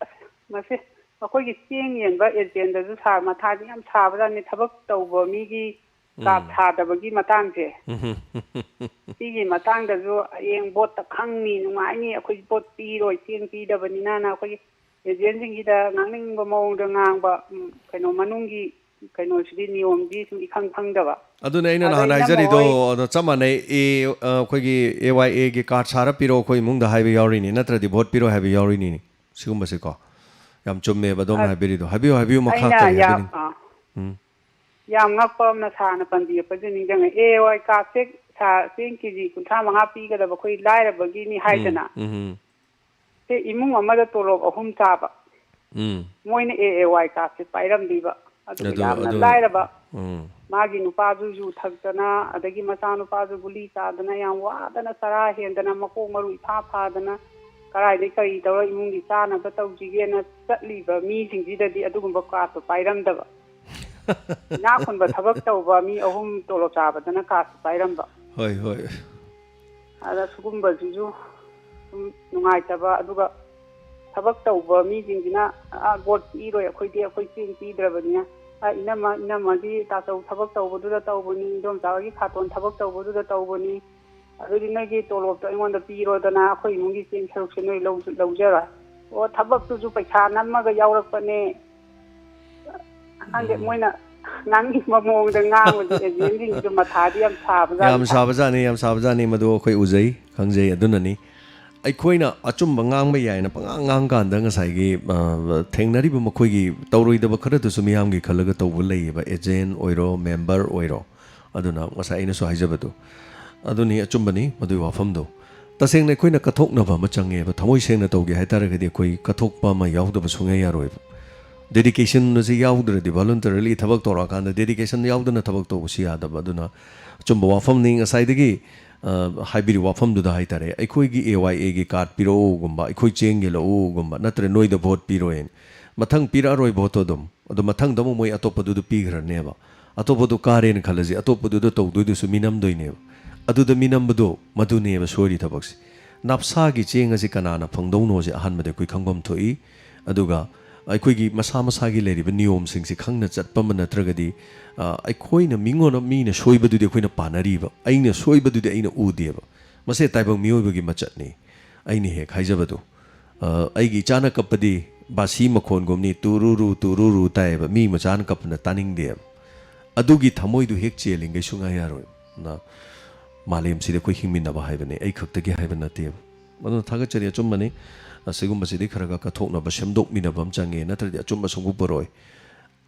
ꯃꯁꯤ ꯑꯩꯈꯣꯏꯒꯤ ꯆꯦꯡ ꯌꯦꯟꯕ ꯑꯦꯖꯦꯟꯗꯁꯨ ꯃꯊꯥꯗꯤ ꯌꯥꯝ ꯁꯥꯕꯖꯥꯠꯅꯤ ꯊꯕꯛ ꯇꯧꯕ ꯃꯤꯒꯤ ꯀꯥꯔꯗ ꯁꯥꯗꯕꯒꯤ ꯃꯇꯥꯡꯁꯦ ꯁꯤꯒꯤ ꯃꯇꯥꯡꯗꯁꯨ ꯍꯌꯦꯡ ꯕꯣꯠꯇ ꯈꯪꯅꯤ ꯅꯨꯡꯉꯥꯏꯅꯤ ꯑꯩꯈꯣꯏ ꯕꯣꯠ ꯄꯤꯔꯣꯏ ꯆꯦꯡ ꯄꯤꯗꯕꯅꯤꯅ ꯑꯩꯈꯣꯏꯒꯤ ꯑꯦꯖꯦꯟꯁꯤꯡꯒꯤꯗ ꯉꯥꯡꯅꯤꯡꯕ ꯃꯑꯣꯡꯗ ꯉꯥꯡꯕ ꯀꯩꯅꯣ ꯃꯅꯨꯡꯒꯤ ꯀꯩꯅꯣꯁꯤꯗꯤ ꯅꯤꯌꯣꯝꯗꯤ ꯁꯨꯝ ꯏꯈꯪ ꯈꯪꯗꯕ ꯑꯗꯨꯅ ꯑꯩꯅ ꯅꯍꯥꯟ ꯍꯥꯏꯖꯔꯤꯗꯣ ꯑꯗꯣ ꯆꯞ ꯃꯥꯟꯅꯩ ꯑꯩꯈꯣꯏꯒꯤ AYAꯒꯤ ꯀꯥꯔꯗ ꯁꯥꯔ ꯄꯤꯔꯣ ꯑꯩꯈꯣꯏ ꯏꯃꯨꯡꯗ ꯍꯥꯏꯕ ꯌꯥꯎꯔꯤꯅꯤ ꯅꯠꯇ꯭ꯔꯗꯤ ꯚꯣꯠ ꯄꯤꯔꯣ ꯍꯥꯏꯕ ꯌꯥꯎꯔꯤꯅꯤ ꯁꯤꯒꯨꯝꯕꯁꯦꯀꯣ ꯌꯥꯝ ꯆꯨꯝꯃꯦꯕ ꯑꯗꯣꯝꯅ ꯍꯥꯏꯕꯤꯔꯤꯗꯣ ꯍꯥꯏꯕꯤꯌꯨ ꯃꯈꯥ ꯀꯔꯤ ꯍꯥꯏꯕꯤꯅꯤꯡ ꯌꯥꯝ ꯉꯛꯄ ꯑꯃꯅ ꯁꯥꯔꯅ ꯄꯟꯕꯤꯔꯛꯄꯁꯦ ꯅꯤꯡꯁꯤꯡꯉꯦ AY ꯀꯥꯔꯗꯁꯦ ꯁꯥꯔ ꯆꯦꯡ KG 35 ꯄꯤꯒꯗꯕ ꯑꯩꯈꯣꯏ ꯂꯥꯏꯔꯕꯒꯤꯅꯤ ꯍꯥꯏꯗꯅ ꯁꯦ ꯏꯃꯨꯡ ꯑꯃꯗ ꯇꯣꯂꯣꯞ 3 ꯆꯥꯕ ꯃꯣꯏꯅ AY ꯀꯥꯔꯗꯁꯦ ꯄꯥꯏꯔꯝꯗꯤꯕ ꯑꯗꯨꯒ ꯌꯥꯝꯅ ꯂꯥꯏꯔꯕ ꯃꯥꯒꯤ ꯅꯨꯄꯥꯁꯨ ꯌꯨ ꯊꯛꯇꯅ ꯑꯗꯒꯤ ꯃꯆꯥꯅꯨꯄꯥꯁꯨ ꯒꯨꯂꯤ ꯆꯥꯗꯅ ꯌꯥꯝ ꯋꯥꯗꯅ ꯆꯔꯥ ꯍꯦꯟꯗꯅ ꯃꯀꯣꯛ ꯃꯔꯨ ꯏꯐꯥ ꯐꯥꯗꯅ ꯀꯔꯥꯏꯗꯒꯤ ꯀꯔꯤ ꯇꯧꯔ ꯏꯃꯨꯡꯒꯤ ꯆꯥꯅꯕ ꯇꯧꯁꯤꯒꯦꯅ ꯆꯠꯂꯤꯕ ꯃꯤꯁꯤꯡꯁꯤꯗꯗꯤ ꯑꯗꯨꯒꯨꯝꯕ ꯀꯥꯔꯗꯇꯣ ꯄꯥꯏꯔꯝꯗꯕ ꯏꯅꯥꯛ ꯈꯨꯟꯕ ꯊꯕꯛ ꯇꯧꯕ ꯃꯤ 3 ꯇꯣꯂꯣꯞ ꯆꯥꯕꯗꯅ ꯀꯥꯔꯗꯇꯣ ꯄꯥꯏꯔꯝꯕ ꯍꯣꯏ ꯑꯗ ꯁꯤꯒꯨꯝꯕꯁꯤꯁꯨ ꯁꯨꯝ ꯅꯨꯡꯉꯥꯏꯇꯕ ꯑꯗꯨꯒ ꯊꯕꯛ ꯇꯧꯕ ꯃꯤꯁꯤꯡꯁꯤꯅ ꯚꯣꯠ ꯄꯤꯔꯣꯏ ꯑꯩꯈꯣꯏ ꯆꯦꯡ ꯄꯤꯗ꯭ꯔꯕꯅꯤꯅ ꯏꯅꯝꯃꯒꯤ ꯇꯥꯆꯧ ꯊꯕꯛ ꯇꯧꯕꯗꯨꯗ ꯇꯧꯕꯅꯤ ꯏꯗꯣꯝꯆꯥꯒꯤ ꯈꯥꯇꯣꯟ ꯊꯕꯛ ꯇꯧꯕꯗꯨꯗ ꯇꯧꯕꯅꯤ ꯑꯗꯨꯗꯤ ꯅꯣꯏꯒꯤ ꯇꯣꯂꯣꯞꯇꯣ ꯑꯩꯉꯣꯟꯗ ꯄꯤꯔꯣꯗꯅ ꯑꯩꯈꯣꯏ ꯏꯃꯨꯡꯒꯤ ꯆꯦꯡ ꯁꯔꯨꯛꯁꯦ ꯅꯣꯏ ꯂꯧꯖꯔꯣꯏ ꯑꯣ ꯊꯕꯛꯇꯨꯁꯨ ꯄꯩꯁꯥ ꯅꯝꯃꯒ ꯌꯥꯎꯔꯛꯄꯅꯦ ꯈꯪꯗꯦ ꯃꯣꯏꯅ ꯉꯥꯡꯅꯤꯡꯕ ꯃꯑꯣꯡꯗ ꯉꯥꯡꯕꯗꯤ ꯑꯦꯖꯦꯟꯁꯤꯡꯁꯨ ꯃꯊꯥꯗꯤ ꯌꯥꯝ ꯁꯥꯕꯖꯥꯠꯅꯤ ꯌꯥꯝ ꯁꯥꯕꯖꯥꯠꯅꯤ ꯃꯗꯨ ꯑꯩꯈꯣꯏ ꯎꯖꯩ ꯈꯪꯖꯩ ꯑꯗꯨꯅꯅꯤ ꯑꯩꯈꯣꯏꯅ ꯑꯆꯨꯝꯕ ꯉꯥꯡꯕ ꯌꯥꯏꯅ ꯄꯉꯥꯡ ꯀꯥꯟꯗ ꯉꯁꯥꯏꯒꯤ ꯊꯦꯡꯅꯔꯤꯕ ꯃꯈꯣꯏꯒꯤ ꯇꯧꯔꯣꯏꯗꯕ ꯈꯔꯗꯨꯁꯨ ꯃꯤꯌꯥꯝꯒꯤ ꯈꯜꯂꯒ ꯇꯧꯕ ꯂꯩꯌꯦꯕ ꯑꯦꯖꯦꯟ ꯑꯣꯏꯔꯣ ꯃꯦꯝꯕꯔ ꯑꯣꯏꯔꯣ ꯑꯗꯨꯅ ꯉꯁꯥꯏ ꯑꯩꯅꯁꯨ ꯍꯥꯏꯖꯕꯗꯣ ꯑꯗꯨꯅꯤ ꯑꯆꯨꯝꯕꯅꯤ ꯃꯗꯨꯒꯤ ꯋꯥꯐꯝꯗꯣ ꯇꯁꯦꯡꯅ ꯑꯩꯈꯣꯏꯅ ꯀꯠꯊꯣꯛꯅꯕ ꯑꯃ ꯆꯪꯉꯦꯕ ꯊꯃꯣꯏ ꯁꯦꯡꯅ ꯇꯧꯒꯦ ꯍꯥꯏꯇꯥꯔꯒꯗꯤ ꯑꯩꯈꯣꯏ ꯀꯠꯊꯣꯛꯄ ꯑꯃ ꯌꯥꯎꯗꯕ ꯁꯨꯡꯌꯥ ꯌꯥꯔꯣꯏꯕ ꯗꯦꯗꯤꯀꯦꯁꯟ ꯑꯁꯤ ꯌꯥꯎꯗ꯭ꯔꯗꯤ ꯚꯣꯂꯨꯟꯇꯔꯤꯂꯤ ꯊꯕꯛ ꯇꯧꯔꯛꯑꯀꯥꯟꯗ ꯗꯦꯗꯤꯀꯦꯁꯟ ꯌꯥꯎꯗꯅ ꯊꯕꯛ ꯇꯧꯕꯁꯤ ꯌꯥꯗꯕ ꯑꯗꯨꯅ ꯑꯆꯨꯝꯕ ꯋꯥꯐꯝꯅꯤ ꯉꯁꯥꯏꯗꯒꯤ ꯍꯥꯏꯕꯤꯔꯤꯕ ꯋꯥꯐꯝꯗꯨꯗ ꯍꯥꯏꯇꯥꯔꯦ ꯑꯩꯈꯣꯏꯒꯤ AYAꯒꯤ ꯀꯥꯔꯗ ꯄꯤꯔꯛꯎꯒꯨꯝꯕ ꯑꯩꯈꯣꯏ ꯆꯦꯡ ꯌꯦꯜꯂꯛꯎꯒꯨꯝꯕ ꯅꯠꯇ꯭ꯔꯦ ꯅꯣꯏꯗ ꯚꯣꯠ ꯄꯤꯔꯣꯏꯅ ꯃꯊꯪ ꯄꯤꯔꯛꯑꯔꯣꯏ ꯚꯣꯠꯇꯣ ꯑꯗꯣ ꯃꯊꯪꯗ ꯑꯃꯨꯛ ꯃꯣꯏ ꯑꯇꯣꯞꯄꯗꯨꯗ ꯄꯤꯈ꯭ꯔꯅꯦꯕ ꯑꯇꯣꯞꯄꯗꯨ ꯀꯥꯔꯦꯅ ꯈꯜꯂꯁꯤ ꯑꯇꯣꯞꯄꯗꯨꯗ ꯇꯧꯗꯣꯏꯗꯨꯁꯨ ꯃꯤꯅꯝꯗꯣꯏꯅꯦꯕ ꯑꯗꯨꯗ ꯃꯤꯅꯝꯕꯗꯣ ꯃꯗꯨꯅꯦꯕ ꯁꯣꯏꯔꯤ ꯊꯕꯛꯁꯦ ꯅꯞꯁꯥꯒꯤ ꯆꯦꯡ ꯑꯁꯤ ꯀꯅꯥꯅ ꯐꯪꯗꯧꯅꯣꯁꯦ ꯑꯍꯥꯟꯕꯗ ꯑꯩꯈꯣꯏ ꯈꯪꯐꯝ ꯊꯣꯛꯏ ꯑꯗꯨꯒ ꯑꯩꯈꯣꯏꯒꯤ ꯃꯁꯥ ꯃꯁꯥꯒꯤ ꯂꯩꯔꯤꯕ ꯅꯤꯌꯣꯝꯁꯤꯡꯁꯤ ꯈꯪꯅ ꯆꯠꯄ ꯑꯃ ꯅꯠꯇ꯭ꯔꯒꯗꯤ ꯑꯩꯈꯣꯏꯅ ꯃꯤꯅ ꯁꯣꯏꯕꯗꯨꯗꯤ ꯑꯩꯈꯣꯏꯅ ꯄꯥꯅꯔꯤꯕ ꯑꯩꯅ ꯁꯣꯏꯕꯗꯨꯗꯤ ꯑꯩꯅ ꯎꯗꯦꯕ ꯃꯁꯤ ꯇꯥꯏꯕꯪ ꯃꯤꯑꯣꯏꯕꯒꯤ ꯃꯆꯠꯅꯤ ꯑꯩꯅ ꯍꯦꯛ ꯍꯥꯏꯖꯕꯗꯣ ꯑꯩꯒꯤ ꯏꯆꯥꯅ ꯀꯞꯄꯗꯤ ꯕꯥꯁꯤ ꯃꯈꯣꯟꯒꯨꯝꯅꯤ ꯇꯨꯔꯨꯔꯨ ꯇꯥꯏꯌꯦꯕ ꯃꯤ ꯃꯆꯥꯅ ꯀꯞꯄꯅ ꯇꯥꯅꯤꯡꯗꯦꯕ ꯑꯗꯨꯒꯤ ꯊꯃꯣꯏꯗꯨ ꯍꯦꯛ ꯆꯦꯜꯂꯤꯉꯩ ꯁꯨꯡꯌꯥ ꯌꯥꯔꯣꯏ ꯃꯥꯂꯦꯝꯁꯤꯗ ꯑꯩꯈꯣꯏ ꯍꯤꯡꯃꯤꯟꯅꯕ ꯍꯥꯏꯕꯅꯤ ꯑꯩ ꯈꯛꯇꯒꯤ ꯍꯥꯏꯕ ꯅꯠꯇꯦꯕ ꯑꯗꯨꯅ ꯊꯥꯒꯠꯆꯔꯤ ꯑꯆꯨꯝꯕꯅꯤ ꯑꯁꯤꯒꯨꯝꯕꯁꯤꯗꯤ ꯈꯔ ꯀꯠꯊꯣꯛꯅꯕ ꯁꯦꯝꯗꯣꯛꯃꯤꯟꯅꯕ ꯑꯃ ꯆꯪꯉꯦ ꯅꯠꯇ꯭ꯔꯗꯤ ꯑꯆꯨꯝꯕ ꯁꯣꯡꯗꯣꯛꯄꯔꯣꯏ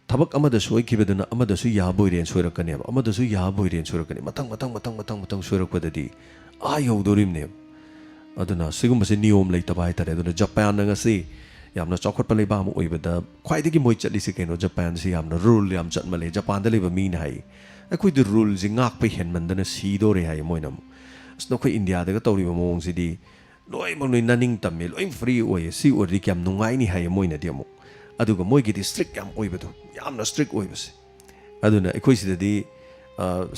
ꯊꯕꯛ ꯑꯃꯗ ꯁꯣꯏꯈꯤꯕꯗꯨꯅ ꯑꯃꯗꯁꯨ ꯌꯥꯕꯣꯏꯔꯦꯅ ꯁꯣꯏꯔꯛꯀꯅꯦꯕ ꯑꯃꯗꯁꯨ ꯌꯥꯕꯣꯏꯔꯦꯅ ꯁꯣꯏꯔꯛꯀꯅꯤ ꯃꯊꯪ ꯁꯣꯏꯔꯛꯄꯗꯗꯤ ꯌꯧꯗꯣꯔꯤꯕꯅꯦꯕ ꯑꯗꯨꯅ ꯁꯤꯒꯨꯝꯕꯁꯤ ꯅꯤꯌꯣꯝ ꯂꯩꯇꯕ ꯍꯥꯏꯇꯥꯔꯦ ꯑꯗꯨꯅ ꯖꯄꯥꯟꯅ ꯉꯁꯤ ꯌꯥꯝꯅ ꯆꯥꯎꯈꯠꯄ ꯂꯩꯕꯥꯛ ꯑꯃ ꯑꯣꯏꯕꯗ ꯈ꯭ꯋꯥꯏꯗꯒꯤ ꯃꯣꯏ ꯆꯠꯂꯤꯁꯤ ꯀꯩꯅꯣ ꯖꯄꯥꯟꯁꯤ ꯌꯥꯝꯅ ꯔꯨꯜ ꯌꯥꯝ ꯆꯠꯃꯜꯂꯦ ꯖꯄꯥꯟꯗ ꯂꯩꯕ ꯃꯤꯅ ꯍꯥꯏ ꯑꯩꯈꯣꯏꯗꯤ ꯔꯨꯜꯁꯤ ꯉꯥꯛꯄ ꯍꯦꯟꯃꯟꯗꯅ ꯁꯤꯗꯣꯔꯦ ꯍꯥꯏ ꯃꯣꯏꯅ ꯑꯃꯨꯛ ꯑꯁ ꯅꯈꯣꯏ ꯏꯟꯗꯤꯌꯥꯗꯒ ꯇꯧꯔꯤꯕ ꯃꯑꯣꯡꯁꯤꯗꯤ ꯂꯣꯏꯅꯃꯛ ꯅꯣꯏ ꯅꯅꯤꯡ ꯇꯝꯃꯦ ꯂꯣꯏ ꯐ꯭ꯔꯤ ꯑꯣꯏꯌꯦ ꯁꯤ ꯑꯣꯏꯔꯗꯤ ꯀꯌꯥꯝ ꯅꯨꯡꯉꯥꯏꯅꯤ ꯍꯥꯏꯌꯦ ꯃꯣꯏꯅꯗꯤ ꯑꯃꯨꯛ ꯑꯗꯨꯒ ꯃꯣꯏꯒꯤꯗꯤ ꯁ꯭ꯇ꯭ꯔꯤꯛ ꯌꯥꯝ ꯑꯣꯏꯕꯗꯣ ꯌꯥꯝꯅ ꯁ꯭ꯇ꯭ꯔꯤꯛ ꯑꯣꯏꯕꯁꯦ ꯑꯗꯨꯅ ꯑꯩꯈꯣꯏ ꯁꯤꯗꯗꯤ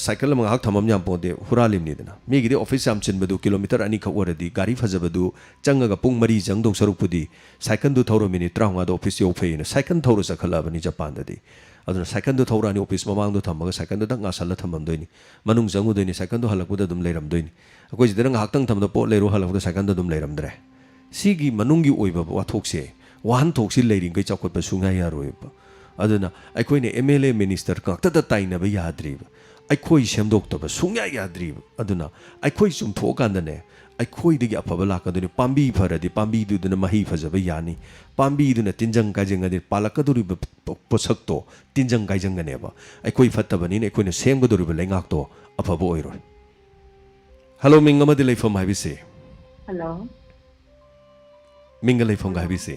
ꯁꯥꯏꯀꯜ ꯑꯃ ꯉꯥꯏꯍꯥꯛ ꯊꯝꯃꯝ ꯌꯥꯝ ꯄꯣꯟꯗꯦ ꯍꯨꯔꯥꯜꯂꯤꯕꯅꯤꯗꯅ ꯃꯤꯒꯤꯗꯤ ꯑꯣꯐꯤꯁ ꯌꯥꯝ ꯆꯤꯟꯕꯗꯨ ꯀꯤꯂꯣꯃꯤꯇꯔ 2ꯈꯛ ꯑꯣꯏꯔꯗꯤ ꯒꯥꯔꯤ ꯐꯖꯕꯗꯨ ꯆꯪꯉꯒ ꯄꯨꯡ 4 ꯆꯪꯗꯧ ꯁꯔꯨꯛꯄꯨꯗꯤ ꯁꯥꯏꯀꯜꯗꯨ ꯊꯧꯔ ꯃꯤꯅꯤꯠ 35ꯗ ꯑꯣꯐꯤꯁ ꯌꯧꯐꯩꯅ ꯁꯥꯏꯀꯜ ꯊꯧꯔ ꯆꯠꯈꯠꯂꯛꯑꯕꯅꯤ ꯖꯄꯥꯟꯗꯗꯤ ꯑꯗꯨꯅ ꯁꯥꯏꯀꯜꯗꯨ ꯊꯧꯔꯛꯑꯅꯤ ꯑꯣꯐꯤꯁ ꯃꯃꯥꯡꯗꯣ ꯊꯝꯃꯒ ꯁꯥꯏꯀꯜꯗꯨꯗꯪ ꯉꯥꯁꯜꯂ ꯊꯝꯃꯝꯗꯣꯏꯅꯤ ꯃꯅꯨꯡ ꯆꯪꯉꯨꯗꯣꯏꯅꯤ ꯁꯥꯏꯀꯜꯗꯣ ꯍꯜꯂꯛꯄꯗ ꯑꯗꯨꯝ ꯂꯩꯔꯝꯗꯣꯏꯅꯤ ꯑꯩꯈꯣꯏ ꯁꯤꯗꯅ ꯉꯥꯏꯍꯥꯛꯇꯪ ꯊꯝꯕꯗ ꯄꯣꯠ ꯂꯩꯔꯨ ꯍꯜꯂꯛꯄꯗ ꯁꯥꯏꯀꯜꯗꯣ ꯑꯗꯨꯝ ꯂꯩꯔꯝꯗ꯭ꯔꯦ ꯁꯤꯒꯤ ꯃꯅꯨꯡꯒꯤ ꯑꯣꯏꯕ ꯋꯥꯊꯣꯛꯁꯦ ꯋꯥꯍꯟꯊꯣꯛꯁꯤ ꯂꯩꯔꯤꯉꯩ ꯆꯥꯎꯈꯠꯄ ꯁꯨꯡꯌꯥ ꯌꯥꯔꯣꯏꯕ ꯑꯗꯨꯅ ꯑꯩꯈꯣꯏꯅ MLA ꯃꯤꯅꯤꯁꯇꯔ ꯉꯥꯛꯇꯗ ꯇꯥꯏꯅꯕ ꯌꯥꯗ꯭ꯔꯤꯕ ꯑꯩꯈꯣꯏ ꯁꯦꯝꯗꯣꯛꯇꯕ ꯁꯨꯡꯌꯥ ꯌꯥꯗ꯭ꯔꯤꯕ ꯑꯗꯨꯅ ꯑꯩꯈꯣꯏ ꯆꯨꯝꯊꯣꯛꯑꯀꯥꯟꯗꯅꯦ ꯑꯩꯈꯣꯏꯗꯒꯤ ꯑꯐꯕ ꯂꯥꯛꯀꯗꯣꯏꯅꯤ ꯄꯥꯝꯕꯤ ꯐꯔꯗꯤ ꯄꯥꯝꯕꯤꯗꯨꯗꯅ ꯃꯍꯩ ꯐꯖꯕ ꯌꯥꯅꯤ ꯄꯥꯝꯕꯤꯗꯨꯅ ꯇꯤꯟꯖꯪ ꯀꯥꯏꯖꯪꯒꯗꯤ ꯄꯥꯜꯂꯛꯀꯗꯧꯔꯤꯕ ꯄꯣꯠꯁꯛꯇꯣ ꯇꯤꯟꯖꯪ ꯀꯥꯏꯖꯪꯒꯅꯦꯕ ꯑꯩꯈꯣꯏ ꯐꯠꯇꯕꯅꯤꯅ ꯑꯩꯈꯣꯏꯅ ꯁꯦꯝꯒꯗꯧꯔꯤꯕ ꯂꯩꯉꯥꯛꯇꯣ ꯑꯐꯕ ꯑꯣꯏꯔꯣꯏ ꯍꯜꯂꯣ ꯃꯤꯡ ꯑꯃꯗꯤ ꯂꯩꯐꯝ ꯍꯥꯏꯕꯤꯁꯤ ꯍꯜꯂꯣ ꯃꯤꯡꯒ ꯂꯩꯐꯝꯒ ꯍꯥꯏꯕꯤꯁꯤ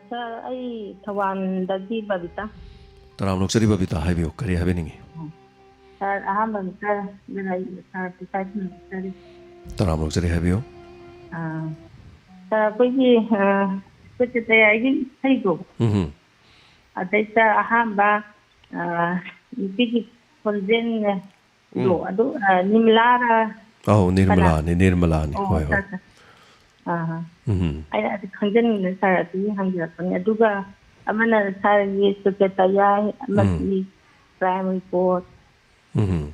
ꯁꯥꯔ ꯑꯩ ꯊꯧꯕꯥꯜꯗꯒꯤ ꯕꯕꯤꯇꯥ ꯇꯔꯥꯝꯅꯣꯛꯆꯔꯤ ꯕꯕꯤꯇꯥ ꯍꯥꯏꯕꯤꯌꯨ ꯀꯔꯤ ꯍꯥꯏꯕꯤꯅꯤꯡꯉꯤ ꯁꯥꯔ ꯑꯍꯥꯟꯕꯗ ꯁꯥꯔ ꯁꯥꯔ ꯄꯤꯁꯥꯏ ꯇꯔꯥꯝꯅꯣꯛꯆꯔꯤ ꯍꯥꯏꯕꯤꯌꯨ ꯁꯥꯔ ꯑꯩꯈꯣꯏꯒꯤ ꯁꯦꯀ꯭ꯔꯦꯇꯔꯤꯌꯥꯒꯤ ꯏꯁꯩꯗꯣ ꯑꯗꯩꯗ ꯑꯍꯥꯟꯕ ꯅꯨꯄꯤꯒꯤ ꯈꯣꯟꯖꯦꯜꯗꯣ ꯑꯗꯨ ꯅꯤꯃꯤꯂꯥꯔ ꯅꯤꯔꯃꯂꯥꯅꯤ ꯍꯣꯏ ꯍꯣꯏ ꯑꯩꯅ ꯑꯗꯨ ꯈꯪꯖꯅꯤꯡꯕ ꯁꯥꯔ ꯑꯗꯨꯒꯤ ꯍꯪꯖꯔꯛꯄꯅꯤ ꯑꯗꯨꯒ ꯑꯃꯅ ꯁꯥꯔꯒꯤ ꯁꯦꯀ꯭ꯔꯦꯇꯔꯤꯌꯥ ꯑꯃꯗꯤ ꯀ꯭ꯔꯥꯏꯝ ꯔꯤꯄꯣꯔꯠ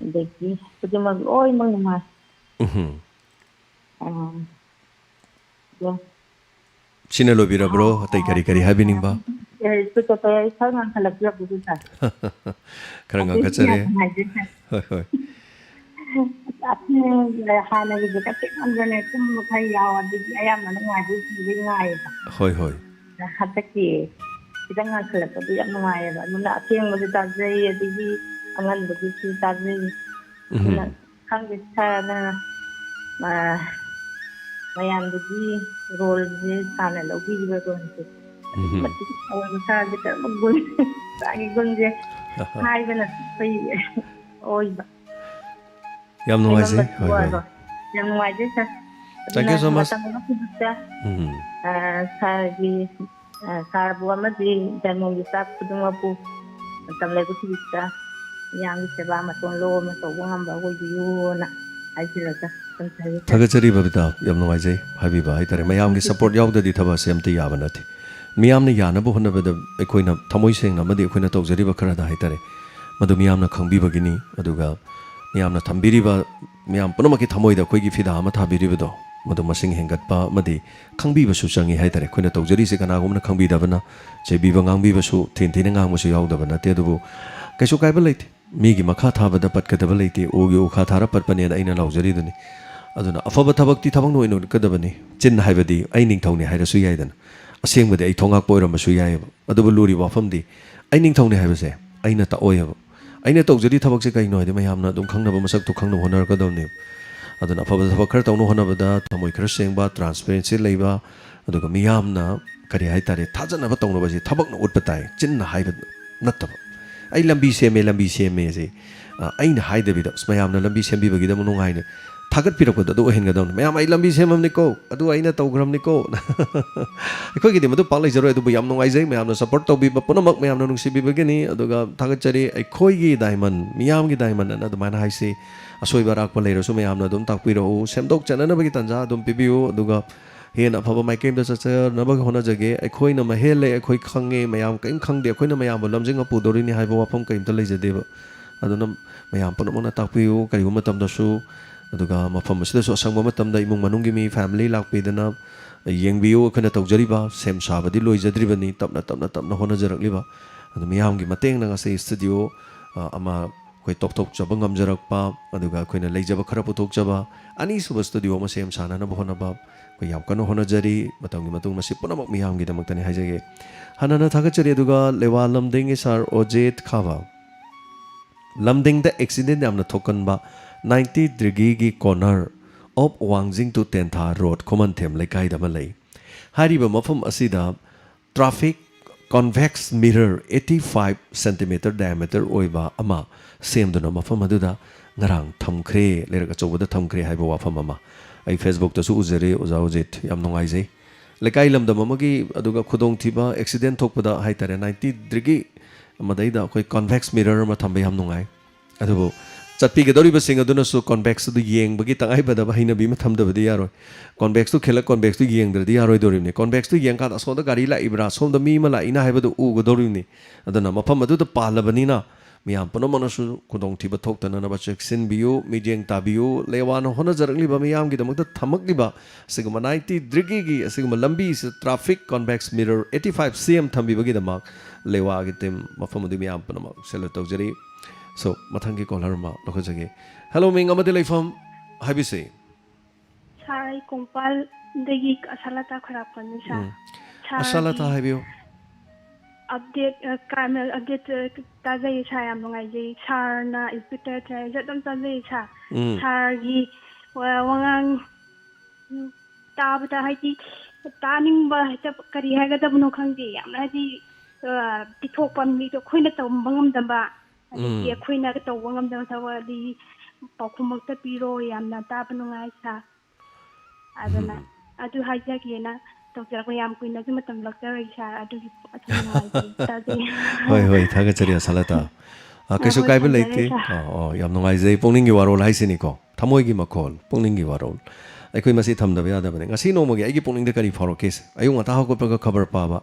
ꯑꯗꯒꯤ ꯈꯨꯗꯤꯡꯃꯛ ꯂꯣꯏꯅꯃꯛ ꯅꯨꯡꯉꯥꯏ ꯁꯤꯅ ꯂꯣꯏꯕꯤꯔꯕ꯭ꯔꯣ ꯑꯇꯩ ꯀꯔꯤ ꯍꯥꯏꯕꯤꯅꯤꯡꯕ ꯁꯦꯀ꯭ꯔꯦꯇꯔꯤꯌꯥ ꯈꯔ ꯉꯥꯡꯈꯠꯂꯛꯄꯤꯔꯛꯄꯗꯨ ꯁꯥꯔ ꯈꯔ ꯉꯥꯡꯈꯠꯆꯔꯦ ꯍꯣꯏ ꯍꯣꯏ ꯍꯥꯟꯅꯒꯤꯗ ꯀꯠꯇꯦꯛꯃꯟꯗꯅ ꯇꯨꯝꯕ ꯈꯔ ꯌꯥꯎ ꯑꯗꯒꯤ ꯑꯌꯥꯝꯕꯅ ꯉꯥꯏꯕꯩ ꯉꯥꯏꯌꯦꯕ ꯍꯣꯏ ꯍꯣꯏ ꯍꯟꯗꯛꯀꯤ ꯈꯤꯇꯪ ꯉꯥꯡꯈꯠꯂꯛꯄꯗꯨ ꯌꯥꯝ ꯅꯨꯡꯉꯥꯏꯌꯦꯕ ꯑꯗꯨꯅ ꯑꯊꯦꯡꯕꯁꯨ ꯇꯥꯖꯩ ꯑꯗꯒꯤ ꯑꯉꯟꯕꯒꯤꯁꯨ ꯇꯥꯖꯩ ꯑꯗꯨꯅ ꯈꯪꯗꯦ ꯁꯥꯔꯅ ꯃꯌꯥꯝꯗꯨꯒꯤ ꯔꯣꯜꯁꯦ ꯁꯥꯔꯅ ꯂꯧꯕꯤꯔꯤꯕ ꯔꯣꯜꯁꯦ ꯑꯗꯨꯛꯀꯤ ꯃꯇꯤꯛ ꯑꯋꯥꯡꯕ ꯁꯥꯔꯁꯦ ꯀꯔꯝꯕ ꯒꯨꯟ ꯁꯥꯔꯒꯤ ꯒꯨꯟꯁꯦ ꯍꯥꯏꯕꯅ ꯑꯩꯈꯣꯏ ꯑꯣꯏꯕ ꯌꯥꯝ ꯅꯨꯡꯉꯥꯏꯖꯩ ꯍꯣꯏ ꯍꯣꯏ ꯌꯥꯝ ꯅꯨꯡꯉꯥꯏꯖꯩ ꯁꯥꯔ ꯊꯦꯡꯛ ꯌꯨ ꯁꯣ ꯃꯆ ꯃꯇꯝ ꯑꯃꯈꯨꯗꯤꯡꯗ ꯁꯥꯔꯒꯤ ꯁꯥꯔꯕꯨ ꯑꯃꯗꯤ ꯖꯟꯃꯒꯤ ꯁ꯭ꯇꯥꯐ ꯈꯨꯗꯤꯡꯃꯛꯄꯨ ꯃꯇꯝ ꯂꯩꯕ ꯈꯨꯗꯤꯡꯗ ꯃꯤꯌꯥꯝꯒꯤ ꯁꯦꯕꯥ ꯃꯇꯣꯟ ꯂꯣꯝꯅ ꯇꯧꯕ ꯉꯝꯕ ꯑꯣꯏꯕꯤꯌꯨꯅ ꯍꯥꯏꯖꯔꯒ ꯊꯥꯒꯠꯆꯔꯤ ꯕꯕꯤꯇꯥ ꯌꯥꯝ ꯅꯨꯡꯉꯥꯏꯖꯩ ꯍꯥꯏꯕꯤꯕ ꯍꯥꯏꯇꯥꯔꯦ ꯃꯌꯥꯝꯒꯤ ꯁꯄꯣꯔꯠ ꯌꯥꯎꯗ꯭ꯔꯗꯤ ꯊꯕꯛꯁꯦ ꯑꯝꯇ ꯌꯥꯕ ꯅꯠꯇꯦ मियामना यानबो होनबद अखोइना थमोइ सेंना मदि अखोइना तौजरिबा खरादा हाइतारे मदु मियामना खंबिबगिनी अदुगा मियामना थंबिरिबा मियाम पुनमकी थमोइदा अखोइगी फिदा अमा थाबिरिबदो मदु मसिंग हेंगतपा मदि खंबिबसु चंगी हाइतारे अखोइना तौजरिसे कनागुमना खंबिदबना चेबिबा गांबिबसु थिनथिना गांगमसु यावदबना ते अदुबु कैसु काइबा लेते मीगी मखा थाबदा पटकदबा लेते ओगी ओखा थारा पटपनेना अइना लाउजरिदुनी अदुना अफबा थबक्ति थबक नोइनो कदबनी चिन हाइबदी अइ निंगथौनी हाइरसु याइदना असेंबदि अइ थोंगाक पोइरमसु याइबा अदुबु लुरी वाफमदि अइ निंगथौनी हाइबसे अइना ताओयबा अइना तौजरी थबकसे कइनो हाइदि मयामना दुम खंगनबा मसक तु खंगनो होनरकदौनी अदुना अफबा थबक खर तौनो होनबदा थमोइ खर सेंबा ट्रांसपेरेंसी लैबा अदुगा मियामना करि हाइतारे थाजनबा तौनबसि थबकना उटपा ताइ चिन्ना हाइबा नत्तबा अइ लंबी सेमे जे अइना हाइदबिदा मयामना लंबी सेंबिबगिदा मुनुंगाइने थागत पिरकद अदु हेनगदौन मयाम अइ लंबी सेममनिको अदु अइना तौग्रमनिको अखोइगिदि मदु पालै जरो अदु याम नुंगाइजै मयामना सपोर्ट तौबिबा पुनमक मयामना नुंसिबिबगिनी अदुगा थागतचरी अखोइगी डायमंड मियामगी डायमंड अना अदुमाना हाइसे असोइबा राखपा लैरसु मयामना अदुम ताकपिरो सेमदोक चननबगी तंजा अदुम पिबियो अदुगा हेन अफबा माइकेमदा चचनबग होनजगे अखोइना महेले अखोइ खंगे मयाम कइम खंगदे अखोइना मयाम लमजिंग पुदोरिनी हाइबा वाफम कइमता लैजदेबा अदुना मयाम पुनमना ताकपियो करिगुम मतमदसु अदुगा मफम असिदसु असंग मतमदा इमुंग मनुंगी मी फैमिली लाकपिदना येंगबियो अखना तौजरिबा सेम साबदि लोइजद्रिबनी तपना तपना तपना होनजरकलिबा अदु मियामगी mateंगना ngase स्टूडियो अमा कोइ तोक जब ngamjarakpa aduga koina leijaba khara puthokjaba ani suba studio ma sem sana na bohonaba ko yam kanu honajari matanggi matung masi punamak miyamgi damaktani haijage hanana thagachari aduga lewa lamding sar ojet khawa lamding da accident amna thokanba 90 degree gi corner of wangjing to tentha road common them lekai da malai hariba mafam asida traffic convex mirror 85 cm diameter oiba ama semduna mafam aduda ngarang thamkhre leraka chobada thamkhre haiba wafam ama ai facebook ta su uzare ozaujit yam nongai jai lekai lamda mamagi aduga khudong thiba accident thokpada haitare 90 degree amadaida koi convex mirror ma thamba yam nongai adubo चटपी के दौरीब Singh अदुनसु convex दु येंगबगी तंगाई बदब हिनबी म थमदबदी यारो convex दु खेल convex दु येंगद्रदी यारो दोरिमने convex दु Young का असोद गाड़ी ला इब्रा सोम द मी मला इना हाइबदु उ गदोरिमने अदना मफम अदु द पालबनीना मियाम पनो मनसु खुदोंग थिब थोक्तना न बचेक्सिन बियो मिजेंग ताबियो लेवानो होना जरगलिबा मियाम गी दमक थमकलिबा सिगमा 90 डिग्री गी सिगमा लंबी ट्रैफिक कॉन्वेक्स मिरर 85 cm थंबिबगी दमक लेवा गी तेम मफम दु मियाम पनो cell तौजरी So, mathangi caller ma lokajage. Hello, ming amade laifam habise. Sai kumpal degi asalata kharap pani sa. Asalata habiyo. Update kamel update tazai sa am ngai ji sarna inspector trai jadam tazai sa. Sargi wangang tabata haiti taning ba ta kari haga da buno khangji am na ji tikok pam ni to khoina to bangam damba. ये कोई ना तो वंगम दम सवाली पाकुमक त पिरो यामना तापनुंगाई सा अदना अदु हाइजा किना तो जरा को याम कुइना जुम तम लक्तर सा अदु ताजे होय होय थागा चरिया सलाता कैसो काइबे लेते याम नुंगाई जे पोंगिंग gi warol haisini ko thamoi gi makol पोंगिंग gi warol अखोई मसी थमदब यादबने ngasi नोमगे आइगी पोंगिंग द करी फरो केस अयुंग अता हकोपगा खबर पाबा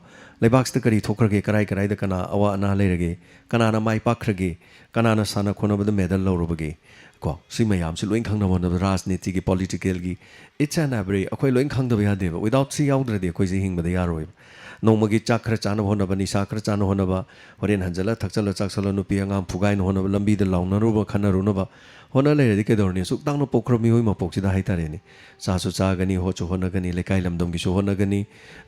लेबाक्स द करी थोखरगे कराई कराई द कना अवा अना लेरगे कना ना माई पाखरगे कना ना साना खोनब द मेडल लौरबगे को सिमयाम से लोइन खंगना मन राजनीति की पॉलिटिकल की इट्स एन एवरी अखोई लोइन खंगदब यादेब विदाउट सी याउद्रदे अखोई जे हिंगबद यारोय नोमगी चाखर चान होनब निसा खर चान होनब होरेन हंजला थकचल चाखसल नुपी अंगाम फुगाइन होनब लंबी द लाउनरुब खनरुनब होना लेरदि केदोरनि सुक्तांनो पोख्रमी होय मपोक्सिदा हाइतारेनि सासु चागनी होचो होनगनी लेकाइ लमदम गिसु होनगनी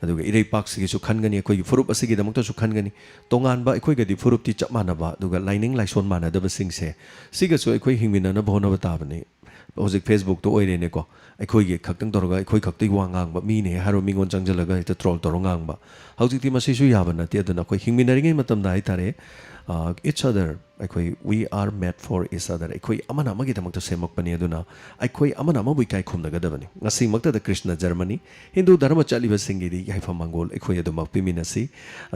अदुगा इरै पाक्स गिसु खनगनी अखोई फुरुप असिगी दमक्ता सु खनगनी तोंगानबा अखोई गदि फुरुप ति चपमानबा अदुगा लाइनिंग लाइसोन मानदब सिंगसे सिगसु अखोई हिंगमिनना बहोनब ताबने होजिक फेसबुक तो ओइरेने को अखोई गे खक्तंग तोरगा अखोई खक्तै वांगांगबा मीने हारो मिंगोन चंगजलगा हित ट्रोल तोरंगांगबा हौजिकति मसिसु याबना ते अदना अखोई हिंगमिनरिगे मतमदा हाइतारे इट्स अदर ꯑꯩꯈꯣꯏ we are made for each other ꯑꯩꯈꯣꯏ ꯑꯃꯅ ꯑꯃꯒꯤꯗꯃꯛꯇ ꯁꯦꯝꯃꯛꯄꯅꯤ ꯑꯗꯨꯅ ꯑꯩꯈꯣꯏ ꯑꯃꯅ ꯑꯃꯕꯨ ꯏꯀꯥꯏ ꯈꯨꯝꯅꯒꯗꯕꯅꯤ ꯉꯁꯤꯃꯛꯇꯗ ꯀ꯭ꯔꯤꯁꯅ ꯖꯔꯃꯅꯤ ꯍꯤꯟꯗꯨ ꯙꯔꯃ ꯆꯠꯂꯤꯕꯁꯤꯡꯒꯤꯗꯤ ꯌꯥꯏꯐ ꯃꯪꯒꯣꯜ ꯑꯩꯈꯣꯏ ꯑꯗꯨꯃꯛ ꯄꯤꯃꯤꯟꯅꯁꯤ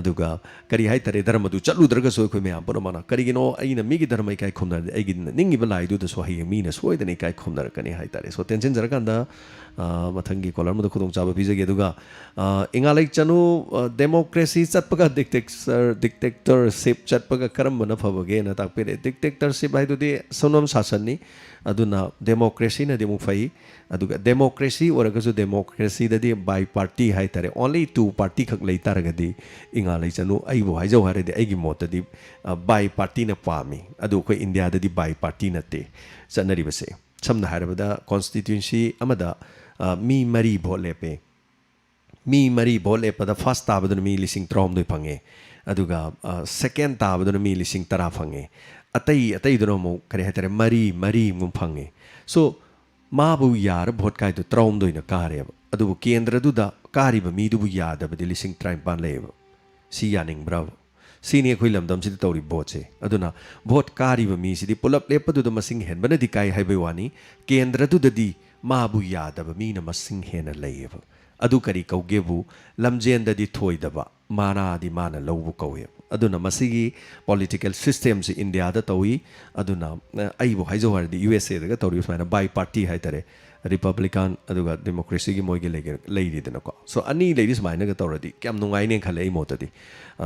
ꯑꯗꯨꯒ ꯀꯔꯤ ꯍꯥꯏꯇꯥꯔꯦ ꯙꯔꯃꯗꯨ ꯆꯠꯂꯨꯗ꯭ꯔꯒꯁꯨ ꯑꯩꯈꯣꯏ ꯃꯌꯥꯝ ꯄꯨꯝꯅꯃꯛꯅ ꯀꯔꯤꯒꯤꯅꯣ ꯑꯩꯅ ꯃꯤꯒꯤ ꯙꯔꯃ ꯏꯀꯥꯏ ꯈꯨꯝꯅꯔꯗꯤ ꯑꯩꯒꯤ ꯅꯤꯡꯉꯤꯕ ꯂꯥꯏꯗꯨꯗꯁꯨ ꯍꯌꯦꯡ ꯃꯤꯅ ꯁꯣꯏꯗꯅ ꯏꯀꯥꯏ ꯈꯨꯝꯅꯔꯛꯀꯅꯤ ꯍꯥꯏꯇꯥꯔꯦ ꯁꯣ ꯇꯦꯟꯁꯤꯟꯖꯔꯀꯥꯟꯗ ꯃꯊꯪꯒꯤ ꯀꯣꯂꯔ ꯑꯃꯗ ꯈꯨꯗꯣꯡꯆꯥꯕ ꯄꯤꯖꯒꯦ ꯑꯗꯨꯒ ꯏꯉꯥꯂꯩ ꯆꯅꯨ ꯗꯦꯃꯣꯀ꯭ꯔꯦꯁꯤ ꯆꯠꯄꯒ ꯗꯤꯛꯇꯦꯛꯇꯔꯁꯤꯞ ꯆꯠꯄꯒ ꯀꯔꯝꯕꯅ ꯐꯕꯒꯦꯅ ꯇꯥꯛꯄꯤꯔꯛꯑꯦ ꯗꯤꯛꯇꯦꯛꯇꯔꯁꯤꯞ ꯍꯥꯏꯗꯨꯗꯤ ꯁꯣꯅꯝ ꯁꯥꯁꯟꯅꯤ ꯑꯗꯨꯅ ꯗꯦꯃꯣꯀ꯭ꯔꯦꯁꯤꯅꯗꯤ ꯑꯃꯨꯛ ꯐꯩ ꯑꯗꯨꯒ ꯗꯦꯃꯣꯀ꯭ꯔꯦꯁꯤ ꯑꯣꯏꯔꯒꯁꯨ ꯗꯦꯃꯣꯀ꯭ꯔꯦꯁꯤꯗꯗꯤ ꯕꯥꯏ ꯄꯥꯔꯇꯤ ꯍꯥꯏꯇꯥꯔꯦ ꯑꯣꯟꯂꯤ 2 ꯄꯥꯔꯇꯤ ꯈꯛ ꯂꯩ ꯇꯥꯔꯒꯗꯤ ꯏꯉꯥꯂꯩ ꯆꯅꯨ ꯑꯩꯕꯨ ꯍꯥꯏꯖꯧ ꯍꯥꯏꯔꯗꯤ ꯑꯩꯒꯤ ꯃꯣꯠꯇꯗꯤ ꯕꯥꯏ ꯄꯥꯔꯇꯤꯅ ꯄꯥꯝꯃꯤ ꯑꯗꯨ ꯑꯩꯈꯣꯏ ꯏꯟꯗꯤꯌꯥꯗꯗꯤ ꯕꯥꯏ ꯄꯥꯔꯇꯤ ꯅꯠꯇꯦ ꯆꯠꯅꯔꯤꯕꯁꯦ ꯁꯝꯅ ꯍꯥꯏꯔꯕꯗ ꯀꯣꯟꯁꯇꯤꯇ꯭ꯌꯨꯟꯁꯤ ꯑꯃꯗ ꯃꯤ 3 ꯚꯣꯠ ꯂꯦꯞꯄꯦ ꯃꯤ 3 ꯚꯣꯠ ꯂꯦꯞꯄꯗ ꯐꯥꯔꯁ ꯇꯥꯕꯗꯨꯅ ꯃꯤ 19,900 ꯐꯪꯉꯦ ꯑꯗꯨꯒ ꯁꯦꯀꯦꯟ ꯇꯥꯕꯗꯨꯅ ꯃꯤ 10,10 ꯐꯪꯉꯦ ꯑꯇꯩꯗꯨꯅ ꯑꯃꯨꯛ ꯀꯔꯤ ꯍꯥꯏꯇꯥꯔꯦ 3 ꯑꯃꯨꯛ ꯐꯪꯉꯦ ꯁꯣ 마부 야르 봇카이도 트라움도이나 까레바 아두부 켄드라두다 까리바 미두부 야다바디 리싱 트라임pan 레바 시 야닝 브라보 시니 ꯑꯩꯈꯣꯏ ꯂꯝꯗꯝꯁꯤꯗ ꯇꯧꯔꯤ ꯚꯣꯠꯁꯦ ꯑꯗꯨꯅ ꯚꯣꯠ ꯀꯥꯔꯤꯕ ꯃꯤꯁꯤꯗꯤ ꯄꯨꯂꯞ ꯂꯦꯞꯄꯗꯨꯗ ꯃꯁꯤꯡ ꯍꯦꯟꯕꯅꯗꯤ ꯀꯥꯏ ꯍꯥꯏꯕꯩ ꯋꯥꯅꯤ ꯀꯦꯟꯗ꯭ꯔꯗꯨꯗꯗꯤ ꯃꯥꯕꯨ ꯌꯥꯗꯕ ꯃꯤꯅ ꯃꯁꯤꯡ ꯍꯦꯟꯅ ꯂꯩꯌꯦꯕ ꯑꯗꯨ ꯀꯔꯤ ꯀꯧꯒꯦꯕꯨ ꯂꯝꯖꯦꯟꯗꯗꯤ ꯊꯣꯏꯗꯕ ꯃꯥꯅꯥꯗꯤ ꯃꯥꯅ ꯂꯧꯕ ꯀꯧꯋꯦꯕ ꯑꯗꯨꯅ ꯃꯁꯤꯒꯤ ꯄꯣꯂꯤꯇꯤꯀꯦꯜ ꯁꯤꯁꯇꯦꯝꯁꯤ ꯏꯟꯗꯤꯌꯥꯗ ꯇꯧꯏ ꯑꯗꯨꯅ ꯑꯩꯕꯨ ꯍꯥꯏꯖꯧ ꯍꯥꯏꯔꯗꯤ USAꯗꯒ ꯇꯧꯔꯤꯕ ꯁꯨꯃꯥꯏꯅ ꯕꯥꯏ ꯄꯥꯔꯇꯤ ꯍꯥꯏꯇꯥꯔꯦ ꯔꯤꯄꯕ꯭ꯂꯤꯀꯥꯟ ꯑꯗꯨꯒ ꯗꯦꯃꯣꯀ꯭ꯔꯦꯁꯤꯒꯤ ꯃꯣꯏꯒꯤ ꯂꯩꯔꯤꯗꯅꯀꯣ ꯁꯣ ꯑꯅꯤ ꯂꯩꯔꯤ ꯁꯨꯃꯥꯏꯅꯒ ꯇꯧꯔꯗꯤ ꯀꯌꯥꯝ ꯅꯨꯡꯉꯥꯏꯅꯦ ꯈꯜꯂꯦ ꯑꯩ ꯃꯣꯠꯇꯗꯤ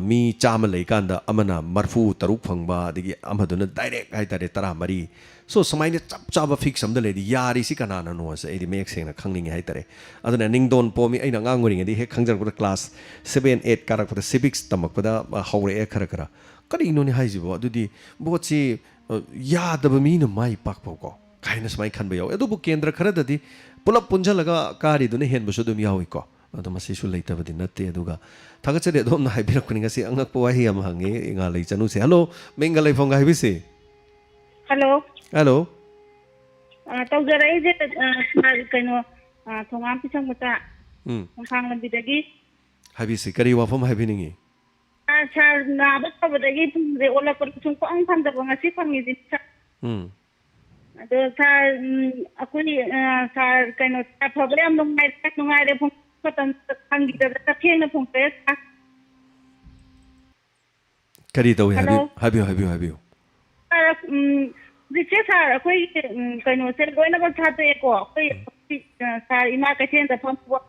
ꯃꯤ 100 ꯂꯩꯀꯥꯟꯗ ꯑꯃꯅ 43 ꯐꯪꯕ ꯑꯗꯒꯤ ꯑꯃꯗꯨꯅ ꯗꯥꯏꯔꯦꯛ ꯍꯥꯏꯇꯥꯔꯦ 13 ꯁꯣ ꯁꯨꯃꯥꯏꯅ ꯆꯞ ꯆꯥꯕ ꯐꯤꯛꯁ ꯑꯃꯗ ꯂꯩꯔꯤ ꯌꯥꯔꯤꯁꯤ ꯀꯅꯥꯅꯅꯣꯁꯦ ꯑꯩꯗꯤ ꯃꯌꯦꯛ ꯁꯦꯡꯅ ꯈꯪꯅꯤꯡꯉꯦ ꯍꯥꯏꯇꯥꯔꯦ ꯑꯗꯨꯅ ꯅꯤꯡꯗꯣꯟ ꯄꯣꯝꯃꯤ ꯑꯩꯅ ꯑꯉꯥꯡ ꯑꯣꯏꯔꯤꯉꯩꯗ ꯍꯦꯛ ꯈꯪꯖꯔꯛꯄꯗ ꯀ꯭ꯂꯥꯁ 7 8 ꯀꯥꯔꯛꯄꯗ ꯁꯤꯚꯤꯛꯁ ꯇꯝꯃꯛꯄꯗ ꯍꯧꯔꯛꯑꯦ ꯈꯔ ꯀꯔꯤꯅꯣꯅꯦ ꯍꯥꯏꯁꯤꯕꯣ ꯑꯗꯨꯗꯤ ꯚꯣꯠꯁꯤ ꯌꯥꯗꯕ ꯃꯤꯅ ꯃꯥꯏ ꯄꯥꯛꯄꯀꯣ ꯀꯥꯏꯅ ꯁꯨꯃꯥꯏꯅ ꯈꯟꯕ ꯌꯥꯎꯋꯦ ꯑꯗꯨꯕꯨ ꯀꯦꯟꯗ꯭ꯔ ꯈꯔꯗꯗꯤ ꯄꯨꯂꯞ ꯄꯨꯟꯁꯤꯜꯂꯒ ꯀꯥꯔꯤꯗꯨꯅ ꯍꯦꯟꯕꯁꯨ ꯑꯗꯨꯝ ꯌꯥꯎꯏꯀꯣ ꯑꯗꯣ ꯃꯁꯤꯁꯨ ꯂꯩꯇꯕꯗꯤ ꯅꯠꯇꯦ ꯑꯗꯨꯒ ꯊꯥꯒꯠꯆꯔꯤ ꯑꯗꯣꯝꯅ ꯍꯥꯏꯕꯤꯔꯛꯄꯅꯤ ꯉꯁꯤ ꯑꯉꯛꯄ ꯋꯥꯍꯩ ꯑꯃ ꯍꯪꯉꯦ ꯏꯉꯥꯂꯩ ꯆꯅꯨꯁꯦ ꯍꯜꯂꯣ ꯃꯤꯡꯒ ꯂꯩꯐꯝꯒ ꯍꯥꯏꯕꯤꯁꯤ ꯍꯜꯂꯣ ꯍꯜꯂꯣ ꯇꯧꯖꯔꯛꯏꯁꯦ ꯀꯩꯅꯣ ꯊꯣꯉꯥꯝ ꯄꯤꯁꯪ ꯃꯆꯥ ꯈꯣꯡꯈꯥꯡ ꯂꯝꯕꯤꯗꯒꯤ ꯍꯥꯏꯕꯤꯁꯤ ꯀꯔꯤ ꯋꯥꯐꯝ ꯍꯥꯏꯕꯤꯅꯤꯡꯉꯤ ꯁꯥꯔ ꯅꯥꯕ ꯐꯕꯗꯒꯤ ꯊꯨꯝꯁꯦ ꯑꯣꯜꯂꯛꯄꯗ ꯁꯨꯝ ꯐꯪꯗꯕ ꯉꯁꯤ ꯐꯪꯉꯤꯁꯤ ꯑꯗꯣ ꯁꯥꯔ ꯑꯩꯈꯣꯏ ꯁꯥꯔ ꯀꯩꯅꯣ ꯁꯥꯔ ꯐꯕ ꯌꯥꯝ ꯅꯨꯡꯉꯥꯏꯔꯦ ꯃꯇꯝ ꯐꯪꯈꯤꯗꯕꯗ ꯊꯦꯡꯅ ꯐꯣꯡꯗꯣꯛꯑꯦ ꯁꯥꯔ ꯀꯔꯤ ꯇꯧꯏ ꯍꯥꯏꯕꯤꯌꯨ ꯁꯥꯔ ꯍꯧꯖꯤꯛꯁꯦ ꯁꯥꯔ ꯑꯩꯈꯣꯏ ꯀꯩꯅꯣꯁꯦ ꯂꯣꯏꯅꯃꯛ ꯊꯥꯗꯣꯛꯑꯦꯀꯣ ꯑꯩꯈꯣꯏ ꯁꯥꯔ ꯏꯃꯥ ꯀꯩꯊꯦꯜꯗ ꯐꯝꯃꯨꯕ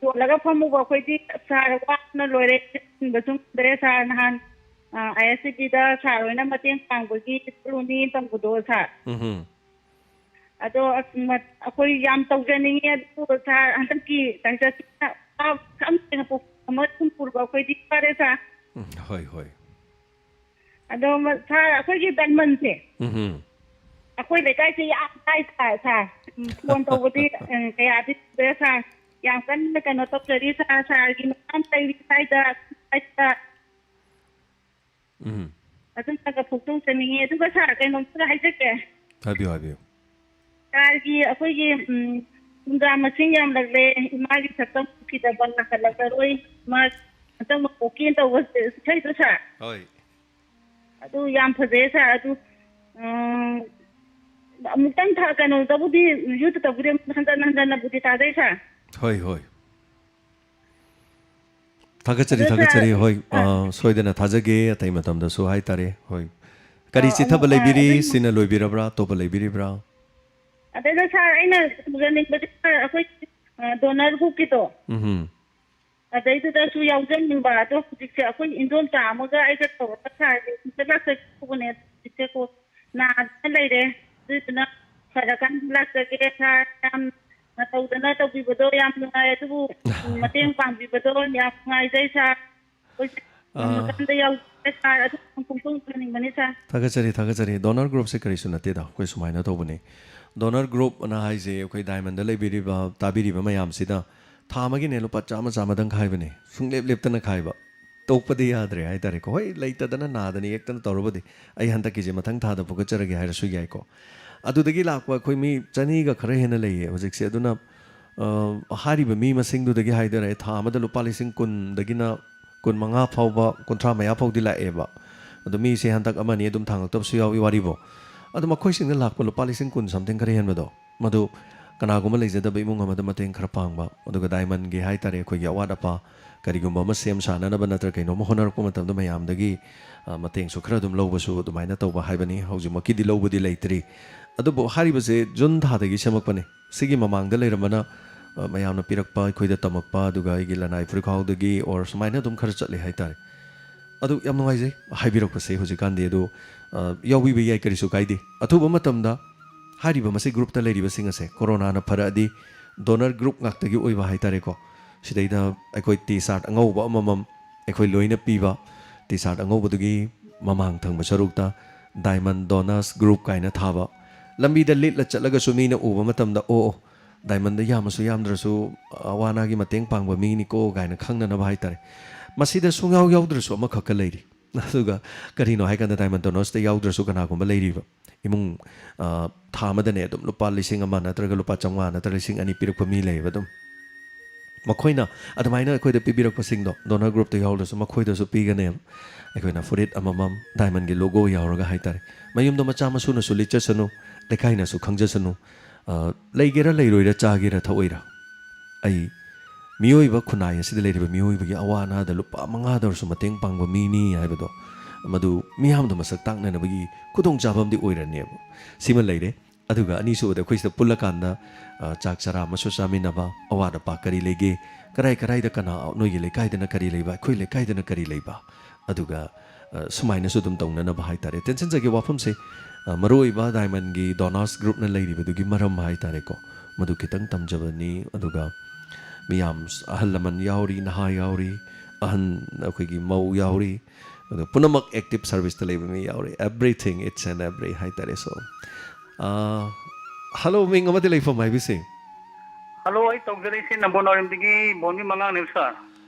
ꯌꯣꯜꯂꯒ ꯐꯝꯃꯨꯕ ꯑꯩꯈꯣꯏꯗꯤ ꯁꯥꯔ ꯋꯥꯅ ꯂꯣꯏꯔꯦ ꯁꯤꯟꯕꯁꯨ ꯉꯝꯗ꯭ꯔꯦ ꯁꯥꯔ ꯅꯍꯥꯟ ISCBꯗ ꯁꯥꯔ ꯍꯣꯏꯅ ꯃꯇꯦꯡ ꯄꯥꯡꯕꯒꯤ ꯆꯠꯂꯨꯅꯤ ꯇꯧꯕꯗꯣ ꯁꯥꯔ ꯑꯗꯣ ꯑꯩꯈꯣꯏ ꯌꯥꯝ ꯇꯧꯖꯅꯤꯡꯉꯤ ꯑꯗꯨ ꯁꯥꯔ ꯍꯟꯗꯛꯀꯤ ꯑꯃ ꯁꯨꯝ ꯄꯨꯔꯕ ꯑꯩꯈꯣꯏꯗꯤ ꯐꯔꯦ ꯁꯥꯔ ꯍꯣꯏ ꯑꯗꯣ ꯁꯥꯔ ꯑꯩꯈꯣꯏꯒꯤ ꯗꯥꯏꯃꯟꯁꯦ ꯑꯩꯈꯣꯏ ꯂꯩꯀꯥꯏꯁꯦ ꯌꯥꯝ ꯇꯥꯏ ꯁꯥꯔ ꯐꯣꯟ ꯇꯧꯕꯗꯤ ꯀꯌꯥꯗꯤ ꯁꯨꯔꯦ ꯁꯥꯔ ꯌꯥꯝ ꯀꯟꯅ ꯀꯩꯅꯣ ꯇꯧꯖꯔꯤ ꯁꯥꯔꯒꯤ ꯃꯌꯥꯝ ꯂꯩꯔꯤ ꯁ꯭ꯋꯥꯏꯗ ꯑꯗꯨꯝꯇꯒ ꯐꯣꯡꯗꯣꯛꯆꯅꯤꯡꯉꯤ ꯑꯗꯨꯒ ꯁꯥꯔ ꯀꯩꯅꯣꯝꯇꯒ ꯍꯥꯏꯖꯒꯦ ꯍꯥꯏꯕꯤꯌꯨ ꯁꯥꯔꯒꯤ ꯑꯩꯈꯣꯏꯒꯤ ꯈꯨꯟꯖꯥ ꯃꯁꯤꯡ ꯌꯥꯝꯂꯛꯂꯦ ꯏꯃꯥꯒꯤ ꯁꯛꯇꯝ ꯎꯈꯤꯗꯕ ꯅꯥꯀꯜꯂꯛꯂꯔꯣꯏ ꯏꯃꯥ ꯍꯟꯇꯛ ꯃꯄꯣꯛꯀꯦꯅ ꯇꯧꯕ ꯏꯁꯩꯗꯣ ꯁꯥꯔ ꯍꯣꯏ ꯑꯗꯨ ꯌꯥꯝ ꯐꯖꯩ ꯁꯥꯔ ꯑꯗꯨ ꯑꯃꯨꯛꯇꯪ ꯀꯩꯅꯣꯗꯕꯨꯗꯤ ꯌꯨꯇꯨꯕꯇꯕꯨꯗꯤ ꯍꯟꯖꯟꯅꯕꯨꯗꯤ ꯇꯥꯖꯩ ꯁꯥꯔ ꯍꯣꯏ ꯊꯥꯒꯠꯆꯔꯤ ꯍꯣꯏ ꯁꯣꯏꯗꯅ ꯊꯥꯖꯒꯦ ꯑꯇꯩ ꯃꯇꯝꯗꯁꯨ ꯍꯥꯏꯇꯥꯔꯦ ꯍꯣꯏ ꯀꯔꯤ ꯆꯤꯊꯕ ꯂꯩꯕꯤꯔꯤ ꯁꯤꯅ ꯂꯣꯏꯕꯤꯔꯕ꯭ꯔꯥ ꯑꯇꯣꯞꯄ ꯂꯩꯕꯤꯔꯤꯕ꯭ꯔꯥ ꯑꯗꯩꯗ ꯁꯥꯔ ꯑꯩꯅ ꯎꯖꯅꯤꯡꯕꯗꯤ ꯁꯥꯔ ꯑꯩꯈꯣꯏ ꯗꯣꯅꯔ ꯒ꯭ꯔꯨꯞꯀꯤꯗꯣ ꯑꯗꯩꯗꯨꯗꯁꯨ ꯌꯥꯎꯖꯅꯤꯡꯕ ꯑꯗꯣ ꯍꯧꯖꯤꯛꯁꯦ ꯑꯩꯈꯣꯏ ꯏꯟꯗꯣꯝꯆꯥ ꯑꯃꯒ ꯑꯩꯒ ꯇꯧꯔꯒ ꯁꯥꯔꯁꯦ ꯂꯥꯛꯆꯒꯦ ꯍꯧꯖꯤꯛꯁꯦꯀꯣ ꯅꯥꯗꯅ ꯂꯩꯔꯦ ꯑꯗꯨꯗꯨꯅ ꯐꯔꯀꯥꯟꯗ ꯂꯥꯛꯆꯒꯦ ꯁꯥꯔ ꯌꯥꯝ ꯇꯧꯗꯅ ꯇꯧꯕꯤꯕꯗꯣ ꯌꯥꯝ ꯅꯨꯡꯉꯥꯏ ꯑꯗꯨꯕꯨ ꯃꯇꯦꯡ ꯄꯥꯡꯕꯤꯕꯗꯣ ꯌꯥꯝ ꯅꯨꯡꯉꯥꯏꯖꯩ ꯁꯥꯔ ꯃꯇꯝꯗ ꯌꯥꯎꯖꯒꯦ ꯁꯥꯔ ꯑꯗꯨ ꯐꯣꯡꯗꯣꯛꯆꯅꯤꯡꯕꯅꯤ ꯁꯥꯔ ꯊꯥꯒꯠꯆꯔꯤ ꯗꯣꯅꯔ ꯒ꯭ꯔꯨꯞꯁꯦ ꯀꯔꯤꯁꯨ ꯅꯠꯇꯦꯗ ꯑꯩꯈꯣꯏ ꯁꯨꯃꯥꯏꯅ ꯇꯧꯕꯅꯤ ꯗꯣꯅꯔ ꯒ꯭ꯔꯨꯞ ꯑꯅ ꯍꯥꯏꯁꯦ ꯑꯩꯈꯣꯏ ꯗꯥꯏꯃꯟꯗ ꯂꯩꯕꯤꯔꯤꯕ ꯇꯥꯕꯤꯔꯤꯕ ꯃꯌꯥꯝꯁꯤꯗ ꯊꯥ ꯑꯃꯒꯤꯅꯦ ꯂꯨꯄꯥ ꯆꯥꯝꯃꯗꯪ ꯈꯥꯏꯕꯅꯦ ꯁꯨꯡꯂꯦꯞ ꯂꯦꯞꯇꯅ ꯈꯥꯏꯕ ꯇꯣꯛꯄꯗꯤ ꯌꯥꯗ꯭ꯔꯦ ꯍꯥꯏꯇꯥꯔꯦꯀꯣ ꯍꯣꯏ ꯂꯩꯇꯗꯅ ꯅꯥꯗꯅ ꯌꯦꯛꯇꯅ ꯇꯧꯔꯕꯗꯤ ꯑꯩ ꯍꯟꯗꯛꯀꯤꯁꯦ ꯃꯊꯪ ꯊꯥꯗ ꯄꯨꯒꯠꯆꯔꯒꯦ ꯍꯥꯏꯔꯁꯨ ꯌꯥꯏꯀꯣ ꯑꯗꯨꯗꯒꯤ ꯂꯥꯛꯄ ꯑꯩꯈꯣꯏ ꯃꯤ 200ꯒ ꯈꯔ ꯍꯦꯟꯅ ꯂꯩꯌꯦ ꯍꯧꯖꯤꯛꯁꯦ ꯑꯗꯨꯅ ꯍꯥꯏꯔꯤꯕ ꯃꯤ ꯃꯁꯤꯡꯗꯨꯗꯒꯤ ꯍꯥꯏꯗꯔꯦ ꯊꯥ ꯑꯃꯗ ꯂꯨꯄꯥ 10,000 ꯗꯒꯤꯅ 15 ꯐꯥꯎꯕ 30 ꯃꯌꯥ ꯐꯥꯎꯗꯤ ꯂꯥꯛꯑꯦꯕ ꯑꯗꯣ ꯃꯤꯁꯦ ꯍꯟꯗꯛ ꯑꯃꯅꯤ ꯑꯗꯨꯝ ꯊꯥꯡꯉꯛꯇꯕꯁꯨ ꯌꯥꯎꯏ ꯋꯥꯔꯤꯕꯣ ꯑꯗꯣ ꯃꯈꯣꯏꯁꯤꯡꯗ ꯂꯥꯛꯄ ꯂꯨꯄꯥ 10,000 something ꯈꯔ ꯍꯦꯟꯕꯗꯣ ꯃꯗꯨ ꯀꯅꯥꯒꯨꯝꯕ ꯂꯩꯖꯗꯕ ꯏꯃꯨꯡ ꯑꯃꯗ ꯃꯇꯦꯡ ꯈꯔ ꯄꯥꯡꯕ ꯑꯗꯨꯒ ꯗꯥꯏꯃꯟꯒꯤ ꯍꯥꯏꯇꯥꯔꯦ ꯑꯩꯈꯣꯏꯒꯤ ꯑꯋꯥꯠ ꯑꯄꯥ ꯀꯔꯤꯒꯨꯝꯕ ꯑꯃ ꯁꯦꯝ ꯁꯥꯅꯅꯕ ꯅꯠꯇ꯭ꯔꯒ ꯀꯩꯅꯣꯝꯃ ꯍꯣꯠꯅꯔꯛꯄ ꯃꯇꯝꯗ ꯃꯌꯥꯝꯗꯒꯤ ꯃꯇꯦꯡꯁꯨ ꯈꯔ ꯑꯗꯨꯝ ꯂꯧꯕꯁꯨ ꯑꯗꯨꯃꯥꯏꯅ ꯇꯧꯕ ꯍꯥꯏꯕꯅꯤ ꯍꯧꯖꯤꯛꯃꯛꯀꯤꯗꯤ ꯂꯧꯕꯗꯤ ꯂꯩꯇ꯭ꯔꯤ ꯑꯗꯨꯕꯨ ꯍꯥꯏꯔꯤꯕꯁꯦ ꯖꯨꯟ ꯊꯥꯗꯒꯤ ꯁꯦꯝꯃꯛꯄꯅꯤ ꯁꯤꯒꯤ ꯃꯃꯥꯡꯗ ꯂꯩꯔꯝꯕꯅ ꯃꯌꯥꯝꯅ ꯄꯤꯔꯛꯄ ꯑꯩꯈꯣꯏꯗ ꯇꯝꯃꯛꯄ ꯑꯗꯨꯒ ꯑꯩꯒꯤ ꯂꯅꯥꯏ ꯐꯨꯔꯤꯈꯥꯎꯗꯒꯤ ꯑꯣꯔ ꯁꯨꯃꯥꯏꯅ ꯑꯗꯨꯝ ꯈꯔ ꯆꯠꯂꯦ ꯍꯥꯏꯇꯥꯔꯦ ꯑꯗꯨ ꯌꯥꯝ ꯅꯨꯡꯉꯥꯏꯖꯩ ꯍꯥꯏꯕꯤꯔꯛꯄꯁꯦ ꯍꯧꯖꯤꯛꯀꯥꯟꯗꯤ ꯑꯗꯨ ꯌꯥꯎꯕꯤꯕ ꯌꯥꯏ ꯀꯔꯤꯁꯨ ꯀꯥꯏꯗꯦ ꯑꯊꯨꯕ ꯃꯇꯝꯗ ꯍꯥꯏꯔꯤꯕ ꯃꯁꯤ ꯒ꯭ꯔꯨꯞꯇ ꯂꯩꯔꯤꯕꯁꯤꯡ ꯑꯁꯦ ꯀꯣꯔꯣꯅꯥꯅ ꯐꯔꯛꯑꯗꯤ ꯗꯣꯅꯔ ꯒ꯭ꯔꯨꯞ ꯉꯥꯛꯇꯒꯤ ꯑꯣꯏꯕ ꯍꯥꯏꯇꯥꯔꯦꯀꯣ ꯁꯤꯗꯩꯗ ꯑꯩꯈꯣꯏ ꯇꯤ ꯁꯥꯔꯠ ꯑꯉꯧꯕ ꯑꯃꯃꯝ ꯑꯩꯈꯣꯏ ꯂꯣꯏꯅ ꯄꯤꯕ ꯇꯤ ꯁꯥꯔꯠ ꯑꯉꯧꯕꯗꯨꯒꯤ ꯃꯃꯥꯡ ꯊꯪꯕ ꯁꯔꯨꯛꯇ ꯗꯥꯏꯃꯟ ꯗꯣꯅꯔꯁ ꯒ꯭ꯔꯨꯞ ꯀꯥꯏꯅ ꯊꯥꯕ ꯂꯝꯕꯤꯗ ꯂꯤꯠꯂ ꯆꯠꯂꯒꯁꯨ ꯃꯤꯅ ꯎꯕ ꯃꯇꯝꯗ ꯑꯣ ꯗꯥꯏꯃꯟꯗ ꯌꯥꯝꯃꯁꯨ ꯌꯥꯝꯗ꯭ꯔꯁꯨ ꯑꯋꯥ ꯑꯅꯥꯒꯤ ꯃꯇꯦꯡ ꯄꯥꯡꯕ ꯃꯤꯅꯤꯀꯣ ꯀꯥꯏꯅ ꯈꯪꯅꯅꯕ ꯍꯥꯏꯇꯥꯔꯦ ꯃꯁꯤꯗ ꯁꯨꯡꯌꯥꯎ ꯌꯥꯎꯗ꯭ꯔꯁꯨ ꯑꯃꯈꯛꯀ ꯂꯩꯔꯤ ꯑꯗꯨꯒ ꯀꯔꯤꯅꯣ ꯍꯥꯏꯀꯥꯟꯗ ꯗꯥꯏꯃꯟ ꯗꯣꯅꯔꯁꯇ ꯌꯥꯎꯗ꯭ꯔꯁꯨ ꯀꯅꯥꯒꯨꯝꯕ ꯂꯩꯔꯤꯕ ꯏꯃꯨꯡ ꯊꯥ ꯑꯃꯗꯅꯦ ꯑꯗꯨꯝ ꯂꯨꯄꯥ 1,000 ꯅꯠꯇ꯭ꯔꯒ ꯂꯨꯄꯥ 500 ꯅꯠꯇ꯭ꯔꯒ 2,000 ꯄꯤꯔꯛꯄ ꯃꯤ ꯂꯩꯌꯦꯕ ꯑꯗꯨꯝ ꯃꯈꯣꯏꯅ ꯑꯗꯨꯃꯥꯏꯅ ꯑꯩꯈꯣꯏꯗ ꯄꯤꯕꯤꯔꯛꯄꯁꯤꯡꯗꯣ ꯗꯣꯅꯔ ꯒ꯭ꯔꯨꯞꯇ ꯌꯥꯎꯗ꯭ꯔꯁꯨ ꯃꯈꯣꯏꯗꯁꯨ ꯄꯤꯒꯅꯦꯕ ꯑꯩꯈꯣꯏꯅ ꯐꯨꯔꯤꯠ ꯑꯃꯃꯝ ꯗꯥꯏꯃꯟꯒꯤ ꯂꯣꯒꯣ ꯌꯥꯎꯔꯒ ꯍꯥꯏꯇꯥꯔꯦ ꯃꯌꯨꯝꯗ ꯃꯆꯥ ꯃꯁꯨꯅꯁꯨ ꯂꯤꯠꯆꯁꯅꯨ ꯂꯩꯀꯥꯏꯅꯁꯨ ꯈꯪꯖꯁꯅꯨ ꯂꯩꯒꯦꯔꯥ ꯂꯩꯔꯣꯏꯔꯥ ꯆꯥꯒꯦꯔꯥ ꯊꯛꯑꯣꯏꯔꯥ ꯑꯩ ꯃꯤꯑꯣꯏꯕ ꯈꯨꯟꯅꯥꯏ ꯑꯁꯤꯗ ꯂꯩꯔꯤꯕ ꯃꯤꯑꯣꯏꯕꯒꯤ ꯑꯋꯥ ꯑꯅꯥꯗ ꯂꯨꯄꯥ 5ꯗ ꯑꯣꯏꯔꯁꯨ ꯃꯇꯦꯡ ꯄꯥꯡꯕ ꯃꯤꯅꯤ ꯍꯥꯏꯕꯗꯣ ꯃꯗꯨ ꯃꯤꯌꯥꯝꯗ ꯃꯁꯛ ꯇꯥꯛꯅꯅꯕꯒꯤ ꯈꯨꯗꯣꯡꯆꯥꯕ ꯑꯃꯗꯤ ꯑꯣꯏꯔꯅꯦꯕ ꯁꯤꯃ ꯂꯩꯔꯦ ꯑꯗꯨꯒ ꯑꯅꯤꯁꯨꯕꯗ ꯑꯩꯈꯣꯏ ꯁꯤꯗ ꯄꯨꯜꯂꯀꯥꯟꯗ ꯆꯥꯛ ꯆꯔꯥ ꯑꯃꯁꯨ ꯆꯥꯃꯤꯟꯅꯕ ꯑꯋꯥꯠ ꯑꯄꯥ ꯀꯔꯤ ꯂꯩꯒꯦ ꯀꯔꯥꯏ ꯀꯔꯥꯏꯗ ꯀꯅꯥ ꯅꯣꯏꯒꯤ ꯂꯩꯀꯥꯏꯗꯅ ꯀꯔꯤ ꯂꯩꯕ ꯑꯩꯈꯣꯏ ꯂꯩꯀꯥꯏꯗꯅ ꯀꯔꯤ ꯂꯩꯕ ꯑꯗꯨꯒ ꯁꯨꯃꯥꯏꯅꯁꯨ ꯑꯗꯨꯝ ꯇꯧꯅꯅꯕ ꯍꯥꯏꯇꯥꯔꯦ ꯇꯦꯟꯁꯟꯖꯒꯤ ꯋꯥꯐꯝꯁꯦ ꯃꯔꯨꯑꯣꯏꯕ ꯗꯥꯏꯃꯟꯒꯤ ꯗꯣꯅꯔꯁ ꯒ꯭ꯔꯨꯞꯅ ꯂꯩꯔꯤꯕꯗꯨꯒꯤ ꯃꯔꯝ ꯍꯥꯏꯇꯥꯔꯦꯀꯣ ꯃꯗꯨ ꯈꯤꯇꯪ ꯇꯝꯖꯕꯅꯤ ꯑꯗꯨꯒ ꯃꯤꯌꯥꯝ ꯑꯍꯜ ꯂꯃꯟ ꯌꯥꯎꯔꯤ ꯅꯍꯥ ꯌꯥꯎꯔꯤ ꯑꯍꯟ ꯑꯩꯈꯣꯏꯒꯤ ꯃꯧ ꯌꯥꯎꯔꯤ ꯑꯗꯨ ꯄꯨꯝꯅꯃꯛ ꯑꯦꯛꯇꯤꯞ ꯁꯔꯚꯤꯁꯇ ꯂꯩꯕ ꯃꯤ ꯌꯥꯎꯔꯤ ꯑꯦꯚ꯭ꯔꯤꯊꯤꯡ ꯏꯠꯁ ꯑꯦꯟ ꯑꯦꯚ꯭ꯔꯤ ꯍꯥꯏꯇꯥꯔꯦ ꯁꯣ ꯍꯜꯂꯣ ꯃꯤꯡ ꯑꯃꯗꯤ ꯂꯩꯐꯝ ꯍꯥꯏꯕꯤꯁꯤ ꯍꯜꯂꯣ ꯑꯩ ꯇꯧꯖꯔꯛꯏꯁꯤ ꯅꯝꯕꯣꯜ ꯅꯥꯎꯔꯦꯝꯗꯒꯤ ꯕꯣꯟꯕꯤ ꯃꯉꯥꯡꯅꯦꯕ ꯁꯥꯔ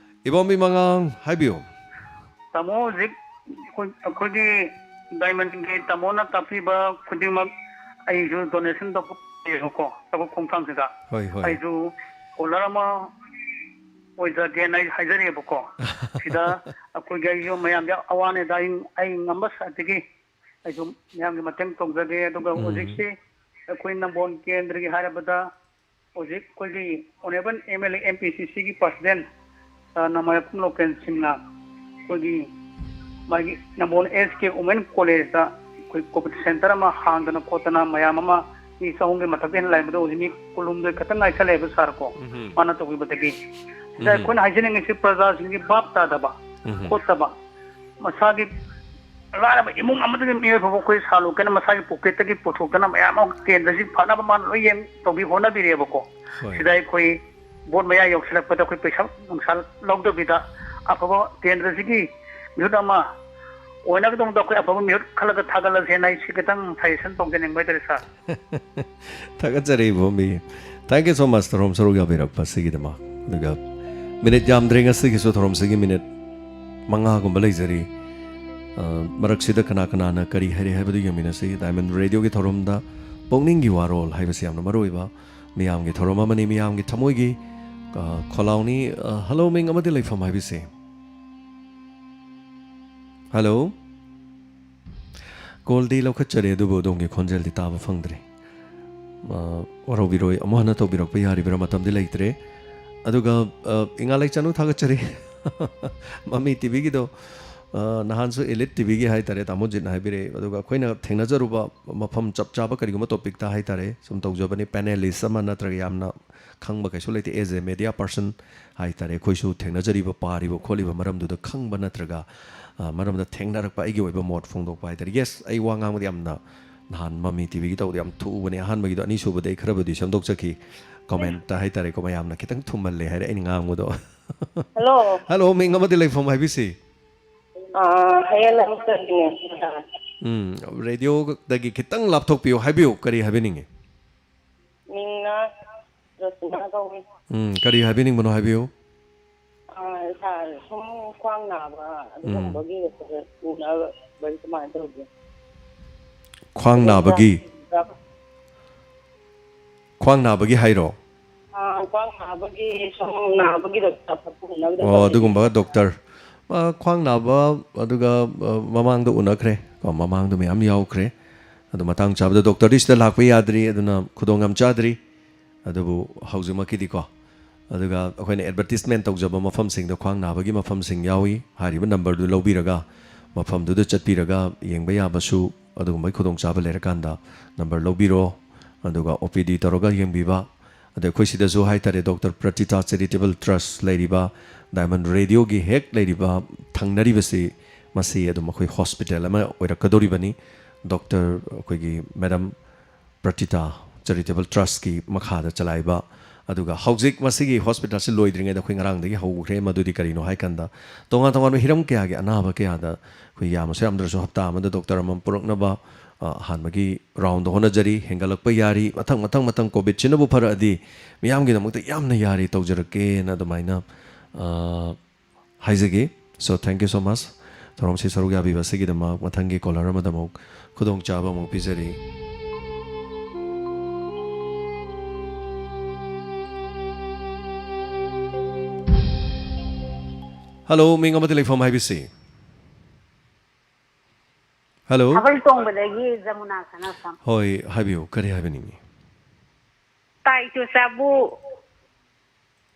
ꯏꯕꯣꯝꯕꯤ ꯃꯉꯥꯡ ꯍꯥꯏꯕꯤꯌꯨ ꯇꯥꯃꯣ ꯍꯧꯖꯤꯛ ꯑꯩꯈꯣꯏꯒꯤ ꯗꯥꯏꯃꯟꯒꯤ ꯇꯥꯃꯣꯅ ꯇꯥꯛꯄꯤꯕ ꯈꯨꯗꯤꯡꯃꯛ ꯑꯩꯁꯨ ꯗꯣꯅꯦꯁꯟ ꯇꯧꯕꯀꯣ ꯊꯕꯛ ꯈꯣꯡꯊꯥꯡꯁꯤꯗ ꯑꯩꯁꯨ ꯀꯣꯂꯔ ꯑꯃ ꯑꯣꯏꯖꯒꯦꯅ ꯑꯩ ꯍꯥꯏꯖꯔꯤꯑꯕꯀꯣ ꯁꯤꯗ ꯑꯩꯈꯣꯏꯒꯤ ꯑꯩꯁꯨ ꯃꯌꯥꯝꯒꯤ ꯑꯋꯥꯅꯦꯗ ꯑꯩ ꯉꯝꯕ ꯁꯥꯏꯠꯇꯒꯤ ꯑꯩꯁꯨ ꯃꯌꯥꯝꯒꯤ ꯃꯇꯦꯡ ꯇꯧꯖꯒꯦ ꯑꯗꯨꯒ ꯍꯧꯖꯤꯛꯁꯤ ꯑꯩꯈꯣꯏ ꯅꯝꯕꯣꯜ ꯀꯦꯟꯗ꯭ꯔꯒꯤ ꯍꯥꯏꯔꯕꯗ ꯍꯧꯖꯤꯛ ꯑꯩꯈꯣꯏꯒꯤ ꯑꯣꯅꯦꯕꯜ MLA MPCCꯒꯤ ꯄ꯭ꯔꯁꯤꯗꯦꯟ ꯅꯃꯥꯏꯄꯨꯝ ꯂꯣꯀꯦꯜꯁꯤꯡꯅ ꯑꯩꯈꯣꯏꯒꯤ ꯃꯥꯒꯤ ꯅꯝꯕꯣꯜ SK ꯋꯨꯃꯦꯟ ꯀꯣꯂꯦꯖꯇ ꯑꯩꯈꯣꯏ ꯀꯣꯚꯤꯗ ꯁꯦꯟꯇꯔ ꯑꯃ ꯍꯥꯡꯗꯅ ꯈꯣꯠꯇꯅ ꯃꯌꯥꯝ ꯑꯃ ꯃꯤ 100ꯒꯤ ꯃꯊꯛꯇ ꯍꯦꯟꯅ ꯂꯩꯕꯗꯣ ꯍꯧꯖꯤꯛ ꯃꯤ 200 ꯈꯛꯇꯪ ꯉꯥꯏꯁꯜꯂꯛꯑꯦꯕ ꯁꯥꯔꯀꯣ ꯃꯥꯅ ꯇꯧꯈꯤꯕꯗꯒꯤ ꯁꯤꯗ ꯑꯩꯈꯣꯏꯅ ꯍꯥꯏꯖꯅꯤꯡꯉꯤꯁꯤ ꯄ꯭ꯔꯖꯥꯁꯤꯡꯒꯤ ꯚꯥꯞ ꯇꯥꯗꯕ ꯈꯣꯠꯇꯕ ꯃꯁꯥꯒꯤ ꯂꯥꯏꯔꯕ ꯏꯃꯨꯡ ꯑꯃꯗꯒꯤ ꯃꯤꯑꯣꯏ ꯐꯥꯎꯕ ꯑꯩꯈꯣꯏ ꯁꯥꯜꯂꯨꯀꯦꯅ ꯃꯁꯥꯒꯤ ꯄꯣꯀꯦꯠꯇꯒꯤ ꯄꯨꯊꯣꯛꯇꯅ ꯃꯌꯥꯝ ꯑꯃ ꯀꯦꯟꯗ꯭ꯔꯁꯤ ꯐꯅꯕ ꯃꯥꯅ ꯂꯣꯏ ꯍꯣꯠꯅꯕꯤꯔꯦꯕꯀோ ꯁꯤꯗ ꯑꯩꯈꯣꯏ ꯚꯣꯠ ꯃꯌꯥ ꯌꯧꯁꯤꯜꯂꯛꯄꯗ ꯑꯩꯈꯣ ꯄꯩꯁꯥ ꯅꯨꯡꯁꯥ ꯂꯧꯗꯕꯤꯗ ꯑꯐꯕ ꯀꯦꯟꯗ꯭ꯔꯁꯤꯒꯤ ꯃꯤꯍꯨꯠ ꯑꯃ ꯑꯣꯏꯅꯒꯗꯧꯕꯗ ꯑꯩꯈꯣꯏ ꯑꯐꯕ ꯃꯤꯍꯨꯠ ꯈꯜꯂꯒ ꯊꯥꯒꯠꯂꯁꯦꯅ ꯑꯩ ꯁꯤ ꯈꯤꯇꯪ ꯁꯖꯦꯁꯟ ꯇꯧꯖꯅꯤꯡꯕ ꯍꯥꯏꯇꯥꯔꯦ ꯁꯥꯔ ꯊꯥꯒꯠꯆꯔꯤ ꯏꯕꯣꯝꯕꯤ ꯊꯦꯡꯛ ꯌꯨ ꯁꯣ ꯃꯆ ꯊꯧꯔꯝ ꯁꯔꯨꯛ ꯌꯥꯕꯤꯔꯛꯄ ꯁꯤꯒꯤꯗꯃꯛ ꯑꯗꯨꯒ ꯃꯤꯅꯤꯠ ꯌꯥꯝꯗ꯭ꯔꯦ ꯉꯁꯤꯒꯤꯁꯨ ꯊꯧꯔꯝꯁꯤꯒꯤ ꯃꯤꯅꯤꯠ 5ꯒꯨꯝꯕ ꯂꯩꯖꯔꯤ ꯃꯔꯛꯁꯤꯗ ꯀꯅꯥ ꯀꯅꯥꯅ ꯀꯔꯤ ꯍꯥꯏꯔꯦ ꯍꯥꯏꯕꯗꯨ ꯌꯦꯡꯃꯤꯟꯅꯁꯤ ꯗꯥꯏꯃꯟ ꯔꯦꯗꯤꯑꯣꯒꯤ ꯊꯧꯔꯝꯗ ꯄꯨꯛꯅꯤꯡꯒꯤ ꯋꯥꯔꯣꯜ ꯍꯥꯏꯕꯁꯤ ꯌꯥꯝꯅ ꯃꯔꯨꯑꯣꯏꯕ ꯃꯤꯌꯥꯝꯒꯤ ꯊꯧꯔꯝ ꯑꯃꯅꯤ ꯃꯤꯌꯥꯝꯒꯤ ꯊꯃꯣꯏꯒꯤ ꯈꯣꯜꯂꯥꯎꯅꯤ ꯍꯜꯂꯣ ꯃꯤꯡ ꯑꯃꯗꯤ ꯂꯩꯐꯝ ꯍꯥꯏꯕꯤꯁꯤ ꯍꯜꯂꯣ ꯀꯣꯜꯗꯤ ꯂꯧꯈꯠꯆꯔꯦ ꯑꯗꯨꯕꯨ ꯑꯗꯣꯝꯒꯤ ꯈꯣꯟꯖꯦꯜꯗꯤ ꯇꯥꯕ ꯐꯪꯗ꯭ꯔꯦ ꯋꯥꯔꯧꯕꯤꯔꯣꯏ ꯑꯃꯨꯛ ꯍꯟꯅ ꯇꯧꯕꯤꯔꯛꯄ ꯌꯥꯔꯤꯕ꯭ꯔꯥ ꯃꯇꯝꯗꯤ ꯂꯩꯇ꯭ꯔꯦ ꯑꯗꯨꯒ ꯏꯉꯥꯂꯩ ꯆꯅꯨ ꯊꯥꯒꯠꯆꯔꯤ ꯃꯃꯤ ꯇꯤꯚꯤꯒꯤꯗꯣ ꯅꯍꯥꯟꯁꯨ ꯏꯂꯤꯠ ꯇꯤꯚꯤꯒꯤ ꯍꯥꯏꯇꯥꯔꯦ ꯇꯥꯃꯣꯖꯤꯠꯅ ꯍꯥꯏꯕꯤꯔꯛꯑꯦ ꯑꯗꯨꯒ ꯑꯩꯈꯣꯏꯅ ꯊꯦꯡꯅꯖꯔꯨꯕ ꯃꯐꯝ ꯆꯞ ꯆꯥꯕ ꯀꯔꯤꯒꯨꯝꯕ ꯇꯣꯄꯤꯛꯇ ꯍꯥꯏꯇꯥꯔꯦ ꯁꯨꯝ ꯇꯧꯖꯕꯅꯤ ꯄꯦꯅꯦꯂꯤꯁ ꯑꯃ ꯅꯠꯇ꯭ꯔꯒ ꯌꯥꯝꯅ ꯈꯪꯕ ꯀꯩꯁꯨ ꯂꯩꯇꯦ ꯑꯦꯖ ꯑꯦ ꯃꯦꯗꯤꯌꯥ ꯄꯔꯁꯟ ꯍꯥꯏꯇꯥꯔꯦ ꯑꯩꯈꯣꯏꯁꯨ ꯊꯦꯡꯅꯖꯔꯤꯕ ꯄꯥꯔꯤꯕ ꯈꯣꯠꯂꯤꯕ ꯃꯔꯝꯗꯨꯗ ꯈꯪꯕ ꯅꯠꯇ꯭ꯔꯒ ꯃꯔꯝꯗ ꯊꯦꯡꯅꯔꯛꯄ ꯑꯩꯒꯤ ꯑꯣꯏꯕ ꯃꯣꯠ ꯐꯣꯡꯗꯣꯛꯄ ꯍꯥꯏꯇꯥꯔꯦ ꯌꯦꯁ ꯑꯩ ꯋꯥ ꯉꯥꯡꯕꯗꯤ ꯌꯥꯝꯅ ꯅꯍꯥꯟ ꯃꯃꯤ ꯇꯤꯚꯤꯒꯤ ꯇꯧꯕꯗ ꯌꯥꯝ ꯊꯨꯕꯅꯦ ꯑꯍꯥꯟꯕꯒꯤꯗꯣ ꯑꯅꯤꯁꯨꯕꯗ ꯑꯩ ꯈꯔꯕꯨꯗꯤ ꯁꯦꯝꯗꯣꯛꯆꯈꯤ ꯀꯣꯃꯦꯟꯇ ꯍꯥꯏꯇꯥꯔꯦꯀꯣ ꯃꯌꯥꯝꯅ ꯈꯤꯇꯪ ꯊꯨꯝꯃꯜꯂꯦ ꯍꯥꯏꯔꯦ ꯑꯩꯅ ꯉꯥꯡꯕꯗꯣ ꯍꯜꯂꯣ ꯍꯜꯂꯣ ꯃꯤꯡ ꯑꯃꯗꯤ ꯂꯩꯐꯝ ꯍꯥꯏꯕꯤꯁꯤ ꯍꯌꯦꯡ ꯑꯃꯨꯛꯇꯅꯦ ꯔꯦꯗꯤꯑꯣꯗꯒꯤ ꯈꯤꯇꯪ ꯂꯥꯞꯊꯣꯛꯄꯤꯌꯨ ꯍꯥꯏꯕꯤꯌꯨ ꯀꯔꯤ ꯍꯥꯏꯕꯤꯅꯤꯡꯉꯤ ꯃꯤꯡꯅ ꯔꯣꯁꯤꯅꯥ ꯀꯧꯏ ꯀꯔꯤ ꯍꯥꯏꯕꯤꯅꯤꯡꯕꯅꯣ ꯍꯥꯏꯕꯤꯌꯨ ꯁꯨꯝ ꯈ꯭ꯋꯥꯡ ꯅꯥꯕ ꯑꯗꯨꯒꯨꯝꯕꯒꯤ ꯎꯅꯕꯒꯤ ꯀꯃꯥꯏꯅ ꯇꯧꯒꯦ ꯈ꯭ꯋꯥꯡ ꯅꯥꯕꯒꯤ ꯍꯥꯏꯔꯣ ꯈ꯭ꯋꯥꯡ ꯅꯥꯕꯒꯤ ꯁꯨꯝ ꯅꯥꯕꯒꯤ ꯑꯣ ꯑꯗꯨꯒꯨꯝꯕ ꯗꯣꯛꯇꯔ ꯈ꯭ꯋꯥꯡ ꯅꯥꯕ ꯑꯗꯨꯒ ꯃꯃꯥꯡꯗ ꯎꯅꯈ꯭ꯔꯦ ꯀꯣ ꯃꯃꯥꯡꯗ ꯃꯌꯥꯝ ꯌꯥꯎꯈ꯭ꯔꯦ ꯑꯗꯨ ꯃꯇꯥꯡ ꯆꯥꯕꯗ ꯗꯣꯛꯇꯔꯗꯤ ꯁꯤꯗ ꯂꯥꯛꯄ ꯌꯥꯗ꯭ꯔꯤ ꯑꯗꯨꯅ ꯈꯨꯗꯣꯡ ꯌꯥꯝ ꯆꯥꯗ꯭ꯔꯤ ꯑꯗꯨꯕꯨ ꯍꯧꯖꯤꯛꯃꯛꯀꯤꯗꯤꯀꯣ ꯑꯗꯨꯒ ꯑꯩꯈꯣꯏꯅ ꯑꯦꯗꯚꯔꯇꯤꯁꯃꯦꯟ ꯇꯧꯖꯕ ꯃꯐꯝꯁꯤꯡꯗ ꯈ꯭ꯋꯥꯡ ꯅꯥꯕꯒꯤ ꯃꯐꯝꯁꯤꯡ ꯌꯥꯎꯏ ꯍꯥꯏꯔꯤꯕ ꯅꯝꯕꯔꯗꯨ ꯂꯧꯕꯤꯔꯒ ꯃꯐꯝꯗꯨꯗ ꯆꯠꯄꯤꯔꯒ ꯌꯦꯡꯕ ꯌꯥꯕꯁꯨ ꯑꯗꯨꯒꯨꯝꯕꯒꯤ ꯈꯨꯗꯣꯡꯆꯥꯕ ꯂꯩꯔꯀꯥꯟꯗ ꯅꯝꯕꯔ ꯂꯧꯕꯤꯔꯣ ꯑꯗꯨꯒ OPD ꯇꯧꯔꯒ ꯌꯦꯡꯕꯤꯕ ꯑꯗ ꯑꯩꯈꯣꯏ ꯁꯤꯗꯁꯨ ꯍꯥꯏꯇꯥꯔꯦ ꯗꯣꯛꯇꯔ ꯄ꯭ꯔꯇꯤꯇꯥ ꯆꯦꯔꯤꯇꯦꯕꯜ ꯇ꯭ꯔꯁ ꯂꯩꯔꯤꯕ ꯗꯥꯏꯃꯟ ꯔꯦꯗꯤꯑꯣꯒꯤ ꯍꯦꯛ ꯂꯩꯔꯤꯕ ꯊꯪꯅꯔꯤꯕꯁꯤ ꯃꯁꯤ ꯑꯗꯨꯝ ꯑꯩꯈꯣꯏ ꯍꯣꯁꯄꯤꯇꯥꯜ ꯑꯃ ꯑꯣꯏꯔꯛꯀꯗꯧꯔꯤꯕꯅꯤ ꯗꯣꯛꯇꯔ ꯑꯩꯈꯣꯏꯒꯤ ꯃꯦꯗꯥꯝ ꯄ꯭ꯔꯇꯤꯇꯥ ꯆꯦꯔꯤꯇꯦꯕꯜ ꯇ꯭ꯔꯁꯀꯤ ꯃꯈꯥꯗ ꯆꯂꯥꯏꯕ ꯑꯗꯨꯒ ꯍꯧꯖꯤꯛ ꯃꯁꯤꯒꯤ ꯍꯣꯁꯄꯤꯇꯥꯜꯁꯤ ꯂꯣꯏꯗ꯭ꯔꯤꯉꯩꯗ ꯑꯩꯈꯣꯏ ꯉꯔꯥꯡꯗꯒꯤ ꯍꯧꯈ꯭ꯔꯦ ꯃꯗꯨꯗꯤ ꯀꯔꯤꯅꯣ ꯍꯥꯏꯀꯥꯟꯗ ꯇꯣꯉꯥꯟ ꯇꯣꯉꯥꯟꯕ ꯍꯤꯔꯝ ꯀꯌꯥꯒꯤ ꯑꯅꯥꯕ ꯀꯌꯥꯗ ꯑꯩꯈꯣꯏ ꯌꯥꯝꯅꯁꯨ ꯌꯥꯝꯗ꯭ꯔꯁꯨ ꯍꯞꯇꯥ ꯑꯃꯗ ꯗꯣꯛꯇꯔ ꯑꯃ ꯄꯨꯔꯛꯅꯕ ꯑꯍꯥꯟꯕꯒꯤ ꯔꯥꯎꯟꯗ ꯍꯣꯠꯅꯖꯔꯤ ꯍꯦꯟꯒꯠꯂꯛꯄ ꯌꯥꯔꯤ ꯃꯊꯪ ꯀꯣꯚꯤꯗꯁꯤꯅꯕꯨ ꯐꯔꯛꯑꯗꯤ ꯃꯤꯌꯥꯝꯒꯤꯗꯃꯛꯇ ꯌꯥꯝꯅ ꯌꯥꯔꯤ ꯇꯧꯖꯔꯛꯀꯦꯅ ꯑꯗꯨꯃꯥꯏꯅ ꯍꯥꯏꯖꯒꯦ ꯁꯣ ꯊꯦꯡꯛ ꯌꯨ ꯁꯣ ꯃꯆ ꯊꯧꯔꯝꯁꯤ ꯁꯔꯨꯛ ꯌꯥꯕꯤꯕꯁꯤꯒꯤꯗꯃꯛ ꯃꯊꯪꯒꯤ ꯀꯣꯂꯔ ꯑꯃꯗ ꯑꯃꯨꯛ ꯈꯨꯗꯣꯡꯆꯥꯕ ꯑꯃꯨꯛ ꯄꯤꯖꯔꯤ Hello, Ming Amati Lake from IBC. Hello. Habal tongbalagi Jamuna Sanasam. Hoi, habiyo, kari habiningi. Tai to sabu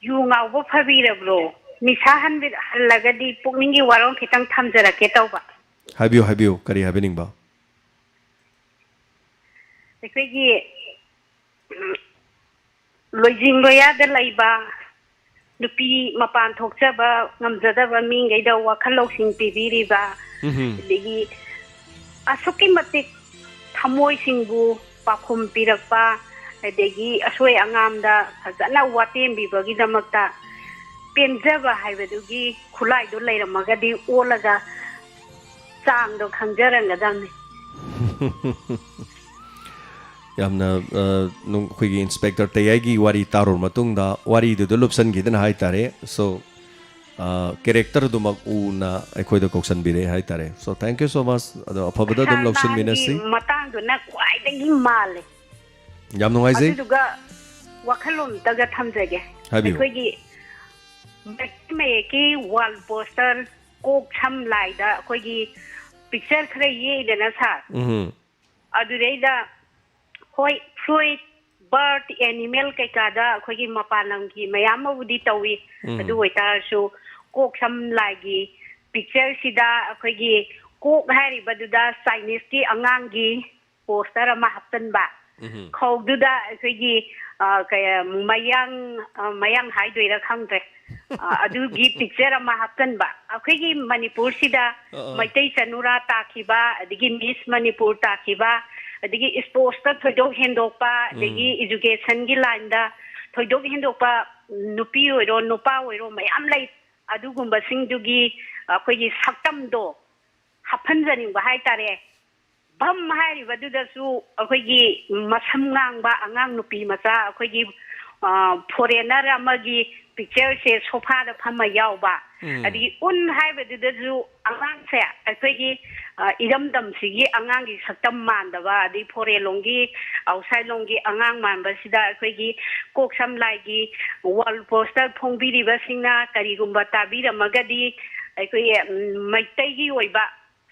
yung aubo phabira bro. Misahan bit halagadi pukningi warong kitang thamjara ketaw ba. Habiyo, kari habining ba? Ekegi lojing loya da laiba. Nupi mapan thokjaba ngamjadaba mingayda wakhal lawsing pibiriba digi asuki matik thamoi singbu pakhum pirakpa adegi asoi angamda fajana watembibagi damakta penjaba haibadugi khulai do leiramagadi olaga changdo khangjarangadamni yamna khoi inspector tayagi wari tarur matungda wari du lupsan gidan hai tare so character du mak una ekhoi da koksan bire hai tare so thank you so much ado apabada dum loksan minasi matang du na kwai dagi male yam nungai je aduga wakhalom taga thamjage ekhoi gi me ki wall poster kok tham lai da ekhoi gi picture khare ye dena sa adureida hoi fruit bird animal kaikada khoi gi mapanam gi mayam budi tawi adu waita su kok sam lagi picture sida khoi gi kok hari baduda Chinese ki angang gi poster ma haptan ba khau duda khoi gi kaya mayang hai doira khangre adu gi picture ma haptan ba khoi gi Manipur sida maitai chanura takhiba adigi Miss Manipur takhiba adigi sports ta thoidok hendokpa adigi education gi line da thoidok hendokpa nupi oiro nupa oiro mayam lai adugumba singdugi akhoi gi saktam do haphanjaning ba hai tare bam hai baduda su akhoi gi masam ngang ba angang nupi macha akhoi gi foreigner amagi picture se sofa da phama yaw ba adigi un hai baduda su angang se akhoi gi iram dam sigi angang gi saktam manda ba adi phore longi outside longi angang man ba sida akhoi gi koksam lai gi wall poster phongbiri ba singna kari gumba tabira magadi akhoi maitai gi oiba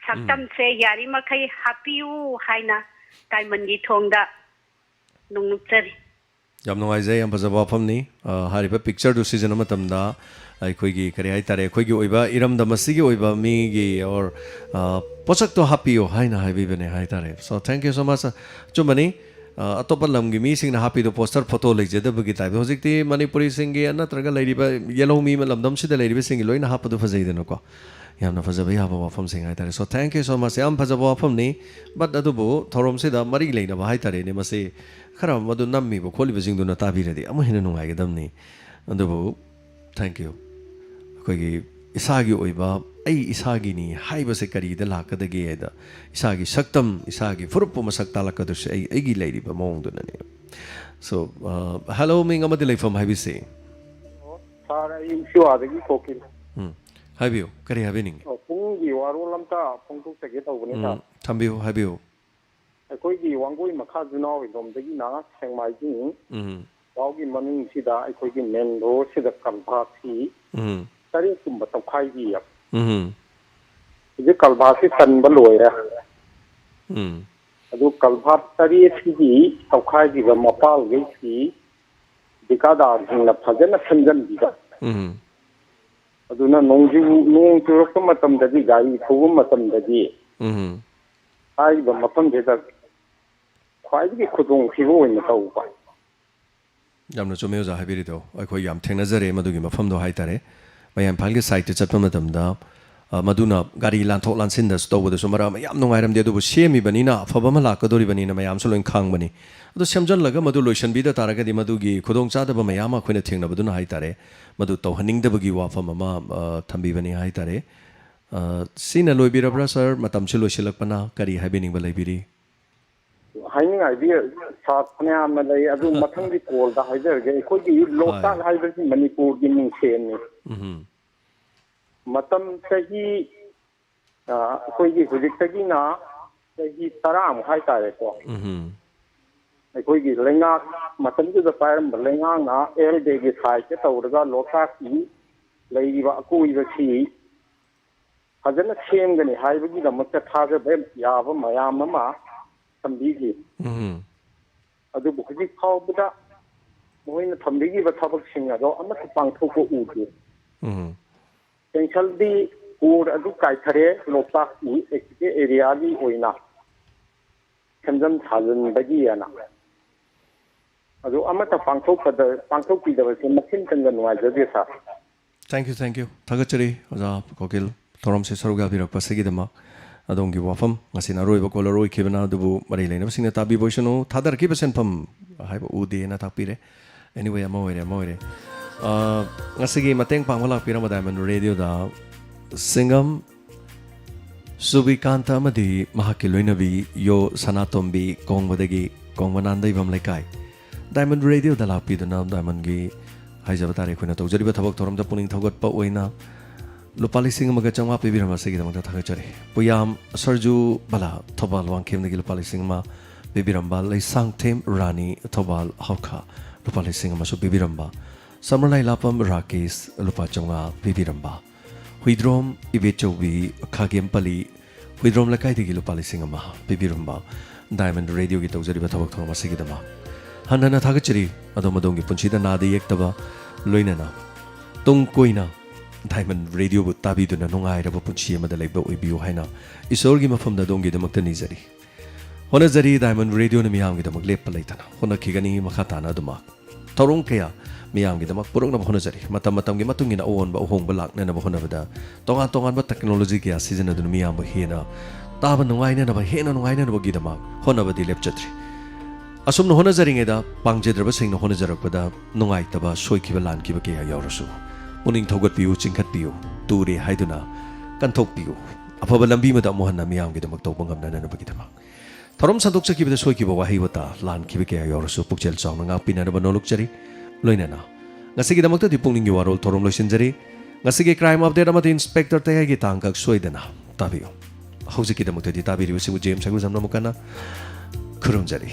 saktam se yari makai hapiu haina diamond gi thongda nungnuchari yam nungai je yam phajaba phamni hariba picture du season amatamda ꯑꯩꯈꯣꯏꯒꯤ ꯀꯔꯤ ꯍꯥꯏꯇꯥꯔꯦ ꯑꯩꯈꯣꯏꯒꯤ ꯑꯣꯏꯕ ꯏꯔꯝꯗꯝ ꯑꯁꯤꯒꯤ ꯑꯣꯏꯕ ꯃꯤꯒꯤ or ꯄꯣꯠꯁꯛꯇꯣ ꯍꯥꯞꯄꯤꯌꯣ ꯍꯥꯏꯅ ꯍꯥꯏꯕꯤꯕꯅꯦ ꯍꯥꯏꯇꯥꯔꯦ ꯁꯣ ꯊꯦꯡꯛ ꯌꯨ ꯁꯣ ꯃꯆ ꯆꯨꯝꯕꯅꯤ ꯑꯇꯣꯞꯄ ꯂꯝꯒꯤ ꯃꯤꯁꯤꯡꯅ ꯍꯥꯞꯄꯤꯗꯣ ꯄꯣꯁꯇꯔ ꯐꯣꯇꯣ ꯂꯩꯖꯗꯕꯒꯤ ꯇꯥꯏꯞꯇ ꯍꯧꯖꯤꯛꯇꯤ ꯃꯅꯤꯄꯨꯔꯤꯁꯤꯡꯒꯤ ꯅꯠꯇ꯭ꯔꯒ ꯂꯩꯔꯤꯕ ꯌꯦꯜꯍꯧꯃꯤ ꯂꯝꯗꯝꯁꯤꯗ ꯂꯩꯔꯤꯕꯁꯤꯡꯒꯤ ꯂꯣꯏꯅ ꯍꯥꯞꯄꯗꯣ ꯐꯖꯩꯗꯅꯀꯣ ꯌꯥꯝꯅ ꯐꯖꯕ ꯌꯥꯕ ꯋꯥꯐꯝꯁꯤꯡ ꯍꯥꯏꯇꯥꯔꯦ ꯁꯣ ꯊꯦꯡꯛ ꯌꯨ ꯁꯣ ꯃꯆ ꯌꯥꯝ ꯐꯖꯕ ꯋꯥꯐꯝꯅꯤ ꯕꯠ ꯑꯗꯨꯕꯨ ꯊꯧꯔꯝꯁꯤꯗ ꯃꯔꯤ ꯂꯩꯅꯕ ꯍꯥꯏꯇꯥꯔꯦꯅꯦ ꯃꯁꯤ ꯈꯔ ꯃꯗꯨ ꯅꯝꯃꯤꯕ ꯈꯣꯠꯂꯤꯕꯁꯤꯡꯗꯨꯅ ꯇꯥꯕꯤꯔꯗꯤ ꯑꯃꯨꯛ ꯍꯦꯟꯅ ꯅꯨꯡꯉꯥꯏꯒꯗꯕꯅꯤ ꯑꯗꯨꯕꯨ ꯊꯦꯡꯛ ꯌꯨ ꯑꯩꯈꯣꯏꯒꯤ ꯏꯁꯥꯒꯤ ꯑꯣꯏꯕ ꯑꯩ ꯏꯁꯥꯒꯤꯅꯤ ꯍꯥꯏꯕꯁꯦ ꯀꯔꯤꯗ ꯂꯥꯛꯀꯗꯒꯦ ꯍꯥꯏꯗ ꯏꯁꯥꯒꯤ ꯁꯛꯇꯝ ꯏꯁꯥꯒꯤ ꯐꯨꯔꯨꯞꯄꯨ ꯃꯁꯛ ꯇꯥꯛꯂꯛꯀꯗꯣꯏꯁꯦ ꯑꯩꯒꯤ ꯂꯩꯔꯤꯕ ꯃꯑꯣꯡꯗꯨꯅꯅꯦ ꯁꯣ ꯍꯦꯜꯂꯣ ꯃꯤꯡ ꯑꯃꯗꯤ ꯂꯩꯐꯝ ꯍꯥꯏꯕꯤꯁꯤ ꯁꯥꯔ ꯑꯩ ꯁꯤꯋꯥꯗꯒꯤ ꯊꯣꯛꯈꯤꯅꯤ ꯍꯥꯏꯕꯤꯌꯨ ꯀꯔꯤ ꯍꯥꯏꯕꯤꯅꯤꯡꯉꯤ ꯄꯨꯡꯒꯤ ꯋꯥꯔꯣꯜ ꯑꯝꯇ ꯐꯣꯡꯗꯣꯛꯆꯒꯦ ꯇꯧꯕꯅꯤ ꯁꯥꯔ ꯊꯝꯕꯤꯌꯨ ꯍꯥꯏꯕꯤꯌꯨ ꯑꯩꯈꯣꯏꯒꯤ ꯋꯥꯡꯒꯣꯏ ꯃꯈꯥ ꯖꯨꯅꯥꯎꯔꯣꯝꯗꯒꯤꯅ ꯁꯦꯡꯃꯥꯏꯖꯤꯡ ꯐꯥꯎꯒꯤ ꯃꯅꯨꯡꯁꯤꯗ ꯑꯩꯈꯣꯏꯒꯤ ꯃꯦꯟ ꯔꯣꯗꯁꯤꯗ ꯀꯟꯐꯥꯛꯁꯤ 8 ꯇꯧꯈꯥꯏꯕꯤ ꯍꯧꯖꯤꯛ ꯀꯜꯚꯥꯔꯠꯁꯤ ꯆꯟꯕ ꯂꯣꯏꯔꯦ ꯑꯗꯨ ꯀꯜꯚꯥꯔꯠ 8ꯁꯤꯒꯤ ꯇꯧꯈꯥꯏꯈꯤꯕ ꯃꯄꯥꯜꯈꯩꯁꯤ ꯊꯤꯀꯥꯗꯥꯔꯁꯤꯡꯅ ꯐꯖꯅ ꯁꯦꯝꯖꯤꯟꯕꯤꯕ ꯑꯗꯨꯅ ꯅꯣꯡ ꯆꯨꯔꯛꯄ ꯃꯇꯝꯗꯗꯤ ꯒꯥꯔꯤ ꯊꯧꯕ ꯃꯇꯝꯗꯗꯤ ꯍꯥꯏꯔꯤꯕ ꯃꯐꯝꯁꯤꯗ ꯈ꯭ꯋꯥꯏꯗꯒꯤ ꯈꯨꯗꯣꯡꯊꯤꯕ ꯑꯣꯏꯅ ꯇꯧꯕ ꯌꯥꯝꯅ ꯆꯨꯝꯃꯦ ꯑꯣꯖꯥ ꯍꯥꯏꯕꯤꯔꯤꯗꯣ ꯑꯩꯈꯣꯏ ꯌꯥꯝ ꯊꯦꯡꯅꯖꯔꯦ ꯃꯗꯨꯒꯤ ꯃꯐꯝꯗꯣ ꯍꯥꯏꯇꯥꯔꯦ ꯃꯌꯥꯝ ꯏꯝꯐꯥꯜꯒꯤ ꯁꯥꯏꯠꯇ ꯆꯠꯄ ꯃꯇꯝꯗ ꯃꯗꯨꯅ ꯒꯥꯔꯤ ꯂꯥꯟꯊꯣꯛ ꯂꯥꯟꯁꯤꯟꯗꯁꯨ ꯇꯧꯕꯗꯁꯨ ꯃꯔꯛ ꯑꯃ ꯌꯥꯝ ꯅꯨꯡꯉꯥꯏꯔꯝꯗꯦ ꯑꯗꯨꯕꯨ ꯁꯦꯝꯃꯤꯕꯅꯤꯅ ꯑꯐꯕ ꯑꯃ ꯂꯥꯛꯀꯗꯧꯔꯤꯕꯅꯤꯅ ꯃꯌꯥꯝꯁꯨ ꯂꯣꯏ ꯈꯪꯕꯅꯤ ꯑꯗꯨ ꯁꯦꯝꯖꯤꯜꯂꯒ ꯃꯗꯨ ꯂꯣꯏꯁꯤꯟꯕꯤꯗ ꯇꯥꯔꯒꯗꯤ ꯃꯗꯨꯒꯤ ꯈꯨꯗꯣꯡꯆꯥꯗꯕ ꯃꯌꯥꯝ ꯑꯃ ꯑꯩꯈꯣꯏꯅ ꯊꯦꯡꯅꯕꯗꯨꯅ ꯍꯥꯏꯇꯥꯔꯦ ꯃꯗꯨ ꯇꯧꯍꯟꯅꯤꯡꯗꯕꯒꯤ ꯋꯥꯐꯝ ꯑꯃ ꯊꯝꯕꯤꯕꯅꯤ ꯍꯥꯏꯇꯥꯔꯦ ꯁꯤꯅ ꯂꯣꯏꯕꯤꯔꯕ꯭ꯔꯥ ꯁꯥꯔ ꯃꯇꯝꯁꯨ ꯂꯣꯏꯁꯤꯜꯂꯛꯄꯅ ꯀꯔꯤ ꯍꯥꯏꯕꯤꯅꯤꯡꯕ ꯂꯩꯕꯤꯔꯤ ꯍꯥꯏꯅꯤꯡꯉꯥꯏꯗꯤ ꯐꯅꯌꯥꯝꯅ ꯂꯩ ꯑꯗꯨ ꯃꯊꯪꯒꯤ ꯀꯣꯜꯗ ꯍꯥꯏꯖꯔꯒꯦ ꯑꯩꯈꯣꯏꯒꯤ ꯂꯣꯛꯇꯥꯛ ꯍꯥꯏꯕꯁꯤ ꯃꯅꯤꯄꯨꯔꯒꯤ ꯃꯤꯡꯁꯦꯟꯅꯤ ꯃꯇꯝ ꯆꯍꯤ ꯑꯩꯈꯣꯏꯒꯤ ꯍꯧꯖꯤꯛꯇꯒꯤꯅ ꯆꯍꯤ 10 ꯍꯥꯏꯇꯥꯔꯦꯀꯣ ꯑꯩꯈꯣꯏꯒꯤ ꯂꯩꯉꯥꯛ ꯃꯇꯝꯗꯨꯗ ꯄꯥꯏꯔꯝꯕ ꯂꯩꯉꯥꯛꯅ ꯑꯦꯜꯗꯦꯒꯤ ꯁꯥꯏꯠꯇ ꯇꯧꯔꯒ ꯂꯣꯛꯇꯥꯛꯀꯤ ꯂꯩꯔꯤꯕ ꯑꯀꯣꯏꯕꯁꯤ ꯐꯖꯅ ꯁꯦꯝꯒꯅꯤ ꯍꯥꯏꯕꯒꯤꯗꯃꯛꯇ ꯊꯥꯖꯕ ꯌꯥꯕ ꯃꯌꯥꯝ ꯑꯃ ꯊꯝꯕꯤꯈꯤ ꯑꯗꯨꯕꯨ ꯍꯧꯖꯤꯛ ꯐꯥꯎꯕꯗ ꯃꯣꯏꯅ ꯊꯝꯕꯤꯈꯤꯕ ꯊꯕꯛꯁꯤꯡ ꯑꯗꯣ ꯑꯃꯠꯇ ꯄꯥꯡꯊꯣꯛꯄ ꯎꯗꯦ ꯀꯦꯟꯁꯜꯗꯤ ꯀꯣꯔ ꯑꯗꯨ ꯀꯥꯏꯊꯔꯦ ꯂꯣꯛꯇꯥꯛꯀꯤ ꯑꯦꯔꯤꯌꯥꯒꯤ ꯑꯣꯏꯅ ꯁꯦꯝꯖꯤꯟ ꯁꯥꯖꯤꯟꯕꯒꯤꯅ ꯑꯗꯨ ꯑꯃꯠꯇ ꯄꯥꯡꯊꯣꯛꯄꯤꯗꯕꯁꯦ ꯃꯈꯤꯟ ꯀꯟꯅ ꯅꯨꯡꯉꯥꯏꯖꯗꯦ ꯁꯥꯔ ꯊꯦꯡꯛ ꯌꯨ ꯊꯥꯒꯠꯆꯔꯤ ꯑꯣꯖꯥ ꯀꯣꯀꯤꯜ ꯊꯧꯔꯝꯁꯦ ꯁꯔꯨꯛ ꯌꯥꯕꯤꯔꯛꯄꯁꯤꯒꯤꯗꯃꯛ ꯑꯗꯣꯝꯒꯤ ꯋꯥꯐꯝ ꯉꯁꯤꯅ ꯑꯔꯣꯏꯕ ꯀꯣꯂꯔ ꯑꯣꯏꯈꯤꯕꯅ ꯑꯗꯨꯕꯨ ꯃꯔꯤ ꯂꯩꯅꯕꯁꯤꯡꯅ ꯇꯥꯕꯤꯕ ꯑꯣꯏꯁꯅꯨ ꯊꯥꯗꯔꯛꯈꯤꯕ ꯁꯦꯟꯐꯝ ꯍꯥꯏꯕ ꯎꯗꯦꯅ ꯇꯥꯛꯄꯤꯔꯦ ꯑꯦꯅꯤꯋꯦ ꯑꯃ ꯑꯣꯏꯔꯦ ngasi mateng pangwala pira Diamond Radio da singam Subikanta amadi mahaki loinabi yo sanatombi kongwadagi kongwanandai bam laikai Diamond Radio da lapi dana Diamond gi haijabatare khuna tawjariba thabak thoramda puning thogot pa oina lupali sing maga changwa pibirama segi damda thagachare puyam sarju bala thobal wangkem nagi lupali sing ma pibiramba laisang them rani thobal hauka lupali sing ma su pibiramba Samralai lapam Rakesh lupa chonga pibiramba Huidrom ibechobi khagem pali Huidrom lakai digi lupa lising ama pibiramba Diamond Radio gi tawjari ba thabak thorma sigidama hanana thagachiri adomadongi punchida nadi yektaba loinana tung koina Diamond Radio bu tabi duna nungai raba punchi amada leiba oibiu haina isor gi mafam da dongi damakta nizari hona zari Diamond Radio na miyam gi damak lepa leitana hona khigani makhatana duma Torong kaya miyam gi damak purong na honajari matam gi matungina on ba ohong balak na ba honabada tongan ba technology kya season adu miyam ba hena taba nungai na ba hena nungai na ba gi damak honabadi lepchatri asum no honajari ngeda pangjedraba sing no honajarakpada nungai taba soikiba lan kiba kya yawrasu puning thogot piu chingkhat piu turi haiduna kanthok piu afaba lambi mada mohanna miyam gi damak tawbangam na ba gi damak Thorom santok sakibada soikiba wahi wata lan kiba kya yawrasu pukchel chawng nga pinana ba nolokchari loinana ngasigi damakta dipungning warol thorom loisinjari ngasigi crime update amati inspector tayagi tangkak soidana tabiyo hojiki damakta di tabiri wasibu James Saguzam namukana kurumjari